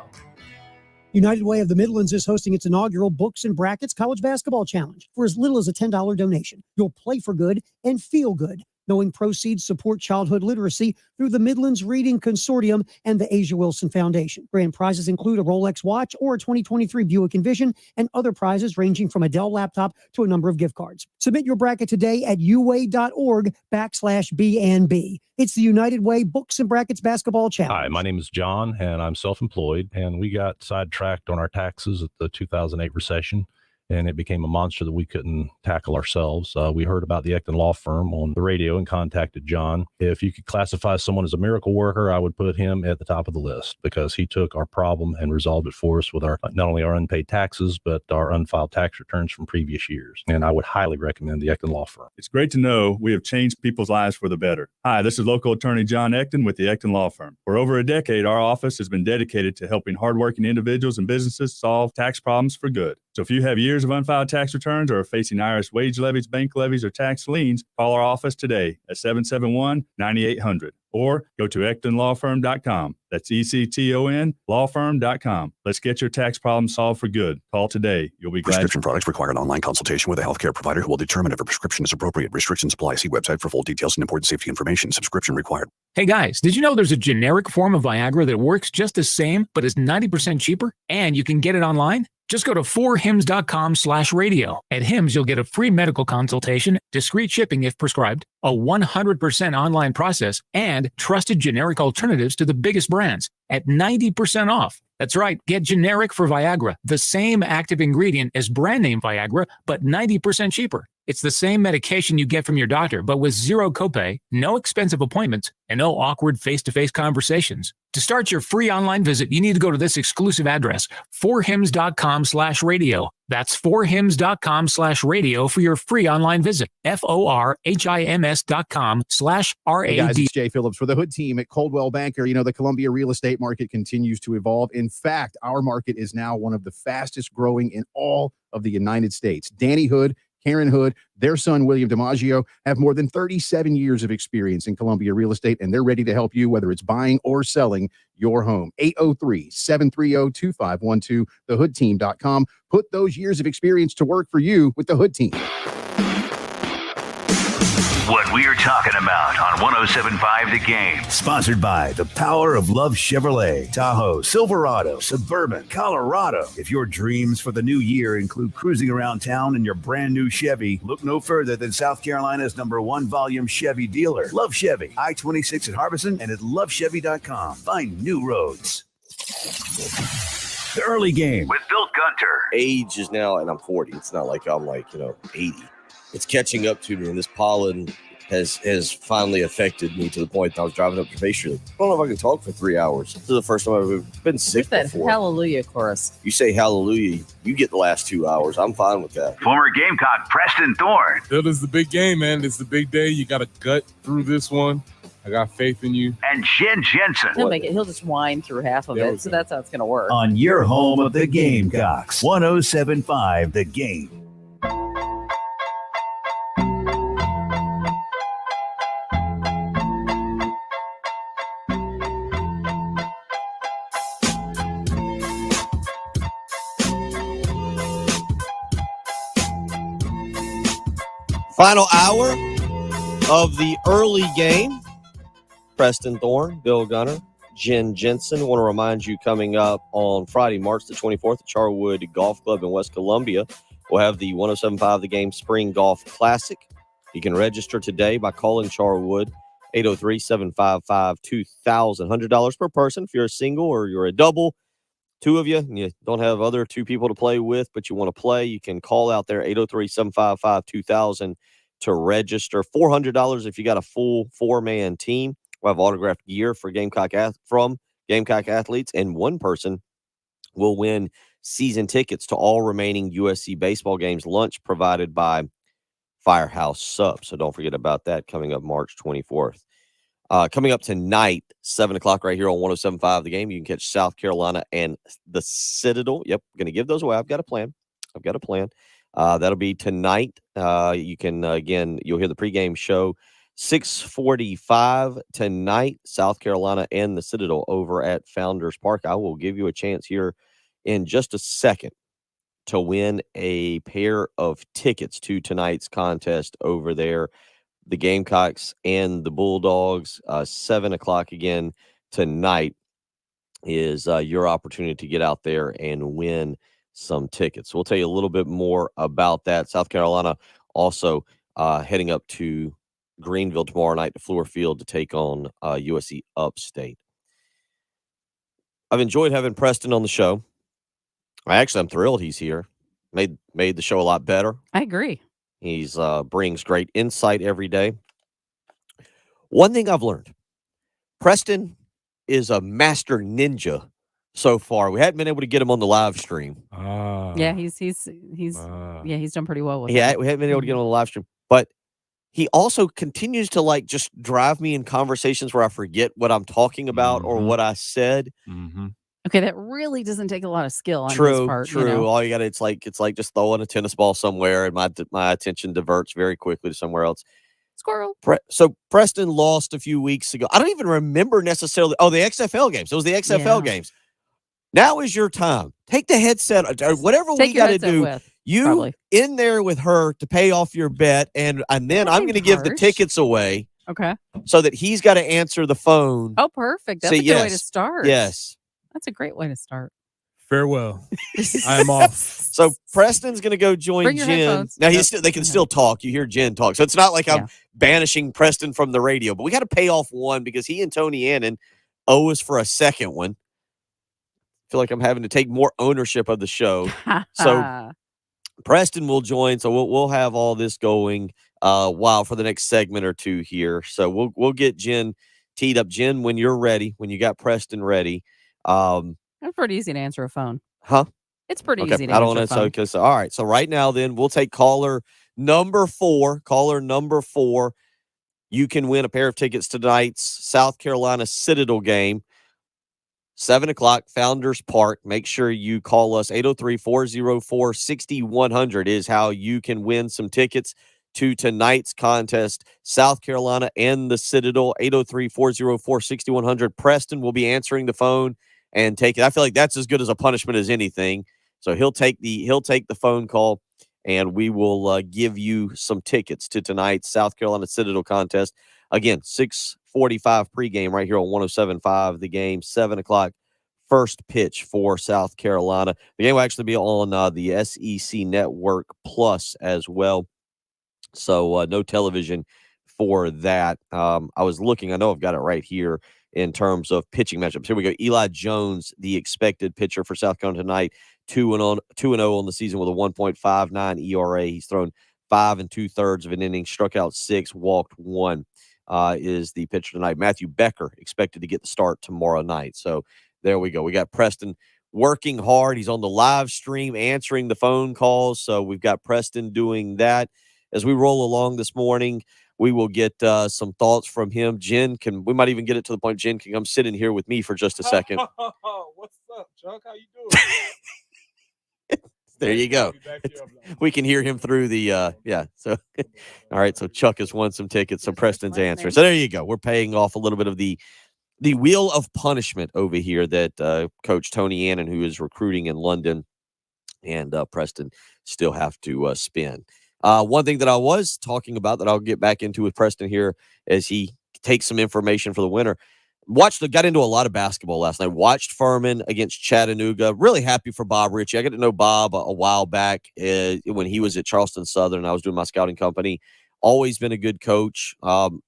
United Way of the Midlands is hosting its inaugural Books and Brackets College Basketball Challenge. For as little as a $10 donation, you'll play for good and feel good, knowing proceeds support childhood literacy through the Midlands Reading Consortium and the Asia Wilson Foundation. Grand prizes include a Rolex watch or a 2023 Buick Envision and other prizes ranging from a Dell laptop to a number of gift cards. Submit your bracket today at uway.org/BNB. It's the United Way Books and Brackets Basketball Challenge. Hi, my name is John, and I'm self-employed, and we got sidetracked on our taxes at the 2008 recession. And it became a monster that we couldn't tackle ourselves. We heard about the Ecton Law Firm on the radio and contacted John. If you could classify someone as a miracle worker, I would put him at the top of the list because he took our problem and resolved it for us with our not only our unpaid taxes, but our unfiled tax returns from previous years. And I would highly recommend the Ecton Law Firm. It's great to know we have changed people's lives for the better. Hi, this is local attorney John Ecton with the Ecton Law Firm. For over a decade, our office has been dedicated to helping hardworking individuals and businesses solve tax problems for good. So if you have years of unfiled tax returns or are facing IRS wage levies, bank levies, or tax liens, call our office today at 771-9800 or go to EctonLawFirm.com. That's ECTON lawfirm.com. Let's get your tax problem solved for good. Call today. You'll be glad. Prescription products require an online consultation with a healthcare provider who will determine if a prescription is appropriate. Restrictions apply. See website for full details and important safety information. Subscription required. Hey guys, did you know there's a generic form of Viagra that works just the same, but is 90% cheaper? And you can get it online? Just go to 4hims.com/radio. At Hims, you'll get a free medical consultation, discreet shipping if prescribed, a 100% online process, and trusted generic alternatives to the biggest brands at 90% off. That's right, get generic for Viagra, the same active ingredient as brand name Viagra, but 90% cheaper. It's the same medication you get from your doctor, but with zero copay, no expensive appointments, and no awkward face-to-face conversations. To start your free online visit, you need to go to this exclusive address, 4hims.com/radio. That's 4hims.com/radio for your free online visit. FORHIMS.com/RAD. Hey guys, it's Jay Phillips for the Hood team at Coldwell Banker. You know, the Columbia real estate market continues to evolve. In fact, our market is now one of the fastest growing in all of the United States. Danny Hood, Karen Hood, their son, William DiMaggio, have more than 37 years of experience in Columbia real estate, and they're ready to help you, whether it's buying or selling your home. 803-730-2512, thehoodteam.com. Put those years of experience to work for you with the Hood team. What we're talking about on 107.5 The Game. Sponsored by the power of Love Chevrolet, Tahoe, Silverado, Suburban, Colorado. If your dreams for the new year include cruising around town in your brand new Chevy, look no further than South Carolina's #1 volume Chevy dealer, Love Chevy, I-26 at Harbison and at lovechevy.com. Find new roads. The early game with Bill Gunter. Age is now, and I'm 40. It's not like I'm 80. It's catching up to me, and this pollen has finally affected me to the point that I was driving up to Bay Street. I don't know if I can talk for 3 hours. This is the first time I've been sick That before. hallelujah chorus. You say hallelujah, you get the last 2 hours. I'm fine with that. Former Gamecock Preston Thorne. It is the big game, man. It's the big day. You got to gut through this one. I got faith in you. And Jen Jensen. He'll just whine through half of it. So that's how it's going to work. on your home of the Gamecocks. 107.5 The Game. Final hour of the early game. Preston Thorne, Bill Gunner, Jen Jensen. I want to remind you, coming up on Friday, March the 24th, at Charwood Golf Club in West Columbia, we'll have the 107.5 The Game Spring Golf Classic. You can register today by calling Charwood, 803-755-2000. $100 per person if you're a single or you're a double. Two of you, and you don't have other two people to play with, but you want to play, you can call out there, 803-755-2000 to register. $400 if you got a full four-man team. We'll have autographed gear for from Gamecock athletes, and one person will win season tickets to all remaining USC baseball games, lunch provided by Firehouse Subs. So don't forget about that coming up March 24th. Coming up tonight, 7 o'clock right here on 107.5 The Game, you can catch South Carolina and the Citadel. Yep, going to give those away. I've got a plan. That'll be tonight. You can, again, you'll hear the pregame show, 6:45 tonight, South Carolina and the Citadel over at Founders Park. I will give you a chance here in just a second to win a pair of tickets to tonight's contest over there. The Gamecocks and the Bulldogs, 7 o'clock again tonight is your opportunity to get out there and win some tickets. We'll tell you a little bit more about that. South Carolina also heading up to Greenville tomorrow night to Fluor Field to take on USC Upstate. I've enjoyed having Preston on the show. I'm thrilled he's here. Made the show a lot better. I agree. He's brings great insight every day. One thing I've learned, Preston is a master ninja so far. We hadn't been able to get him on the live stream. Yeah, he's done pretty well with Yeah, it. we haven't been able to get him on the live stream, but he also continues to just drive me in conversations where I forget what I'm talking about or what I said. Okay, that really doesn't take a lot of skill on his True. part. You know? All you got, it's like just throwing a tennis ball somewhere, and my attention diverts very quickly to somewhere else. Squirrel. So Preston lost a few weeks ago. I don't even remember necessarily. Oh, the XFL games. It was the XFL games. Now is your time. Take the headset or whatever we got to do. In there with her to pay off your bet, and then I'm going to give the tickets away. Okay. So that he's got to answer the phone. Oh, perfect. That's Say a good way to yes. start. Yes. That's a great way to start. Farewell. I'm off. So Preston's going to go join Bring your Jen. headphones. Now they can still talk. You hear Jen talk. So it's not like I'm banishing Preston from the radio, but we got to pay off one because he and Tony Annan owe us for a second one. I feel like I'm having to take more ownership of the show. So Preston will join. So we'll have all this going for the next segment or two here. So we'll get Jen teed up. Jen, when you're ready, when you got Preston ready. It's pretty easy to answer a phone. Huh? It's pretty Okay, easy to I don't answer want a phone. to. All right. So right now, then we'll take caller number 4. Caller number 4. You can win a pair of tickets to tonight's South Carolina Citadel game. 7 o'clock, Founders Park. Make sure you call us. 803-404-6100 is how you can win some tickets to tonight's contest. South Carolina and the Citadel. 803-404-6100. Preston will be answering the phone and take it. I feel like that's as good as a punishment as anything. So he'll take the phone call, and we will give you some tickets to tonight's South Carolina Citadel contest. Again, 6:45 pregame right here on 107.5 The Game. 7 o'clock first pitch for South Carolina. The game will actually be on the SEC Network Plus as well. So no television for that. I was looking. I know I've got it right here in terms of pitching matchups. Here we go. Eli Jones, the expected pitcher for South Carolina tonight, 2-0 on the season with a 1.59 ERA. He's thrown 5 2/3 of an inning, struck out 6, walked 1. Is the pitcher tonight. Matthew Becker expected to get the start tomorrow night. So there we go. We got Preston working hard. He's on the live stream answering the phone calls. So we've got Preston doing that. As we roll along this morning, we will get some thoughts from him. We might even get it to the point Jen can come sit in here with me for just a second. What's up, Chuck? How you doing? There you go. We can hear him through the So all right. So Chuck has won some tickets. So Preston's answering. So there you go. We're paying off a little bit of the wheel of punishment over here that Coach Tony Annan, who is recruiting in London, and Preston still have to spin. One thing that I was talking about that I'll get back into with Preston here as he takes some information for the winter. Got into a lot of basketball last night. Watched Furman against Chattanooga. Really happy for Bob Ritchie. I got to know Bob a while back when he was at Charleston Southern. I was doing my scouting company. Always been a good coach.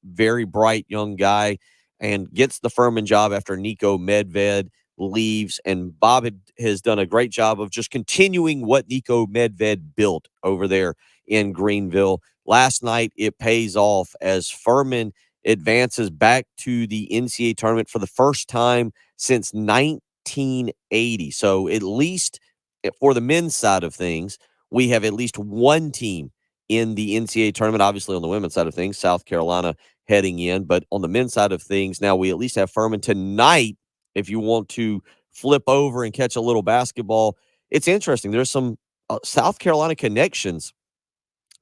Very bright young guy, and gets the Furman job after Nico Medved leaves. And Bob has done a great job of just continuing what Nico Medved built over there in Greenville. Last night, it pays off as Furman advances back to the NCAA tournament for the first time since 1980. So at least for the men's side of things, we have at least one team in the NCAA tournament. Obviously, on the women's side of things, South Carolina heading in. But on the men's side of things, now we at least have Furman tonight. If you want to flip over and catch a little basketball, it's interesting. There's some South Carolina connections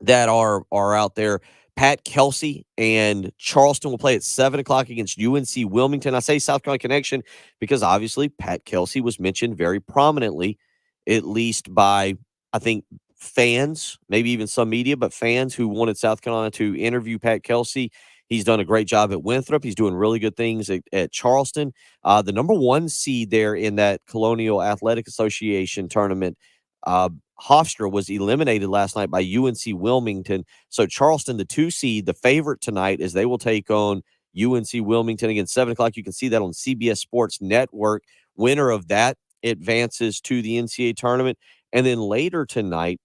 that are out there. Pat Kelsey and Charleston will play at 7 o'clock against UNC Wilmington. I say South Carolina connection because obviously Pat Kelsey was mentioned very prominently, at least by, I think, fans, maybe even some media, but fans who wanted South Carolina to interview Pat Kelsey. He's done a great job at Winthrop. He's doing really good things at Charleston. The number 1 seed there in that Colonial Athletic Association tournament, Hofstra, was eliminated last night by UNC Wilmington. So Charleston, the 2 seed, the favorite tonight, is they will take on UNC Wilmington again, 7 o'clock. You can see that on CBS Sports Network. Winner of that advances to the NCAA tournament. And then later tonight,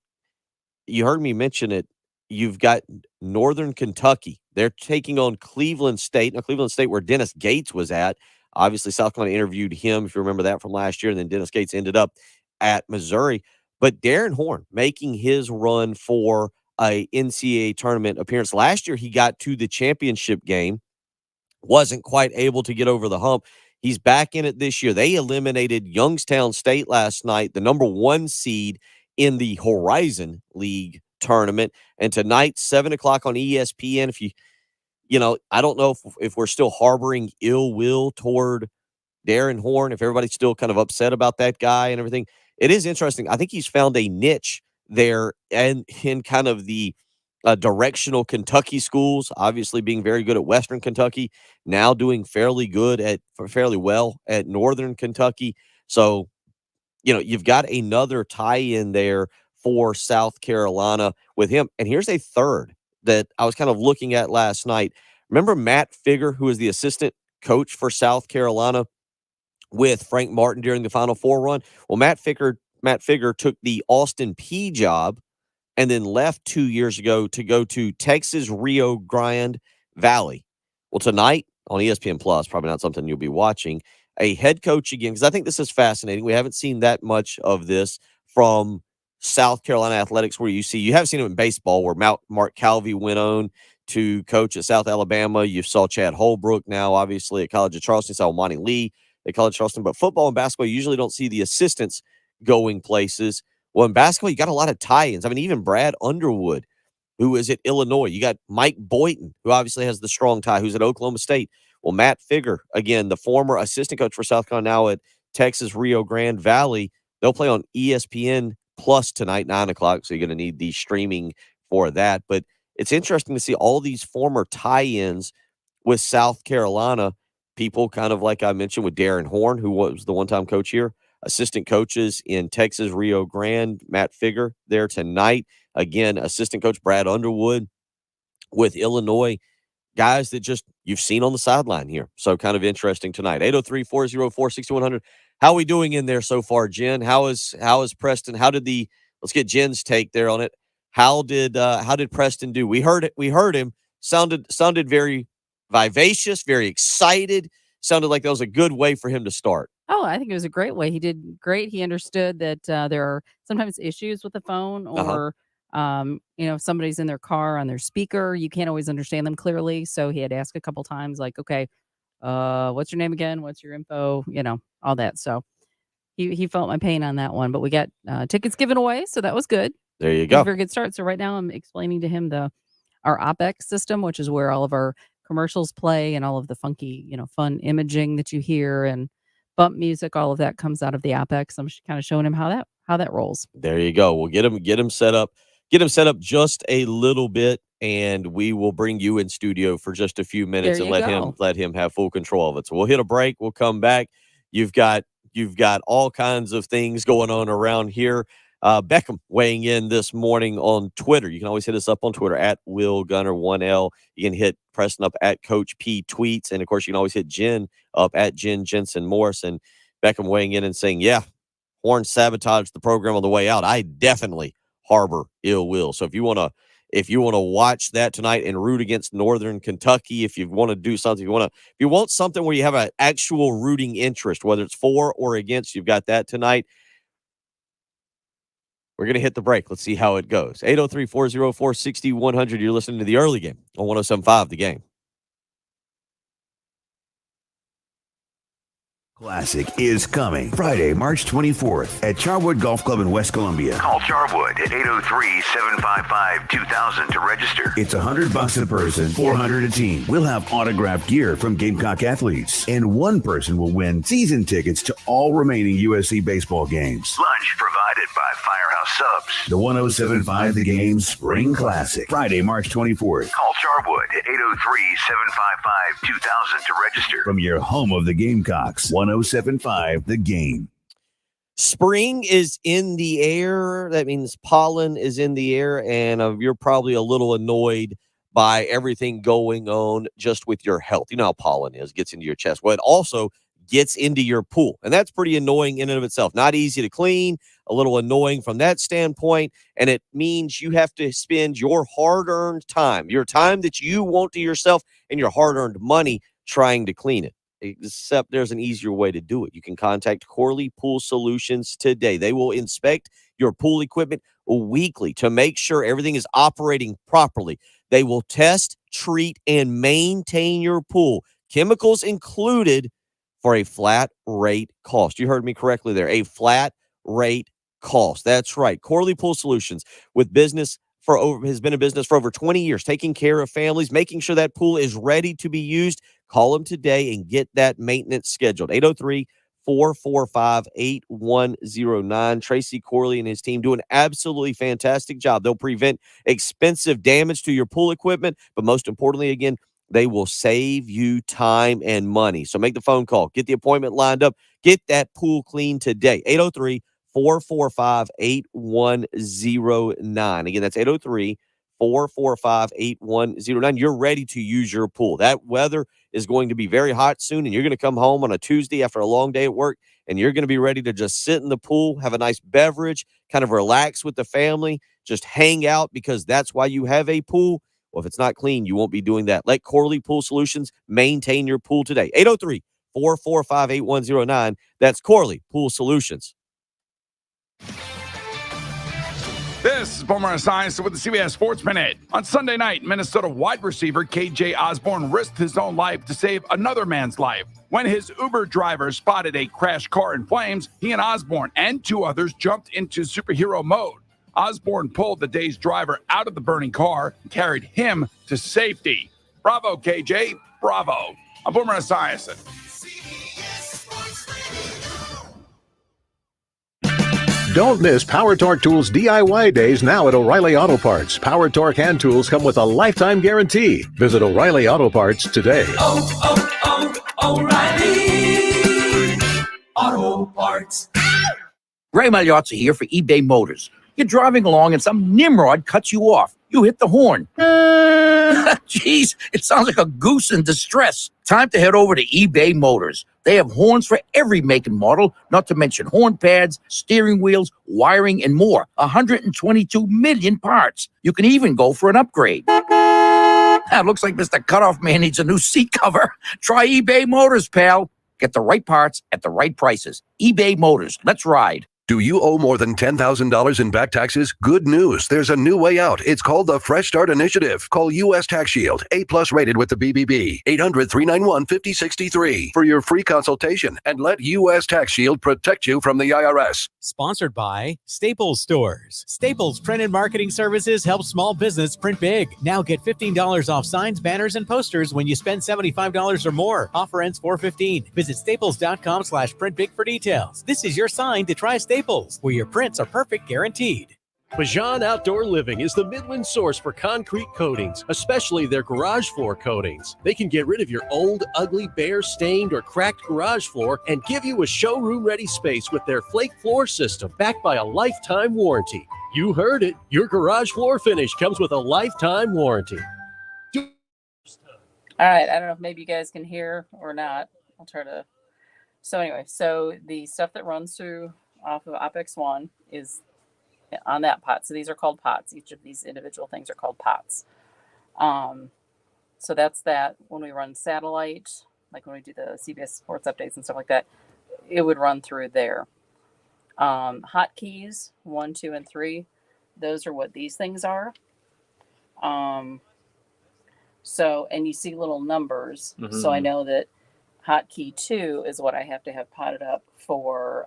you heard me mention it, you've got Northern Kentucky. They're taking on Cleveland State. Now, Cleveland State, where Dennis Gates was at. Obviously, South Carolina interviewed him, if you remember that from last year, and then Dennis Gates ended up at Missouri. But Darren Horn making his run for a NCAA tournament appearance. Last year, he got to the championship game, wasn't quite able to get over the hump. He's back in it this year. They eliminated Youngstown State last night, the number 1 seed in the Horizon League tournament. And tonight, 7 o'clock on ESPN. If I don't know if we're still harboring ill will toward Darren Horn, if everybody's still kind of upset about that guy and everything. It is interesting. I think he's found a niche there and in kind of the directional Kentucky schools, obviously being very good at Western Kentucky, now doing fairly well at Northern Kentucky. So, you've got another tie-in there for South Carolina with him. And here's a third that I was kind of looking at last night. Remember Matt Figger, who is the assistant coach for South Carolina with Frank Martin during the Final Four run? Well, Matt Figger took the Austin Peay job and then left 2 years ago to go to Texas Rio Grande Valley. Well, tonight on ESPN Plus, probably not something you'll be watching, a head coach again, because I think this is fascinating. We haven't seen that much of this from South Carolina athletics, where you have seen it in baseball, where Mark Calvey went on to coach at South Alabama. You saw Chad Holbrook now, obviously, at College of Charleston. You saw Monty Lee at College of Charleston. But football and basketball, you usually don't see the assistants going places. Well, in basketball, you got a lot of tie-ins. I mean, even Brad Underwood, who is at Illinois. You got Mike Boynton, who obviously has the strong tie, who's at Oklahoma State. Well, Matt Figger, again, the former assistant coach for South Carolina, now at Texas Rio Grande Valley. They'll play on ESPN Plus tonight, 9 o'clock, so you're going to need the streaming for that. But it's interesting to see all these former tie-ins with South Carolina, people kind of like I mentioned with Darren Horn, who was the one-time coach here, assistant coaches in Texas Rio Grande, Matt Figger there tonight. Again, assistant coach Brad Underwood with Illinois. Guys that just you've seen on the sideline here. So kind of interesting tonight. 803-404-6100. How are we doing in there so far, Jen? How is Preston? Let's get Jen's take there on it. How did Preston do? We heard him. Sounded very vivacious, very excited. Sounded like that was a good way for him to start. Oh, I think it was a great way. He did great. He understood that there are sometimes issues with the phone, or if somebody's in their car on their speaker, you can't always understand them clearly. So he had asked a couple times, like, okay, what's your name again? What's your info? All that. So he felt my pain on that one, but we got tickets given away, so that was good. There you go. Very good start. So right now I'm explaining to him our OPEX system, which is where all of our commercials play and all of the funky, fun imaging that you hear and bump music, all of that comes out of the OPEX. I'm kind of showing him how that rolls. There you go. We'll get him set up. Get him set up just a little bit, and we will bring you in studio for just a few minutes and let him have full control of it. So we'll hit a break. We'll come back. You've got all kinds of things going on around here. Beckham weighing in this morning on Twitter. You can always hit us up on Twitter at Will Gunner 1L. You can hit Preston up at Coach P Tweets. And of course, you can always hit Jen up at Jen Jensen Morris. And Beckham weighing in and saying, yeah, Horn sabotaged the program on the way out. I definitely harbor ill will. So if you want to watch that tonight and root against Northern Kentucky, if you want to do something, if you want something where you have an actual rooting interest, whether it's for or against, you've got that tonight. We're going to hit the break. Let's see how it goes. 803-404-6100. You're listening to the early game on 107.5 The Game. Classic is coming Friday, March 24th at Charwood Golf Club in West Columbia. Call Charwood at 803-755-2000 to register. It's $100 a person, $400 a team. We'll have autographed gear from Gamecock athletes, and one person will win season tickets to all remaining USC baseball games. Lunch provided by Firehouse Subs. The 107.5 The Game Spring Classic, Friday, March 24th. Call Charwood at 803-755-2000 to register. From your home of the Gamecocks, 107.5 The Game. Spring is in the air. That means pollen is in the air, and you're probably a little annoyed by everything going on just with your health. You know how pollen is, gets into your chest. Well, it also gets into your pool, and that's pretty annoying in and of itself. Not easy to clean, a little annoying from that standpoint, and it means you have to spend your hard-earned time, your time that you want to yourself, and your hard-earned money trying to clean it. Except there's an easier way to do it. You can contact Corley Pool Solutions today. They will inspect your pool equipment weekly to make sure everything is operating properly. They will test, treat, and maintain your pool, chemicals included, for a flat rate cost. You heard me correctly there, a flat rate cost. That's right. Corley Pool Solutions has been in business for over 20 years, taking care of families, making sure that pool is ready to be used. Call them today and get that maintenance scheduled. 803-445-8109. Tracy Corley and his team do an absolutely fantastic job. They'll prevent expensive damage to your pool equipment, but most importantly, again, they will save you time and money. So make the phone call. Get the appointment lined up. Get that pool clean today. 803-445-8109. Again, that's 803-445-8109. You're ready to use your pool. That weather is going to be very hot soon, and you're going to come home on a Tuesday after a long day at work, and you're going to be ready to just sit in the pool, have a nice beverage, kind of relax with the family, just hang out, because that's why you have a pool. Well, if it's not clean, you won't be doing that. Let Corley Pool Solutions maintain your pool today. 803-445-8109. That's Corley Pool Solutions. This is Boomer Esiason with the CBS Sports Minute. On Sunday night, Minnesota wide receiver KJ Osborne risked his own life to save another man's life. When his Uber driver spotted a crashed car in flames, he and Osborne and two others jumped into superhero mode. Osborne pulled the dazed driver out of the burning car and carried him to safety. Bravo, KJ. Bravo. I'm Boomer Esiason. Don't miss Power Torque Tools DIY days now at O'Reilly Auto Parts. Power Torque hand tools come with a lifetime guarantee. Visit O'Reilly Auto Parts today. O'Reilly Auto Parts. Ray Magliozzi here for eBay Motors. You're driving along and some nimrod cuts you off. you hit the horn. Jeez, it sounds like a goose in distress. Time to head over to eBay Motors. They have horns for every make and model, not to mention horn pads, steering wheels, wiring, and more. 122 million parts. You can even go for an upgrade. It looks like Mr. Cutoff Man needs a new seat cover. Try eBay Motors, pal. Get the right parts at the right prices. eBay Motors. Let's ride. Do you owe more than $10,000 in back taxes? Good news. There's a new way out. It's called the Fresh Start Initiative. Call U.S. Tax Shield, A+ rated with the BBB, 800-391-5063 for your free consultation and let U.S. Tax Shield protect you from the IRS. Sponsored by Staples Stores. Staples Print and Marketing Services help small business print big. Now get $15 off signs, banners, and posters when you spend $75 or more. Offer ends 4/15. Visit staples.com/printbig for details. This is your sign to try Staples, where your prints are perfect guaranteed. Bajan Outdoor Living is the Midland source for concrete coatings, especially their garage floor coatings. They can get rid of your old, ugly, bare, stained, or cracked garage floor and give you a showroom-ready space with their flake floor system, backed by a lifetime warranty. You heard it. Your garage floor finish comes with a lifetime warranty. All right. I don't know if maybe you guys can hear or not. I'll try to. So anyway, so the stuff that runs through off of OPEX 1 is on that pot. So these are called pots. Each of these individual things are called pots. So that's that. When we run satellite, like when we do the CBS Sports updates and stuff like that, it would run through there. Hotkeys 1, 2, and 3. Those are what these things are. So, and you see little numbers. Mm-hmm. So I know that hotkey 2 is what I have to have potted up for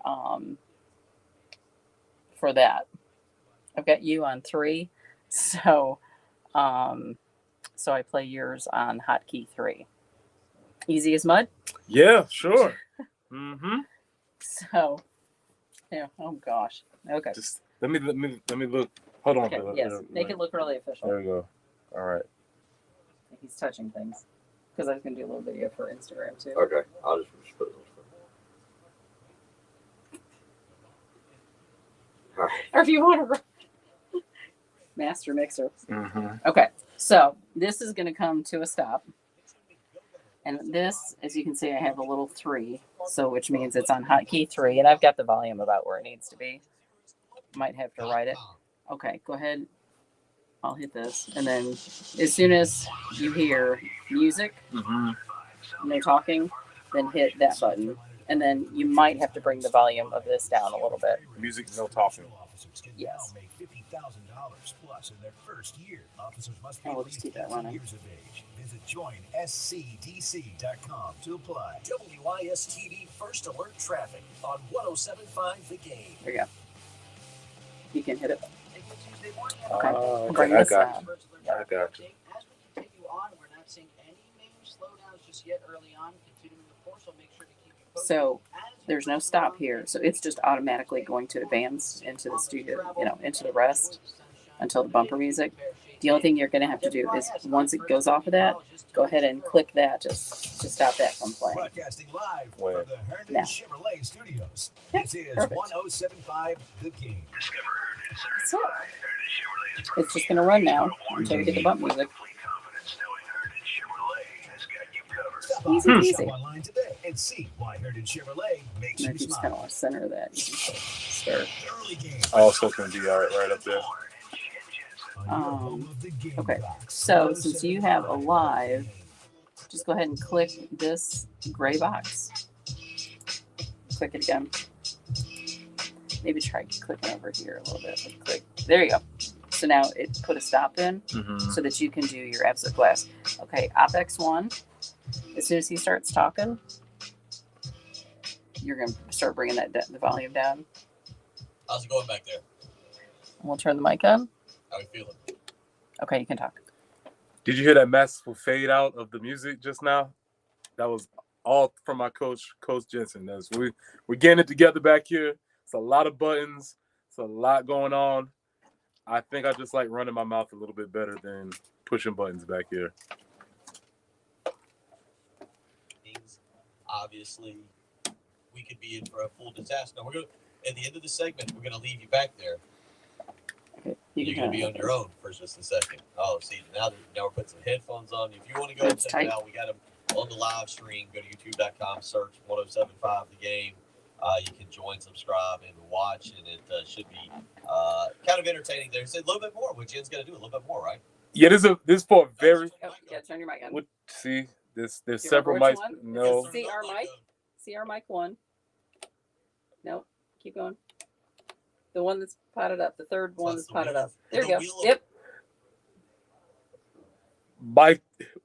that. I've got you on 3. So so I play yours on hotkey 3. Easy as mud? Yeah, sure. Mm-hmm. So yeah, oh gosh. Okay. Just let me look. Hold on. Okay, yes. Make it look really official. There we go. All right. He's touching things. Because I was gonna do a little video for Instagram too. Okay. I'll just put it on. Or if you want to master mixer. Mm-hmm. Okay, so this is going to come to a stop. And this, as you can see, I have a little 3, so which means it's on hotkey 3, and I've got the volume about where it needs to be. Might have to write it. Okay, go ahead. I'll hit this, and then as soon as you hear music, and they're talking, then hit that button. And then you might have to bring the volume of this down a little bit. Music, no talking. Yes. Plus in their first year. Officers must be we'll just keep that running. years of age. Visit joinscdc.com to apply. WISTV First Alert Traffic on 107.5 The Game. There you go. You can hit it. Okay. Bring I this got down. you. I got you. As we continue on, we're not seeing any major slowdowns just yet early on. Continuing the course, so make sure to keep you posted. So there's no stop here. So it's just automatically going to advance into the studio, into the rest until the bumper music. The only thing you're going to have to do is once it goes off of that, go ahead and click that just to stop that from playing. Broadcasting live Where? from the Herndon Now. Chevrolet Studios. Yeah, This is perfect. 107.5 The Game. Discover Herndon That's certified. it. Herndon Chevrolet's It's just going to run now until we get the bump music. complete confidence knowing Herndon Chevrolet has got you covered. Stop Easy by. peasy. Shop online today and see why Herndon Chevrolet makes And you if you just smile. kind of want to center that, you can start. Early game. Also can be right up there. Okay, so since you have a live, just go ahead and click this gray box. Click it again. Maybe try clicking over here a little bit. Click. There you go. So now it put a stop in so that you can do your absolute blast. Okay, OPEX 1. As soon as he starts talking, you're going to start bringing the volume down. How's it going back there? And we'll turn the mic on. How are you feeling? Okay, you can talk. Did you hear that masterful fade out of the music just now? That was all from my coach, Coach Jensen. We're getting it together back here. It's a lot of buttons. It's a lot going on. I think I just like running my mouth a little bit better than pushing buttons back here. Obviously, we could be in for a full disaster. Now, at the end of the segment, we're going to leave you back there. Okay. You're going to be on your own for just a second. Oh, see, now we're putting some headphones on. If you want to go and check it out, we got them on the live stream. Go to youtube.com, search 1075 The Game. You can join, subscribe, and watch, and it should be kind of entertaining. There's a little bit more. What Jen's going to do, a little bit more, right? Yeah, this for a very. Yeah, turn your mic on. See, there's Do you several remember mics. which one? No. Is it CR mic? CR mic 1. Nope. Keep going. The one that's potted up. The third one that's potted up. There you go. Yep.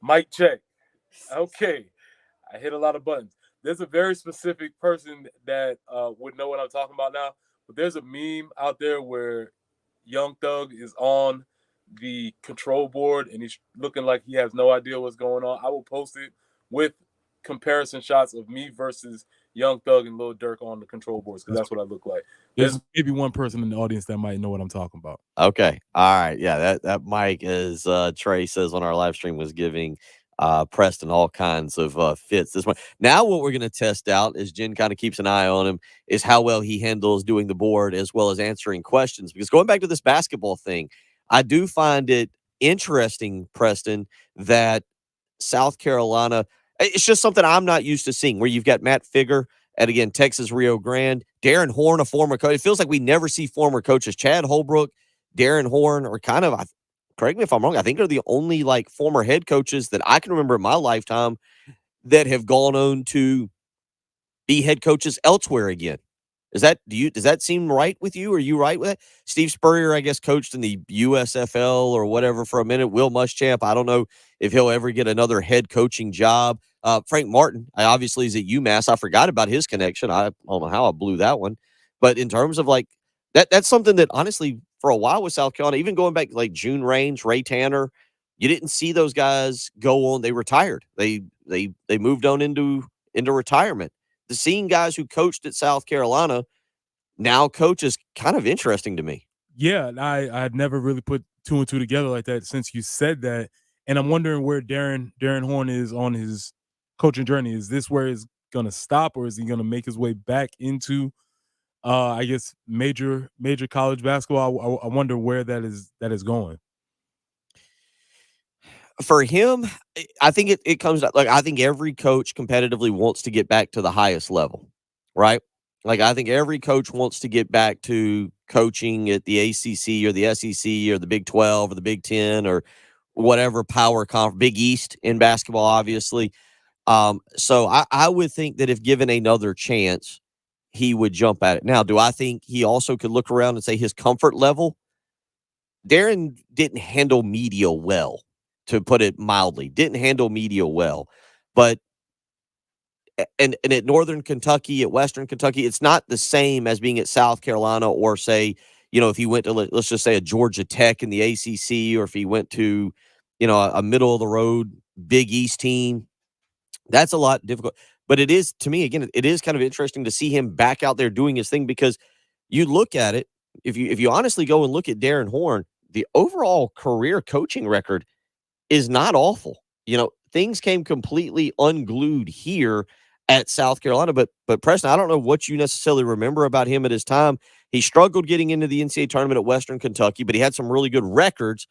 Mic check. Okay. I hit a lot of buttons. There's a very specific person that would know what I'm talking about now. But there's a meme out there where Young Thug is on the control board and he's looking like he has no idea what's going on. I will post it with comparison shots of me versus Young Thug and Lil Durk on the control boards because that's what I look like. There's maybe one person in the audience that might know what I'm talking about. Okay. All right. Yeah, that mic, as Trey says on our live stream, was giving Preston all kinds of fits this one. Now what we're going to test out, as Jen kind of keeps an eye on him, is how well he handles doing the board as well as answering questions. Because going back to this basketball thing, I do find it interesting, Preston, that South Carolina, it's just something I'm not used to seeing, where you've got Matt Figger at, again, Texas Rio Grande, Darren Horn, a former coach. It feels like we never see former coaches. Chad Holbrook, Darren Horn are kind of, correct me if I'm wrong, I think they're the only former head coaches that I can remember in my lifetime that have gone on to be head coaches elsewhere again. Does that seem right with you? Are you right with that? Steve Spurrier, I guess, coached in the USFL or whatever for a minute. Will Muschamp, I don't know if he'll ever get another head coaching job. Frank Martin, obviously, is at UMass. I forgot about his connection. I don't know how I blew that one. But in terms of that's something that honestly, for a while with South Carolina, even going back June Raines, Ray Tanner, you didn't see those guys go on. They retired. They moved on into retirement. Seeing guys who coached at South Carolina now coach is kind of interesting to me. Yeah, I had never really put two and two together like that since you said that. And I'm wondering where Darren Horn is on his coaching journey. Is this where he's going to stop, or is he going to make his way back into, I guess, major college basketball? I wonder where that is going. For him, I think it comes out I think every coach competitively wants to get back to the highest level, right? I think every coach wants to get back to coaching at the ACC or the SEC or the Big 12 or the Big 10 or whatever power conference, Big East in basketball, obviously. So I would think that if given another chance, he would jump at it. Now, do I think he also could look around and say his comfort level? Darren didn't handle media well, to put it mildly. Didn't handle media well. But and at Northern Kentucky, at Western Kentucky, it's not the same as being at South Carolina or, say, if he went to, let's just say, a Georgia Tech in the ACC, or if he went to, a middle-of-the-road Big East team. That's a lot difficult. But it is, to me, again, it is kind of interesting to see him back out there doing his thing, because you look at it, if you honestly go and look at Darren Horn, the overall career coaching record is not awful. Things came completely unglued here at South Carolina. But Preston, I don't know what you necessarily remember about him at his time. He struggled getting into the NCAA tournament at Western Kentucky, but he had some really good records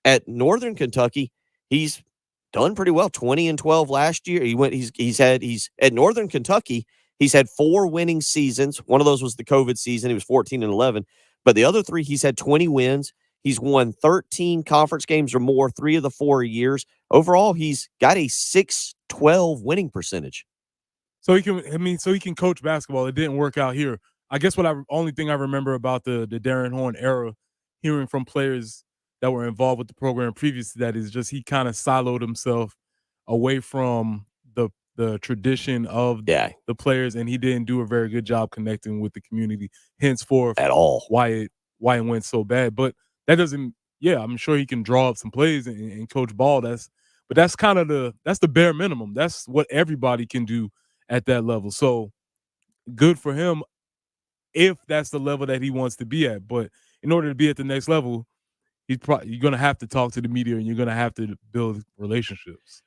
at Northern Kentucky. He's done pretty well. 20-12 last year. He's at Northern Kentucky. He's had 4 winning seasons. One of those was the COVID season. He was 14-11. But the other 3, he's had 20 wins. He's won 13 conference games or more 3 of the 4 years. Overall, he's got a 6-12 winning percentage. So he can coach basketball. It didn't work out here. I guess only thing I remember about the Darren Horn era, hearing from players that were involved with the program previous to that, is just he kind of siloed himself away from the tradition of the players, and he didn't do a very good job connecting with the community. Henceforth, at all, why it went so bad. But that doesn't. Yeah, I'm sure he can draw up some plays and coach ball. That's kind of the bare minimum. That's what everybody can do at that level. So good for him if that's the level that he wants to be at. But in order to be at the next level, you're going to have to talk to the media, and you're going to have to build relationships.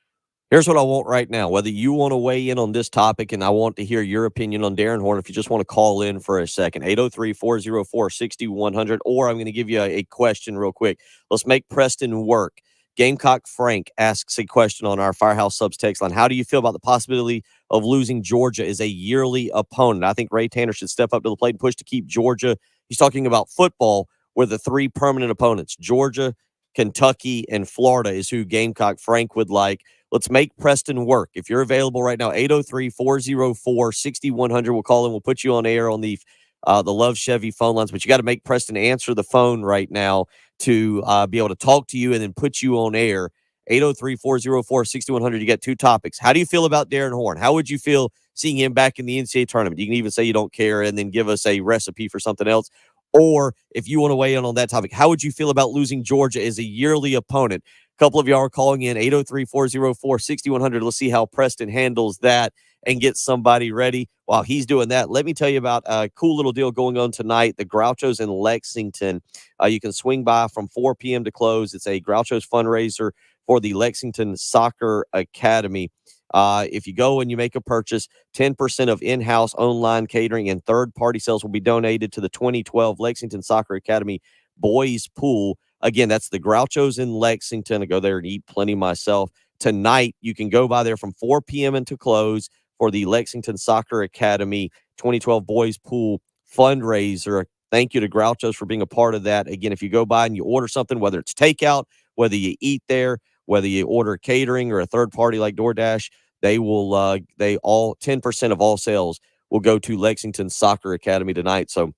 Here's what I want right now. Whether you want to weigh in on this topic, and I want to hear your opinion on Darren Horn, if you just want to call in for a second, 803-404-6100, or I'm going to give you a question real quick. Let's make Preston work. Gamecock Frank asks a question on our Firehouse Subs text line. How do you feel about the possibility of losing Georgia as a yearly opponent? I think Ray Tanner should step up to the plate and push to keep Georgia. He's talking about football, where the three permanent opponents, Georgia, Kentucky, and Florida, is who Gamecock Frank would like. Let's make Preston work. If you're available right now, 803-404-6100. We'll call in. We'll put you on air on the Love Chevy phone lines. But you got to make Preston answer the phone right now to be able to talk to you and then put you on air. 803-404-6100. You got two topics. How do you feel about Darren Horn? How would you feel seeing him back in the NCAA tournament? You can even say you don't care and then give us a recipe for something else. Or if you want to weigh in on that topic, how would you feel about losing Georgia as a yearly opponent? A couple of y'all are calling in, 803-404-6100. Let's see how Preston handles that and get somebody ready. While he's doing that, let me tell you about a cool little deal going on tonight. The Grouchos in Lexington. You can swing by from 4 p.m. to close. It's a Grouchos fundraiser for the Lexington Soccer Academy. If you go and you make a purchase, 10% of in-house online catering and third-party sales will be donated to the 2012 Lexington Soccer Academy Boys Pool. Again, that's the Grouchos in Lexington. I go there and eat plenty myself. Tonight, you can go by there from 4 p.m. until close for the Lexington Soccer Academy 2012 Boys Pool fundraiser. Thank you to Grouchos for being a part of that. Again, if you go by and you order something, whether it's takeout, whether you eat there, whether you order catering or a third party like DoorDash, they will 10% of all sales will go to Lexington Soccer Academy tonight. So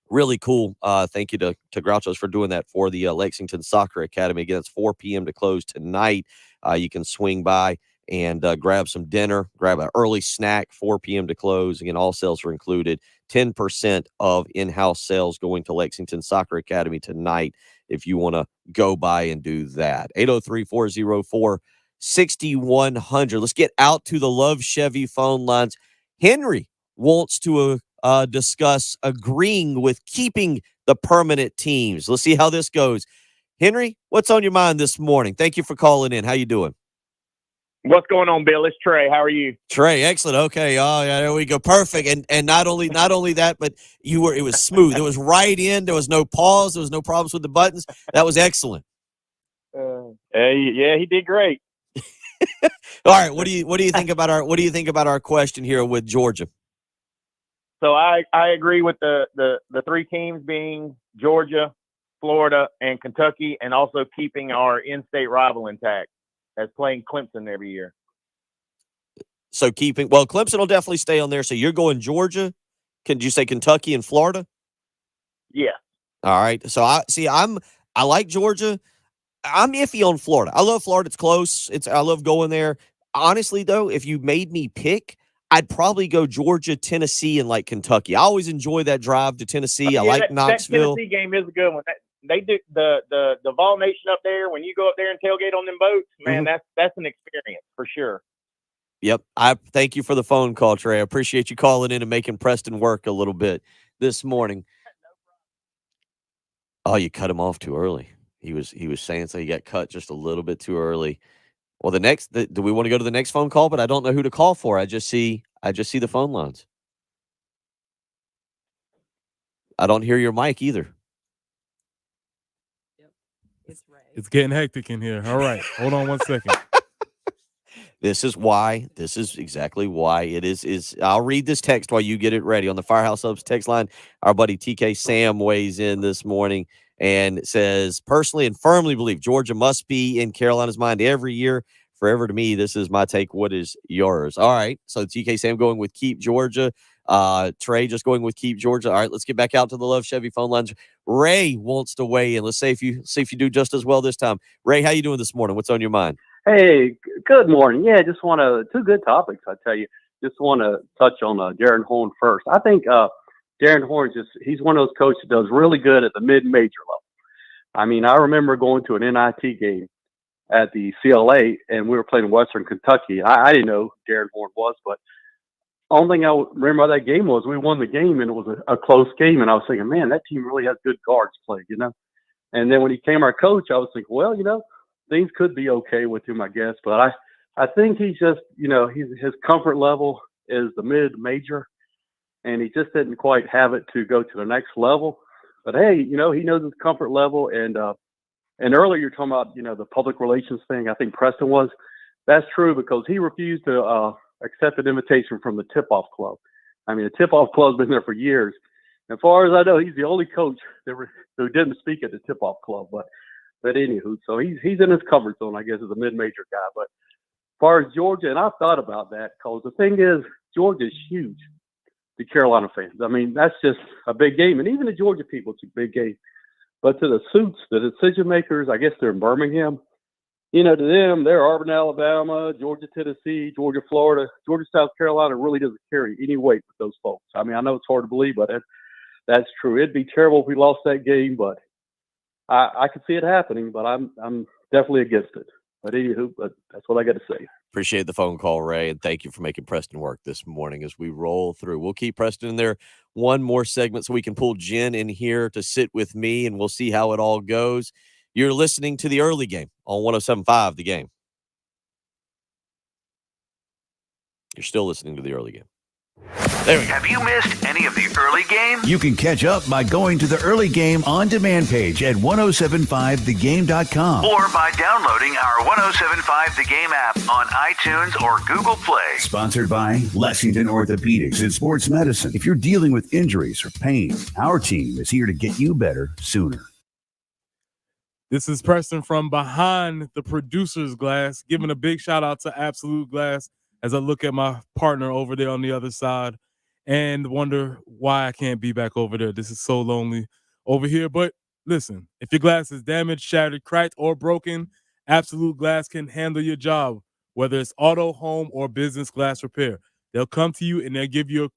really cool. Thank you to Grouchos for doing that for the Lexington Soccer Academy. Again, it's 4 p.m. to close tonight. You can swing by and grab some dinner, grab an early snack, 4 p.m. to close. Again, all sales are included. 10% of in-house sales going to Lexington Soccer Academy tonight if you want to go by and do that. 803-404-6100. Let's get out to the Love Chevy phone lines. Henry wants to discuss agreeing with keeping the permanent teams. Let's see how this goes. Henry, what's on your mind this morning? Thank you for calling in. How you doing? What's going on, Bill? It's Trey. How are you? Trey, excellent. Okay. Oh, yeah, there we go. Perfect. And not only that, but it was smooth. It was right in. There was no pause. There was no problems with the buttons. That was excellent. Yeah, he did great. All right. What do you think about our question here with Georgia? So I agree with the three teams being Georgia, Florida, and Kentucky, and also keeping our in-state rival intact as playing Clemson every year. So Clemson will definitely stay on there. So you're going Georgia? Can you say Kentucky and Florida? Yeah. All right. So I like Georgia. I'm iffy on Florida. I love Florida. It's close. I love going there. Honestly, though, if you made me pick, I'd probably go Georgia, Tennessee, and like Kentucky. I always enjoy that drive to Tennessee. I like Knoxville. That Tennessee game is a good one. They do the Vol Nation up there. When you go up there and tailgate on them boats, man, that's an experience for sure. Yep. I thank you for the phone call, Trey. I appreciate you calling in and making Preston work a little bit this morning. Oh, you cut him off too early. He was saying so. He got cut just a little bit too early. Well, do we want to go to the next phone call? But I don't know who to call for. I just see the phone lines. I don't hear your mic either. It's getting hectic in here. All right. Hold on 1 second. This is exactly why it is. I'll read this text while you get it ready. On the Firehouse Subs text line, our buddy TK Sam weighs in this morning and says, personally and firmly believe Georgia must be in Carolina's mind every year. Forever to me, this is my take. What is yours? All right. So TK Sam going with keep Georgia. Trey just going with keep Georgia. All right, let's get back out to the Love Chevy phone lines. Ray wants to weigh in. Let's see if you do just as well this time. Ray, how you doing this morning? What's on your mind? Hey, good morning. Yeah, just want two good topics. I tell you, just want to touch on Darren Horn first. I think Darren Horn he's one of those coaches that does really good at the mid-major level. I mean, I remember going to an NIT game at the CLA, and we were playing Western Kentucky. I didn't know who Darren Horn was, but only thing I remember about that game was we won the game, and it was a close game. And I was thinking, man, that team really has good guards play, you know. And then when he became our coach, I was thinking, well, you know, things could be okay with him, I guess. But I think he's just, his comfort level is the mid-major, and he just didn't quite have it to go to the next level. But hey, he knows his comfort level. And earlier you're talking about, the public relations thing. I think Preston was. That's true because he refused to accept an invitation from the tip-off club. I mean, the tip-off club's been there for years. As far as I know, he's the only coach who didn't speak at the tip-off club. But anywho, so he's in his comfort zone, I guess, as a mid-major guy. But as far as Georgia, and I've thought about that because the thing is, Georgia's huge to Carolina fans. I mean, that's just a big game. And even the Georgia people, it's a big game. But to the suits, the decision makers, I guess they're in Birmingham. To them, they're Auburn, Alabama, Georgia, Tennessee, Georgia, Florida. Georgia, South Carolina really doesn't carry any weight with those folks. I mean, I know it's hard to believe, but that's true. It'd be terrible if we lost that game, but I could see it happening, but I'm definitely against it. But anywho, that's what I got to say. Appreciate the phone call, Ray, and thank you for making Preston work this morning as we roll through. We'll keep Preston in there one more segment so we can pull Jen in here to sit with me, and we'll see how it all goes. You're listening to The Early Game on 107.5 The Game. You're still listening to The Early Game. There we go. Have you missed any of the early game? You can catch up by going to the Early Game on demand page at 1075thegame.com. Or by downloading our 107.5 The Game app on iTunes or Google Play. Sponsored by Lexington Orthopedics and Sports Medicine. If you're dealing with injuries or pain, our team is here to get you better sooner. This is Preston from behind the producer's glass, giving a big shout out to Absolute Glass as I look at my partner over there on the other side and wonder why I can't be back over there. This is so lonely over here. But listen, if your glass is damaged, shattered, cracked, or broken, Absolute Glass can handle your job, whether it's auto, home, or business glass repair. They'll come to you and they'll give you a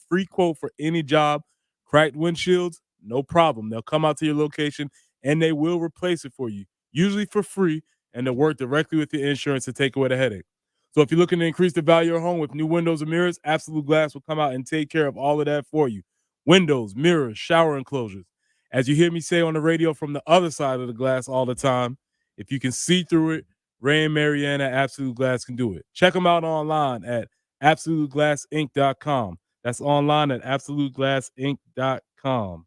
free quote for any job. Cracked windshields, no problem. They'll come out to your location and they will replace it for you, usually for free, and they'll work directly with your insurance to take away the headache. So if you're looking to increase the value of your home with new windows and mirrors, Absolute Glass will come out and take care of all of that for you. Windows, mirrors, shower enclosures. As you hear me say on the radio from the other side of the glass all the time, if you can see through it, Ray and Marianne at Absolute Glass can do it. Check them out online at AbsoluteGlassInc.com. That's online at AbsoluteGlassInc.com.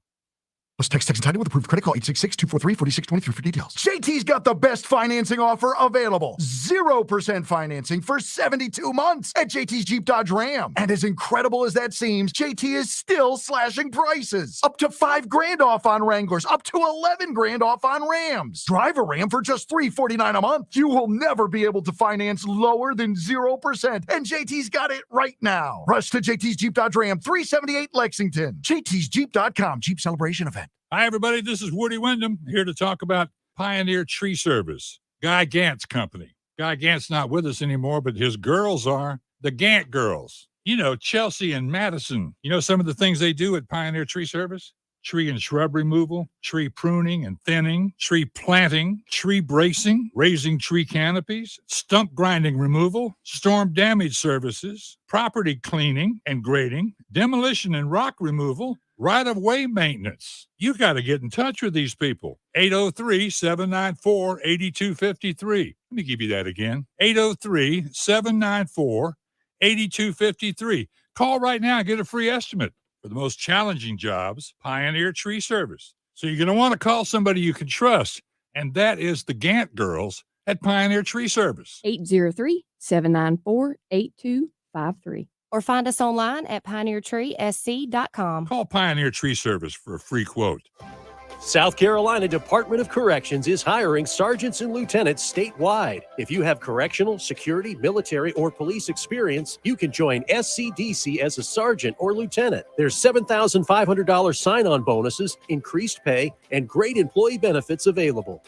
Plus text entitlement with approved credit call 866-243-4623 for details. JT's got the best financing offer available. 0% financing for 72 months at JT's Jeep Dodge Ram. And as incredible as that seems, JT is still slashing prices. Up to $5,000 off on Wranglers, up to $11,000 off on Rams. Drive a Ram for just $349 a month. You will never be able to finance lower than 0%. And JT's got it right now. Rush to JT's Jeep Dodge Ram, 378 Lexington. JT'sJeep.com Jeep Celebration Event. Hi, everybody. This is Woody Wyndham here to talk about Pioneer Tree Service, Guy Gant's company. Guy Gant's not with us anymore, but his girls are the Gant girls. Chelsea and Madison. Some of the things they do at Pioneer Tree Service? Tree and shrub removal, tree pruning and thinning, tree planting, tree bracing, raising tree canopies, stump grinding removal, storm damage services, property cleaning and grading, demolition and rock removal, right-of-way maintenance. You got to get in touch with these people. 803-794-8253. Let me give you that again. 803-794-8253. Call right now and get a free estimate. For the most challenging jobs, Pioneer Tree Service. So you're going to want to call somebody you can trust, and that is the Gant girls at Pioneer Tree Service. 803-794-8253. Or find us online at pioneertreesc.com. Call Pioneer Tree Service for a free quote. South Carolina Department of Corrections is hiring sergeants and lieutenants statewide. If you have correctional, security, military, or police experience, you can join SCDC as a sergeant or lieutenant. There's $7,500 sign-on bonuses, increased pay, and great employee benefits available.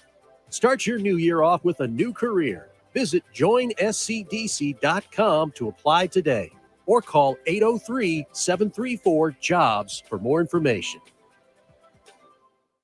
Start your new year off with a new career. Visit joinscdc.com to apply today or call 803-734-JOBS for more information.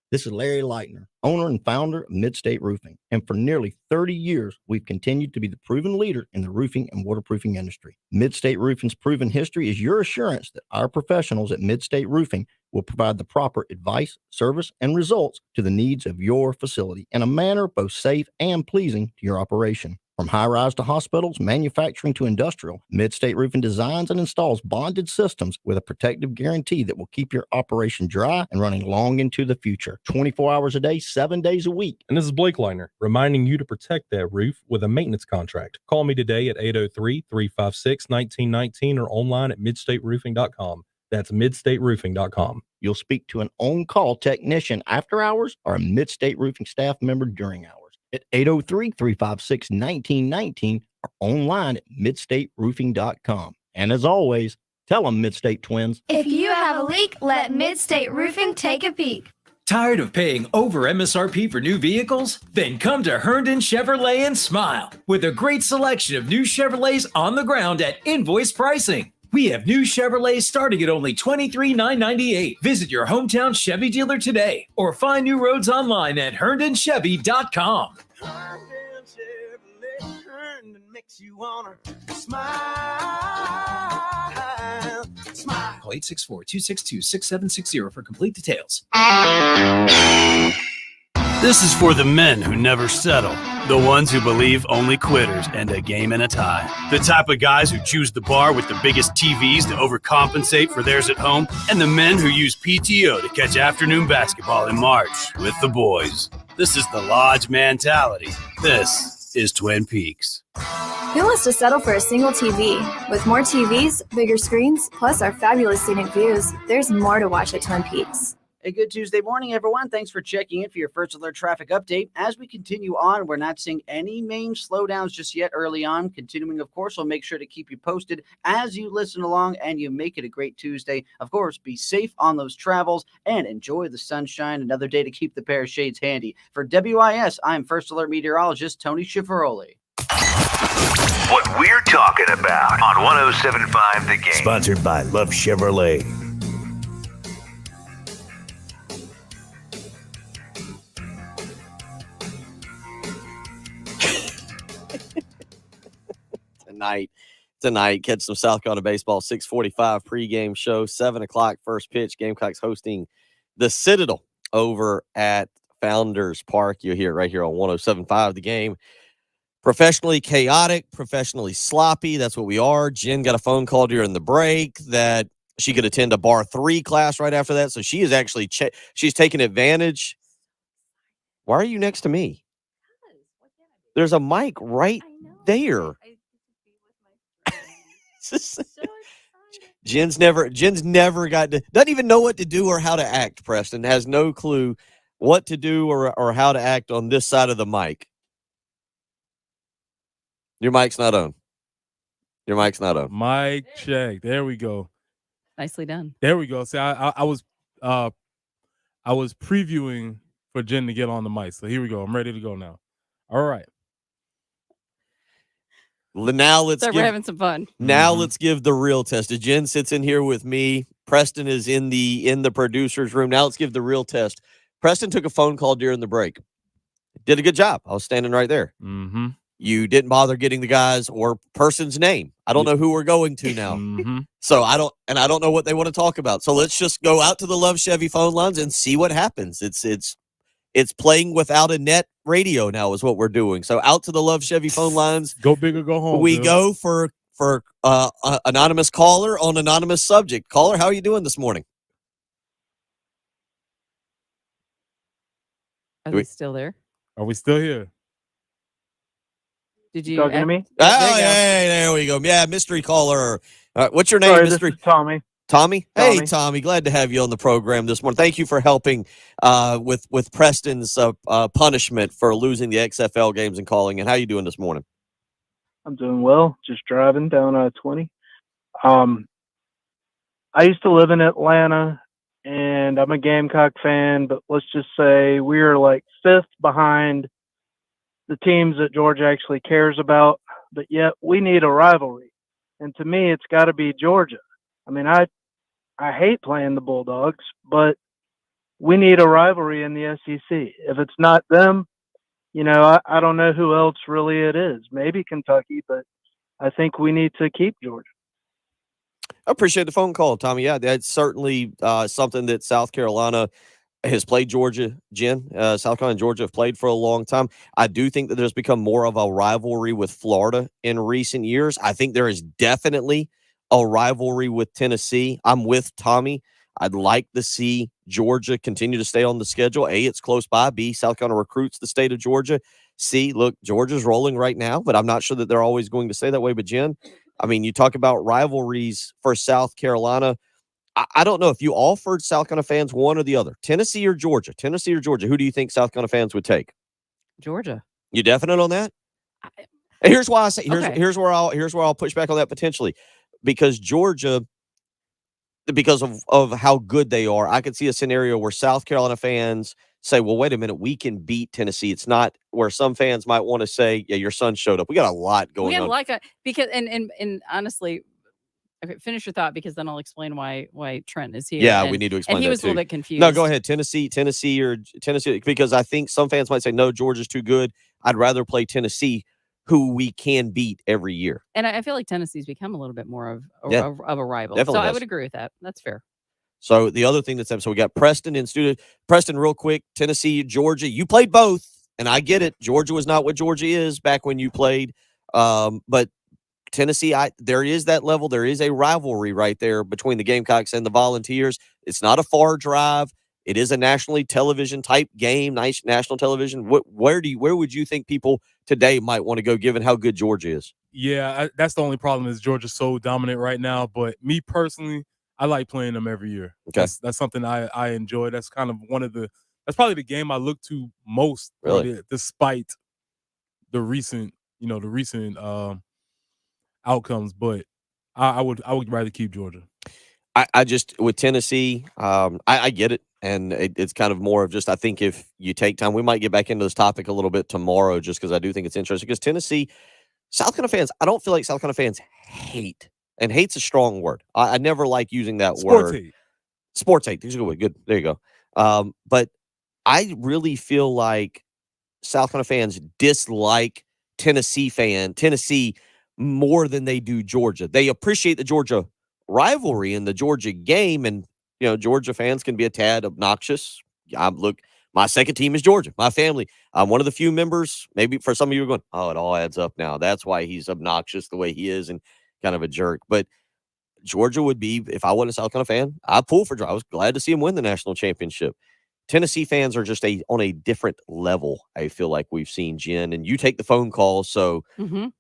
This is Larry Leitner, owner and founder of Midstate Roofing. And for nearly 30 years, we've continued to be the proven leader in the roofing and waterproofing industry. Midstate Roofing's proven history is your assurance that our professionals at Midstate Roofing will provide the proper advice, service, and results to the needs of your facility in a manner both safe and pleasing to your operation. From high-rise to hospitals, manufacturing to industrial, Midstate Roofing designs and installs bonded systems with a protective guarantee that will keep your operation dry and running long into the future. 24 hours a day, 7 days a week. And this is Blake Liner, reminding you to protect that roof with a maintenance contract. Call me today at 803-356-1919 or online at midstateroofing.com. That's midstateroofing.com. You'll speak to an on-call technician after hours or a Midstate Roofing staff member during hours at 803-356-1919 or online at midstateroofing.com. And as always, tell them Midstate Twins. If you have a leak, let Midstate Roofing take a peek. Tired of paying over MSRP for new vehicles? Then come to Herndon Chevrolet and smile with a great selection of new Chevrolets on the ground at invoice pricing. We have new Chevrolets starting at only $23,998. Visit your hometown Chevy dealer today or find new roads online at herndonchevy.com. Herndon Chevrolet, Herndon makes you wanna smile. Smile. Call 864-262-6760 for complete details. This is for the men who never settle, the ones who believe only quitters and a game and a tie, the type of guys who choose the bar with the biggest TVs to overcompensate for theirs at home, and the men who use PTO to catch afternoon basketball in March with the boys. This is the Lodge mentality. This is Twin Peaks. Who wants to settle for a single TV? With more TVs, bigger screens, plus our fabulous scenic views, there's more to watch at Twin Peaks. A good Tuesday morning, everyone. Thanks for checking in for your first alert traffic update. As we continue on, we're not seeing any main slowdowns just yet early on. Continuing, of course, we'll make sure to keep you posted as you listen along and you make it a great Tuesday. Of course, be safe on those travels and enjoy the sunshine. Another day to keep the pair of shades handy. For WIS, I'm First Alert Meteorologist Tony Schiavaroli. What we're talking about on 107.5 The Game. Sponsored by Love Chevrolet. Tonight, catch some South Carolina baseball. 6:45 pregame show. 7:00 first pitch. Gamecocks hosting the Citadel over at Founders Park. You'll hear it right here on 107.5 The Game. Professionally chaotic, professionally sloppy. That's what we are. Jen got a phone call during the break that she could attend a Bar 3 class right after that. So she is actually she's taking advantage. Why are you next to me? There's a mic right there. Jen's never got to, doesn't even know what to do or how to act. Preston has no clue what to do or how to act on this side of the mic. Your mic's not on. Mic check. There we go. Nicely done. There we go. See, I was previewing for Jen to get on the mic. So here we go. I'm ready to go now. All right. Now we're having some fun. Now let's give the real test. Jen sits in here with me. Preston is in the producer's room. Now let's give the real test. Preston took a phone call during the break. Did a good job. I was standing right there. Mm-hmm. You didn't bother getting the guy's or person's name. I don't know who we're going to now. Mm-hmm. So I don't know what they want to talk about. So let's just go out to the Love Chevy phone lines and see what happens. It's playing without a net radio now is what we're doing. So out to the Love Chevy phone lines. Go big or go home. We go for anonymous caller on anonymous subject. Caller, how are you doing this morning? Are they still there? Are we still here? Did you talking to me? Oh, hey, there we go. Yeah, mystery caller. What's your name, Sorry, mystery? This is Tommy. Tommy? Hey, Tommy. Glad to have you on the program this morning. Thank you for helping with Preston's punishment for losing the XFL games and calling. And how you doing this morning? I'm doing well. Just driving down I-20. I used to live in Atlanta, and I'm a Gamecock fan, but let's just say we are like fifth behind the teams that Georgia actually cares about, but yet we need a rivalry. And to me, it's got to be Georgia. I mean, I hate playing the Bulldogs, but we need a rivalry in the SEC. If it's not them, I don't know who else really it is. Maybe Kentucky, but I think we need to keep Georgia. I appreciate the phone call, Tommy. Yeah, that's certainly something that South Carolina has played Georgia, Jen. South Carolina and Georgia have played for a long time. I do think that there's become more of a rivalry with Florida in recent years. I think there is definitely a rivalry with Tennessee. I'm with Tommy. I'd like to see Georgia continue to stay on the schedule. A, it's close by. B, South Carolina recruits the state of Georgia. C, look, Georgia's rolling right now, but I'm not sure that they're always going to stay that way. But, Jen, I mean, you talk about rivalries for South Carolina. I don't know if you offered South Carolina fans one or the other, Tennessee or Georgia. Who do you think South Carolina fans would take? Georgia. You definite on that? And here's why I say Okay. here's where I'll push back on that potentially, because Georgia, because of how good they are, I could see a scenario where South Carolina fans say, well, wait a minute, we can beat Tennessee. It's not where some fans might want to say, yeah, your son showed up. We got a lot going We had on. like a because and honestly, okay, finish your thought because then I'll explain why Trent is here. Yeah, and, we need to explain And he that was a little too. bit confused. No, go ahead. Tennessee, because I think some fans might say, no, Georgia's too good. I'd rather play Tennessee, who we can beat every year. And I feel like Tennessee's become a little bit more of Yeah, a rival. definitely So I has. would agree with that. That's fair. So the other thing that's up, so we got Preston in studio. Preston, real quick, Tennessee, Georgia. You played both, and I get it. Georgia was not what Georgia is back when you played. But Tennessee, there is that level. There is a rivalry right there between the Gamecocks and the Volunteers. It's not a far drive. It is a nationally television type game, nice national television. Where would you think people today might want to go, given how good Georgia is? Yeah, that's the only problem is Georgia's so dominant right now. But me personally, I like playing them every year. Okay. That's something I enjoy. That's kind of that's probably the game I look to most. Really? Despite the recent outcomes, but I would rather keep Georgia. I just, with Tennessee, I get it. And it's kind of more of just, I think if you take time, we might get back into this topic a little bit tomorrow, just because I do think it's interesting. Because Tennessee, South Carolina fans, I don't feel like South Carolina fans hate, and hate's a strong word. I never like using that Sports word. hate. Sports hate. These are good. Good. There you go. But I really feel like South Carolina fans dislike Tennessee more than they do Georgia. They appreciate the Georgia rivalry and the Georgia game, and Georgia fans can be a tad obnoxious. My second team is Georgia. My family. I'm one of the few members. Maybe for some of you are going, oh, it all adds up now. That's why he's obnoxious the way he is and kind of a jerk. But Georgia would be, if I wasn't a South Carolina fan, I'd pull for Georgia. I was glad to see him win the national championship. Tennessee fans are just on a different level. I feel like we've seen, Jen, and you take the phone calls, so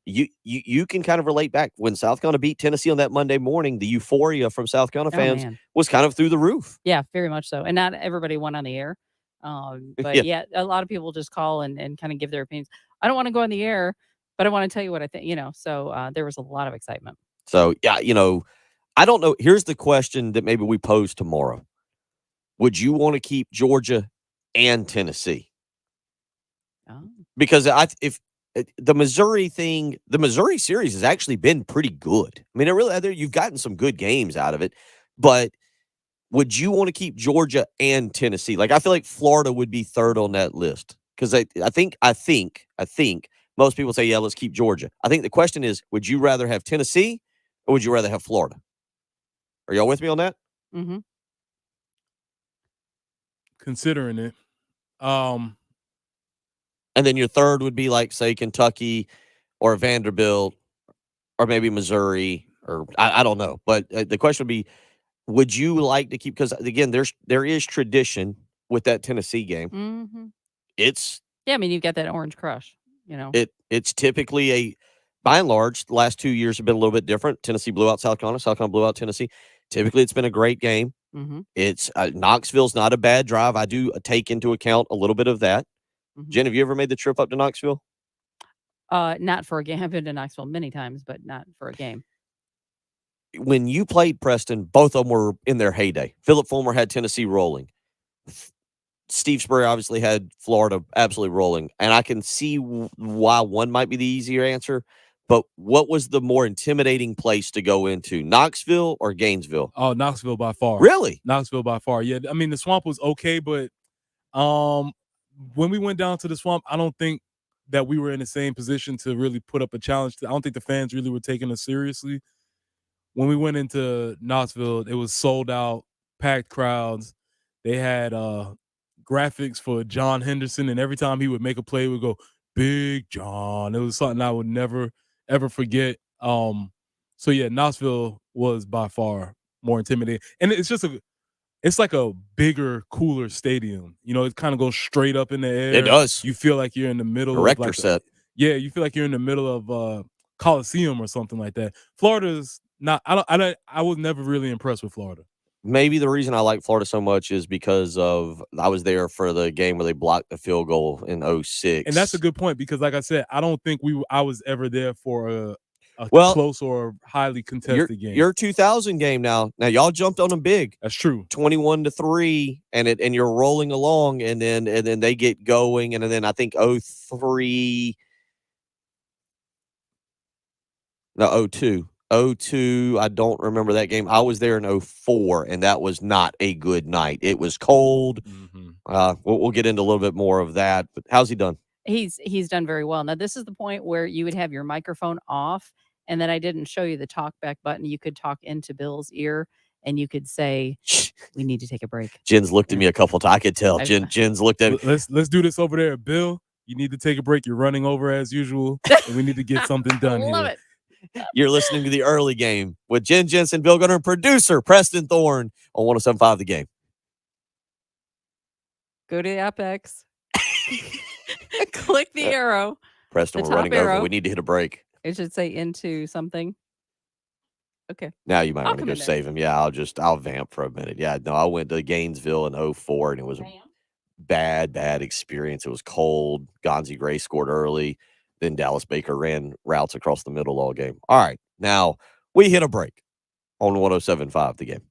you can kind of relate back when South Carolina beat Tennessee on that Monday morning. The euphoria from South Carolina fans was kind of through the roof. Yeah, very much so. And not everybody went on the air. But yeah, a lot of people just call and kind of give their opinions. I don't want to go on the air, but I want to tell you what I think. So there was a lot of excitement. So yeah, I don't know. Here's the question that maybe we pose tomorrow. Would you want to keep Georgia and Tennessee? Oh. Because if the Missouri series has actually been pretty good. I mean, you've gotten some good games out of it, but would you want to keep Georgia and Tennessee? Like, I feel like Florida would be third on that list because I think most people say, yeah, let's keep Georgia. I think the question is, would you rather have Tennessee or would you rather have Florida? Are y'all with me on that? Mm-hmm. Considering it. And then your third would be like, say, Kentucky or Vanderbilt or maybe Missouri or I don't know. But the question would be, would you like to keep, because again, there is tradition with that Tennessee game. Mm-hmm. I mean, you've got that Orange Crush, It's typically by and large, the last 2 years have been a little bit different. Tennessee blew out South Carolina. South Carolina blew out Tennessee. Typically, it's been a great game. Mm-hmm. It's Knoxville's not a bad drive. I do take into account a little bit of that. Mm-hmm. Jen, have you ever made the trip up to Knoxville? Not for a game. I've been to Knoxville many times, but not for a game. When you played Preston, both of them were in their heyday. Philip Fulmer had Tennessee rolling. Steve Spurrier obviously had Florida absolutely rolling. And I can see why one might be the easier answer. But what was the more intimidating place to go into, Knoxville or Gainesville? Oh, Knoxville by far. Really? Knoxville by far. Yeah, I mean, the Swamp was okay, but when we went down to the Swamp, I don't think that we were in the same position to really put up a challenge. I don't think the fans really were taking us seriously. When we went into Knoxville, it was sold out, packed crowds. They had graphics for John Henderson, and every time he would make a play, it would go Big John. It was something I would never ever forget. So yeah, Knoxville was by far more intimidating, and it's like a bigger, cooler stadium. You know, it kind of goes straight up in the air. It does. You feel like you're in the middle Director of like set. yeah, you feel like you're in the middle of Coliseum or something like that. Florida's not. I was never really impressed with Florida. Maybe the reason I like Florida so much is because I was there for the game where they blocked the field goal in 06. And that's a good point because, like I said, I don't think I was ever there for a close or highly contested game. Your 2000 game now y'all jumped on them big. That's true. 21-3, and you're rolling along, and then they get going, and then I think 03. No, 02. 02, I don't remember that game. I was there in 04, and that was not a good night. It was cold. Mm-hmm. We'll get into a little bit more of that. But how's he done? He's done very well. Now, this is the point where you would have your microphone off, and then I didn't show you the talk back button. You could talk into Bill's ear, and you could say, "We need to take a break." Jen's looked at me a couple times. I could tell. Jen's looked at me. Let's do this over there, Bill. You need to take a break. You're running over as usual, and we need to get something done Love here. it. You're listening to the early game with Jen Jensen, Bill Gunner, and producer Preston Thorne on 107.5 The Game. Go to the Apex. Click the arrow. Preston, The we're running top arrow. over. We need to hit a break. It should say into something. Okay. Now you might I'll want to come go in there. save him. Yeah, I'll vamp for a minute. Yeah, no, I went to Gainesville in 04, and it was a bad experience. It was cold. Gonzie Gray scored early. Then Dallas Baker ran routes across the middle all game. All right, now we hit a break on 107.5 The Game.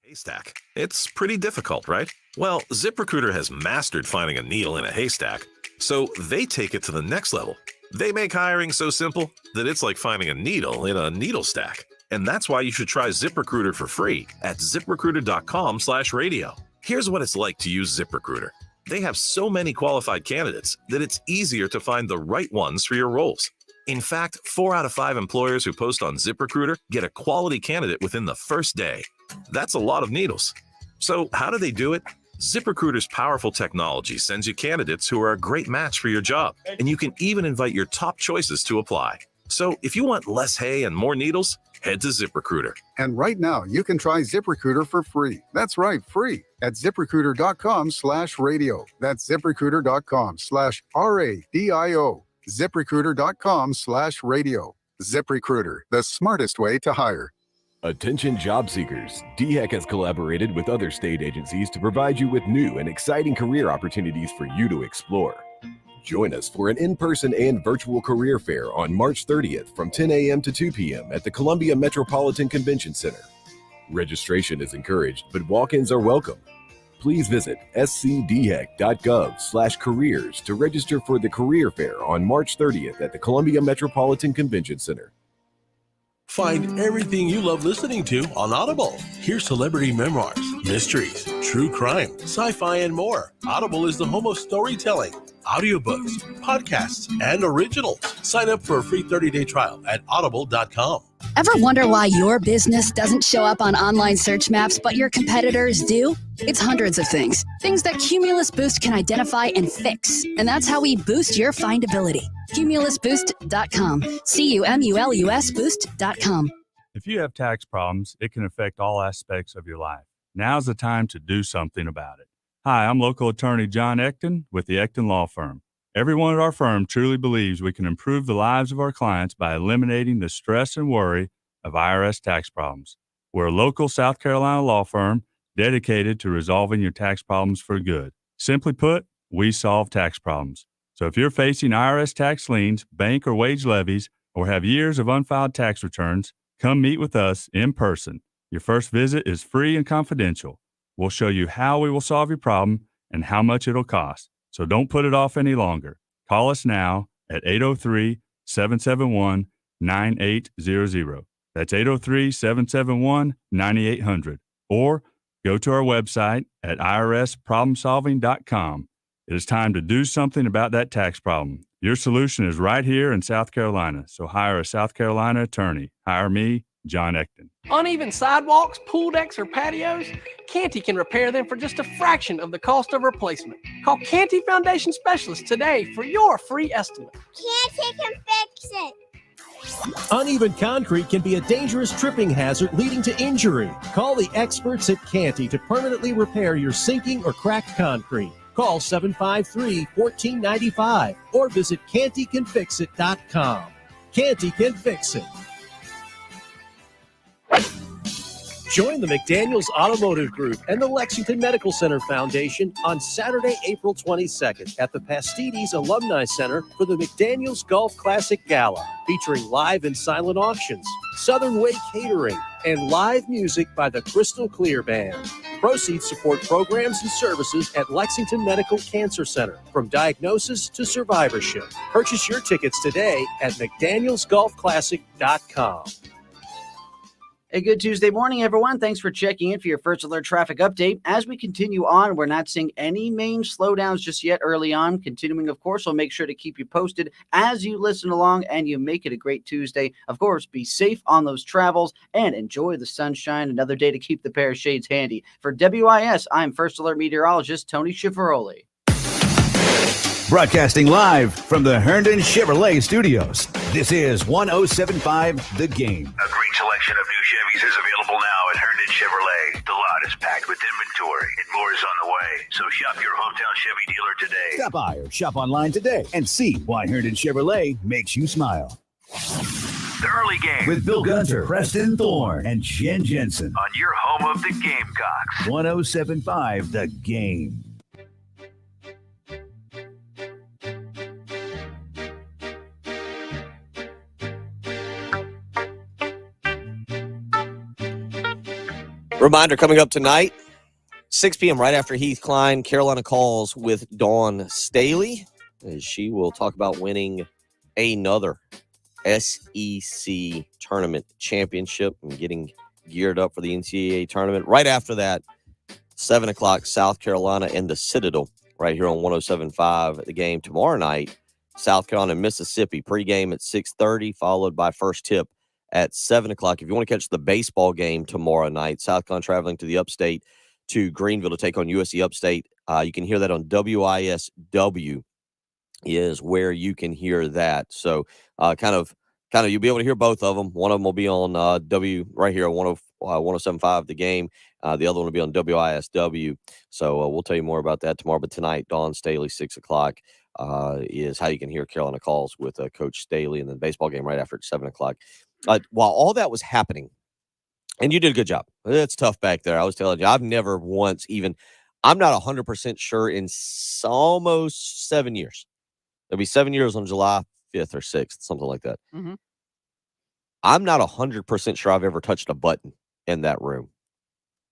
Haystack. It's pretty difficult, right? Well, ZipRecruiter has mastered finding a needle in a haystack, so they take it to the next level. They make hiring so simple that it's like finding a needle in a needle stack. And that's why you should try ZipRecruiter for free at ziprecruiter.com/radio. Here's what it's like to use ZipRecruiter. They have so many qualified candidates that it's easier to find the right ones for your roles. In fact, 4 out of 5 employers who post on ZipRecruiter get a quality candidate within the first day. That's a lot of needles. So how do they do it? ZipRecruiter's powerful technology sends you candidates who are a great match for your job, and you can even invite your top choices to apply. So if you want less hay and more needles, head to ZipRecruiter. And right now, you can try ZipRecruiter for free. That's right, free at ZipRecruiter.com/radio. That's ZipRecruiter.com/RADIO. ZipRecruiter.com/radio. ZipRecruiter, the smartest way to hire. Attention job seekers, DHEC has collaborated with other state agencies to provide you with new and exciting career opportunities for you to explore. Join us for an in-person and virtual career fair on March 30th from 10 a.m. to 2 p.m. at the Columbia Metropolitan Convention Center. Registration is encouraged, but walk-ins are welcome. Please visit scdhec.gov/careers to register for the career fair on March 30th at the Columbia Metropolitan Convention Center. Find everything you love listening to on Audible. Hear celebrity memoirs, mysteries, true crime, sci-fi, and more. Audible is the home of storytelling, audiobooks, podcasts, and originals. Sign up for a free 30-day trial at audible.com. Ever wonder why your business doesn't show up on online search maps, but your competitors do? It's hundreds of things. Things that Cumulus Boost can identify and fix. And that's how we boost your findability. CumulusBoost.com. CUMULUS Boost.com. If you have tax problems, it can affect all aspects of your life. Now's the time to do something about it. Hi, I'm local attorney John Ecton with the Ecton Law Firm. Everyone at our firm truly believes we can improve the lives of our clients by eliminating the stress and worry of IRS tax problems. We're a local South Carolina law firm dedicated to resolving your tax problems for good. Simply put, we solve tax problems. So if you're facing IRS tax liens, bank or wage levies, or have years of unfiled tax returns, come meet with us in person. Your first visit is free and confidential. We'll show you how we will solve your problem and how much it'll cost. So don't put it off any longer. Call us now at 803-771-9800. That's 803-771-9800. Or go to our website at irsproblemsolving.com. It is time to do something about that tax problem. Your solution is right here in South Carolina. So hire a South Carolina attorney. Hire me, John Ecton. Uneven sidewalks, pool decks, or patios? Canty can repair them for just a fraction of the cost of replacement. Call Canty Foundation Specialists today for your free estimate. Canty can fix it. Uneven concrete can be a dangerous tripping hazard leading to injury. Call the experts at Canty to permanently repair your sinking or cracked concrete. Call 753-1495 or visit CantyCanFixIt.com. Canty can fix it. Join the McDaniels Automotive Group and the Lexington Medical Center Foundation on Saturday, April 22nd at the Pastides Alumni Center for the McDaniels Golf Classic Gala, featuring live and silent auctions, Southern Way catering, and live music by the Crystal Clear Band. Proceeds support programs and services at Lexington Medical Cancer Center, from diagnosis to survivorship. Purchase your tickets today at McDanielsGolfClassic.com. A good Tuesday morning, everyone. Thanks for checking in for your First Alert traffic update. As we continue on, we're not seeing any main slowdowns just yet early on. Continuing, of course, we'll make sure to keep you posted as you listen along and you make it a great Tuesday. Of course, be safe on those travels and enjoy the sunshine. Another day to keep the pair of shades handy. For WIS, I'm First Alert meteorologist Tony Schiavaroli. Broadcasting live from the Herndon Chevrolet Studios. This is 107.5 The Game. A great selection of new Chevys is available now at Herndon Chevrolet. The lot is packed with inventory and more is on the way. So shop your hometown Chevy dealer today. Stop by or shop online today and see why Herndon Chevrolet makes you smile. The early game With Bill Gunter, Preston Thorne, and Jen Jensen on your home of the Gamecocks. 107.5 The Game. Reminder coming up tonight, 6 p.m. right after Heath Klein, Carolina Calls with Dawn Staley, as she will talk about winning another SEC tournament championship and getting geared up for the NCAA tournament. Right after that, 7 o'clock, South Carolina and the Citadel right here on 107.5 The Game. Tomorrow night, South Carolina and Mississippi, pregame at 6:30, followed by first tip at 7 o'clock. If you want to catch the baseball game tomorrow night, South Carolina traveling to the upstate to Greenville to take on USC Upstate. You can hear that on WISW is where you can hear that. So kind of you'll be able to hear both of them. One of them will be on W right here on 107.5 The Game. The other one will be on WISW. So we'll tell you more about that tomorrow. But tonight, Dawn Staley, 6 o'clock is how you can hear Carolina Calls with Coach Staley, and then the baseball game right after at 7 o'clock. While all that was happening, and you did a good job. It's tough back there. I was telling you, I've never once even, I'm not 100% sure in almost 7 years. It'll be 7 years on July 5th or 6th, something like that. Mm-hmm. I'm not 100% sure I've ever touched a button in that room.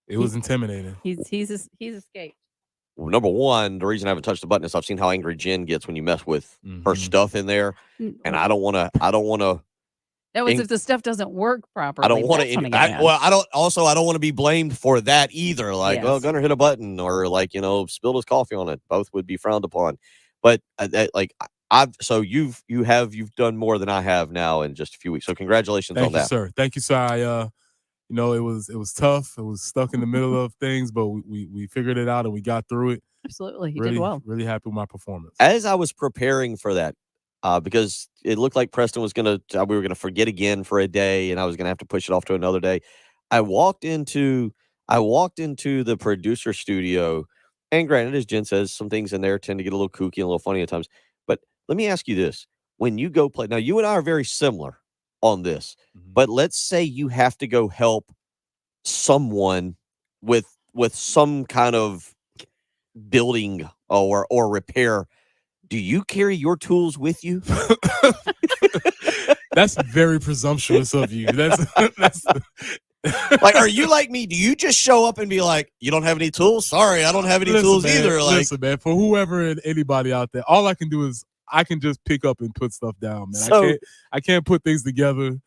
It was intimidating. He's escaped. Well, number one, the reason I haven't touched the button is I've seen how angry Jen gets when you mess with her stuff in there, and I don't want to. That was if the stuff doesn't work properly. I don't want to. I don't want to be blamed for that either. Like, well, Gunner hit a button, or spilled his coffee on it. Both would be frowned upon. But you've done more than I have now in just a few weeks. So congratulations on that, sir. Thank you, sir. It was tough. It was stuck in the middle of things, but we figured it out and we got through it. Absolutely, he did well. Really happy with my performance. As I was preparing for that. Because it looked like Preston was we were going to forget again for a day, and I was going to have to push it off to another day. I walked into the producer studio, and granted, as Jen says, some things in there tend to get a little kooky and a little funny at times. But let me ask you this: when you go play, now you and I are very similar on this, but let's say you have to go help someone with some kind of building or repair. Do you carry your tools with you? That's very presumptuous of you. That's like, are you like me? Do you just show up and be like, you don't have any tools? Sorry, I don't have any tools either. Like, listen, man, for whoever and anybody out there, all I can do is I can just pick up and put stuff down, man. So, I can't put things together.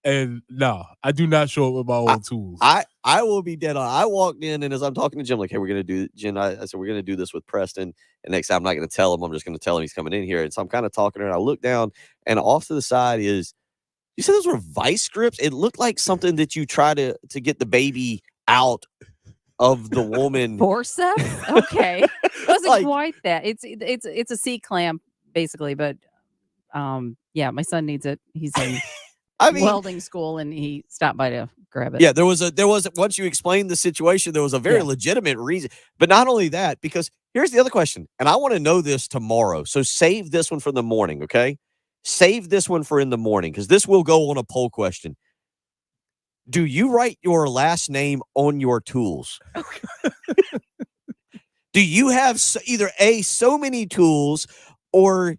And no, I do not show up with my own tools. I will be dead on. I walked in, and as I'm talking to Jim, like, hey, we're going to do, Jen, I said, we're going to do this with Preston. And next time I'm not going to tell him. I'm just going to tell him he's coming in here. And so I'm kind of talking to her, and I look down, and off to the side is You said those were vice grips? It looked like something that you try to get the baby out of the woman. Forceps? Okay. It wasn't Like- quite that. It's a C clamp basically, but yeah, my son needs it. He's in welding school and he stopped by to grab it. Yeah, there was once you explained the situation, there was a very legitimate reason. But not only that, because here's the other question, and I want to know this tomorrow. So save this one for the morning, okay? Save this one for in the morning, because this will go on a poll question. Do you write your last name on your tools? Do you have either so many tools, or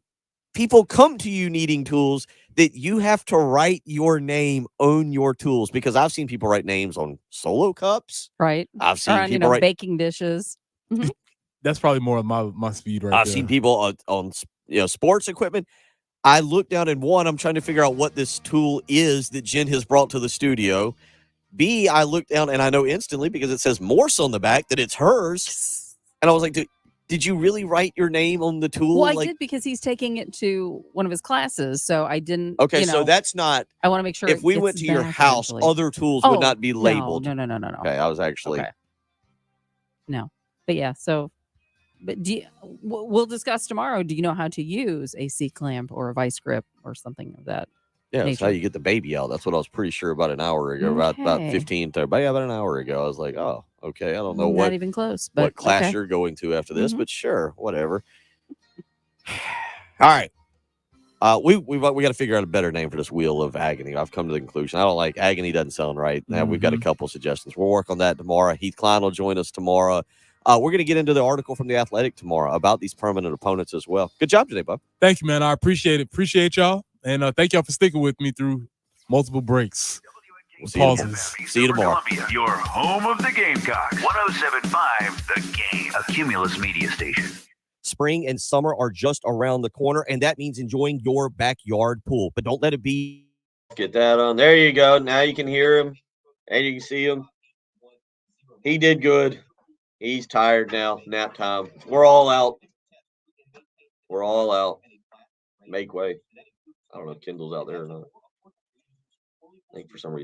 people come to you needing tools that you have to write your name on your tools? Because I've seen people write names on Solo cups. Right. I've seen or on, people write baking dishes. Mhm. That's probably more of my speed right I've there. seen people on sports equipment. I look down and one, I'm trying to figure out what this tool is that Jen has brought to the studio. B, I look down and I know instantly because it says Morse on the back that it's hers. And I was like, did you really write your name on the tool? Well, I did because he's taking it to one of his classes, so I didn't. Okay, so that's not. I want to make sure. If we went to your house, other tools would not be labeled. No. Okay, I was actually. Okay. No, but yeah. So, but we'll discuss tomorrow. Do you know how to use a C clamp or a vice grip or something of that? Yeah, that's how you get the baby out. That's what I was pretty sure about an hour ago, about 15, 30, but yeah, about an hour ago. I was like, oh, okay. I don't know Not what even close, but what class okay. you're going to after this, but sure, whatever. All right. We got to figure out a better name for this wheel of agony. I've come to the conclusion. I don't like agony. Doesn't sound right. Now we've got a couple suggestions. We'll work on that tomorrow. Heath Klein will join us tomorrow. We're going to get into the article from The Athletic tomorrow about these permanent opponents as well. Good job today, Bob. Thank you, man. I appreciate it. Appreciate y'all. And thank y'all for sticking with me through multiple breaks. We'll see you tomorrow. Pauses. See you tomorrow. Columbia, your home of the Gamecocks. 107.5 The Game, a Cumulus media station. Spring and summer are just around the corner, and that means enjoying your backyard pool. But don't let it be. Get that on. There you go. Now you can hear him, and you can see him. He did good. He's tired now. Nap time. We're all out. We're all out. Make way. I don't know if Kendall's out there or not. I think for some reason.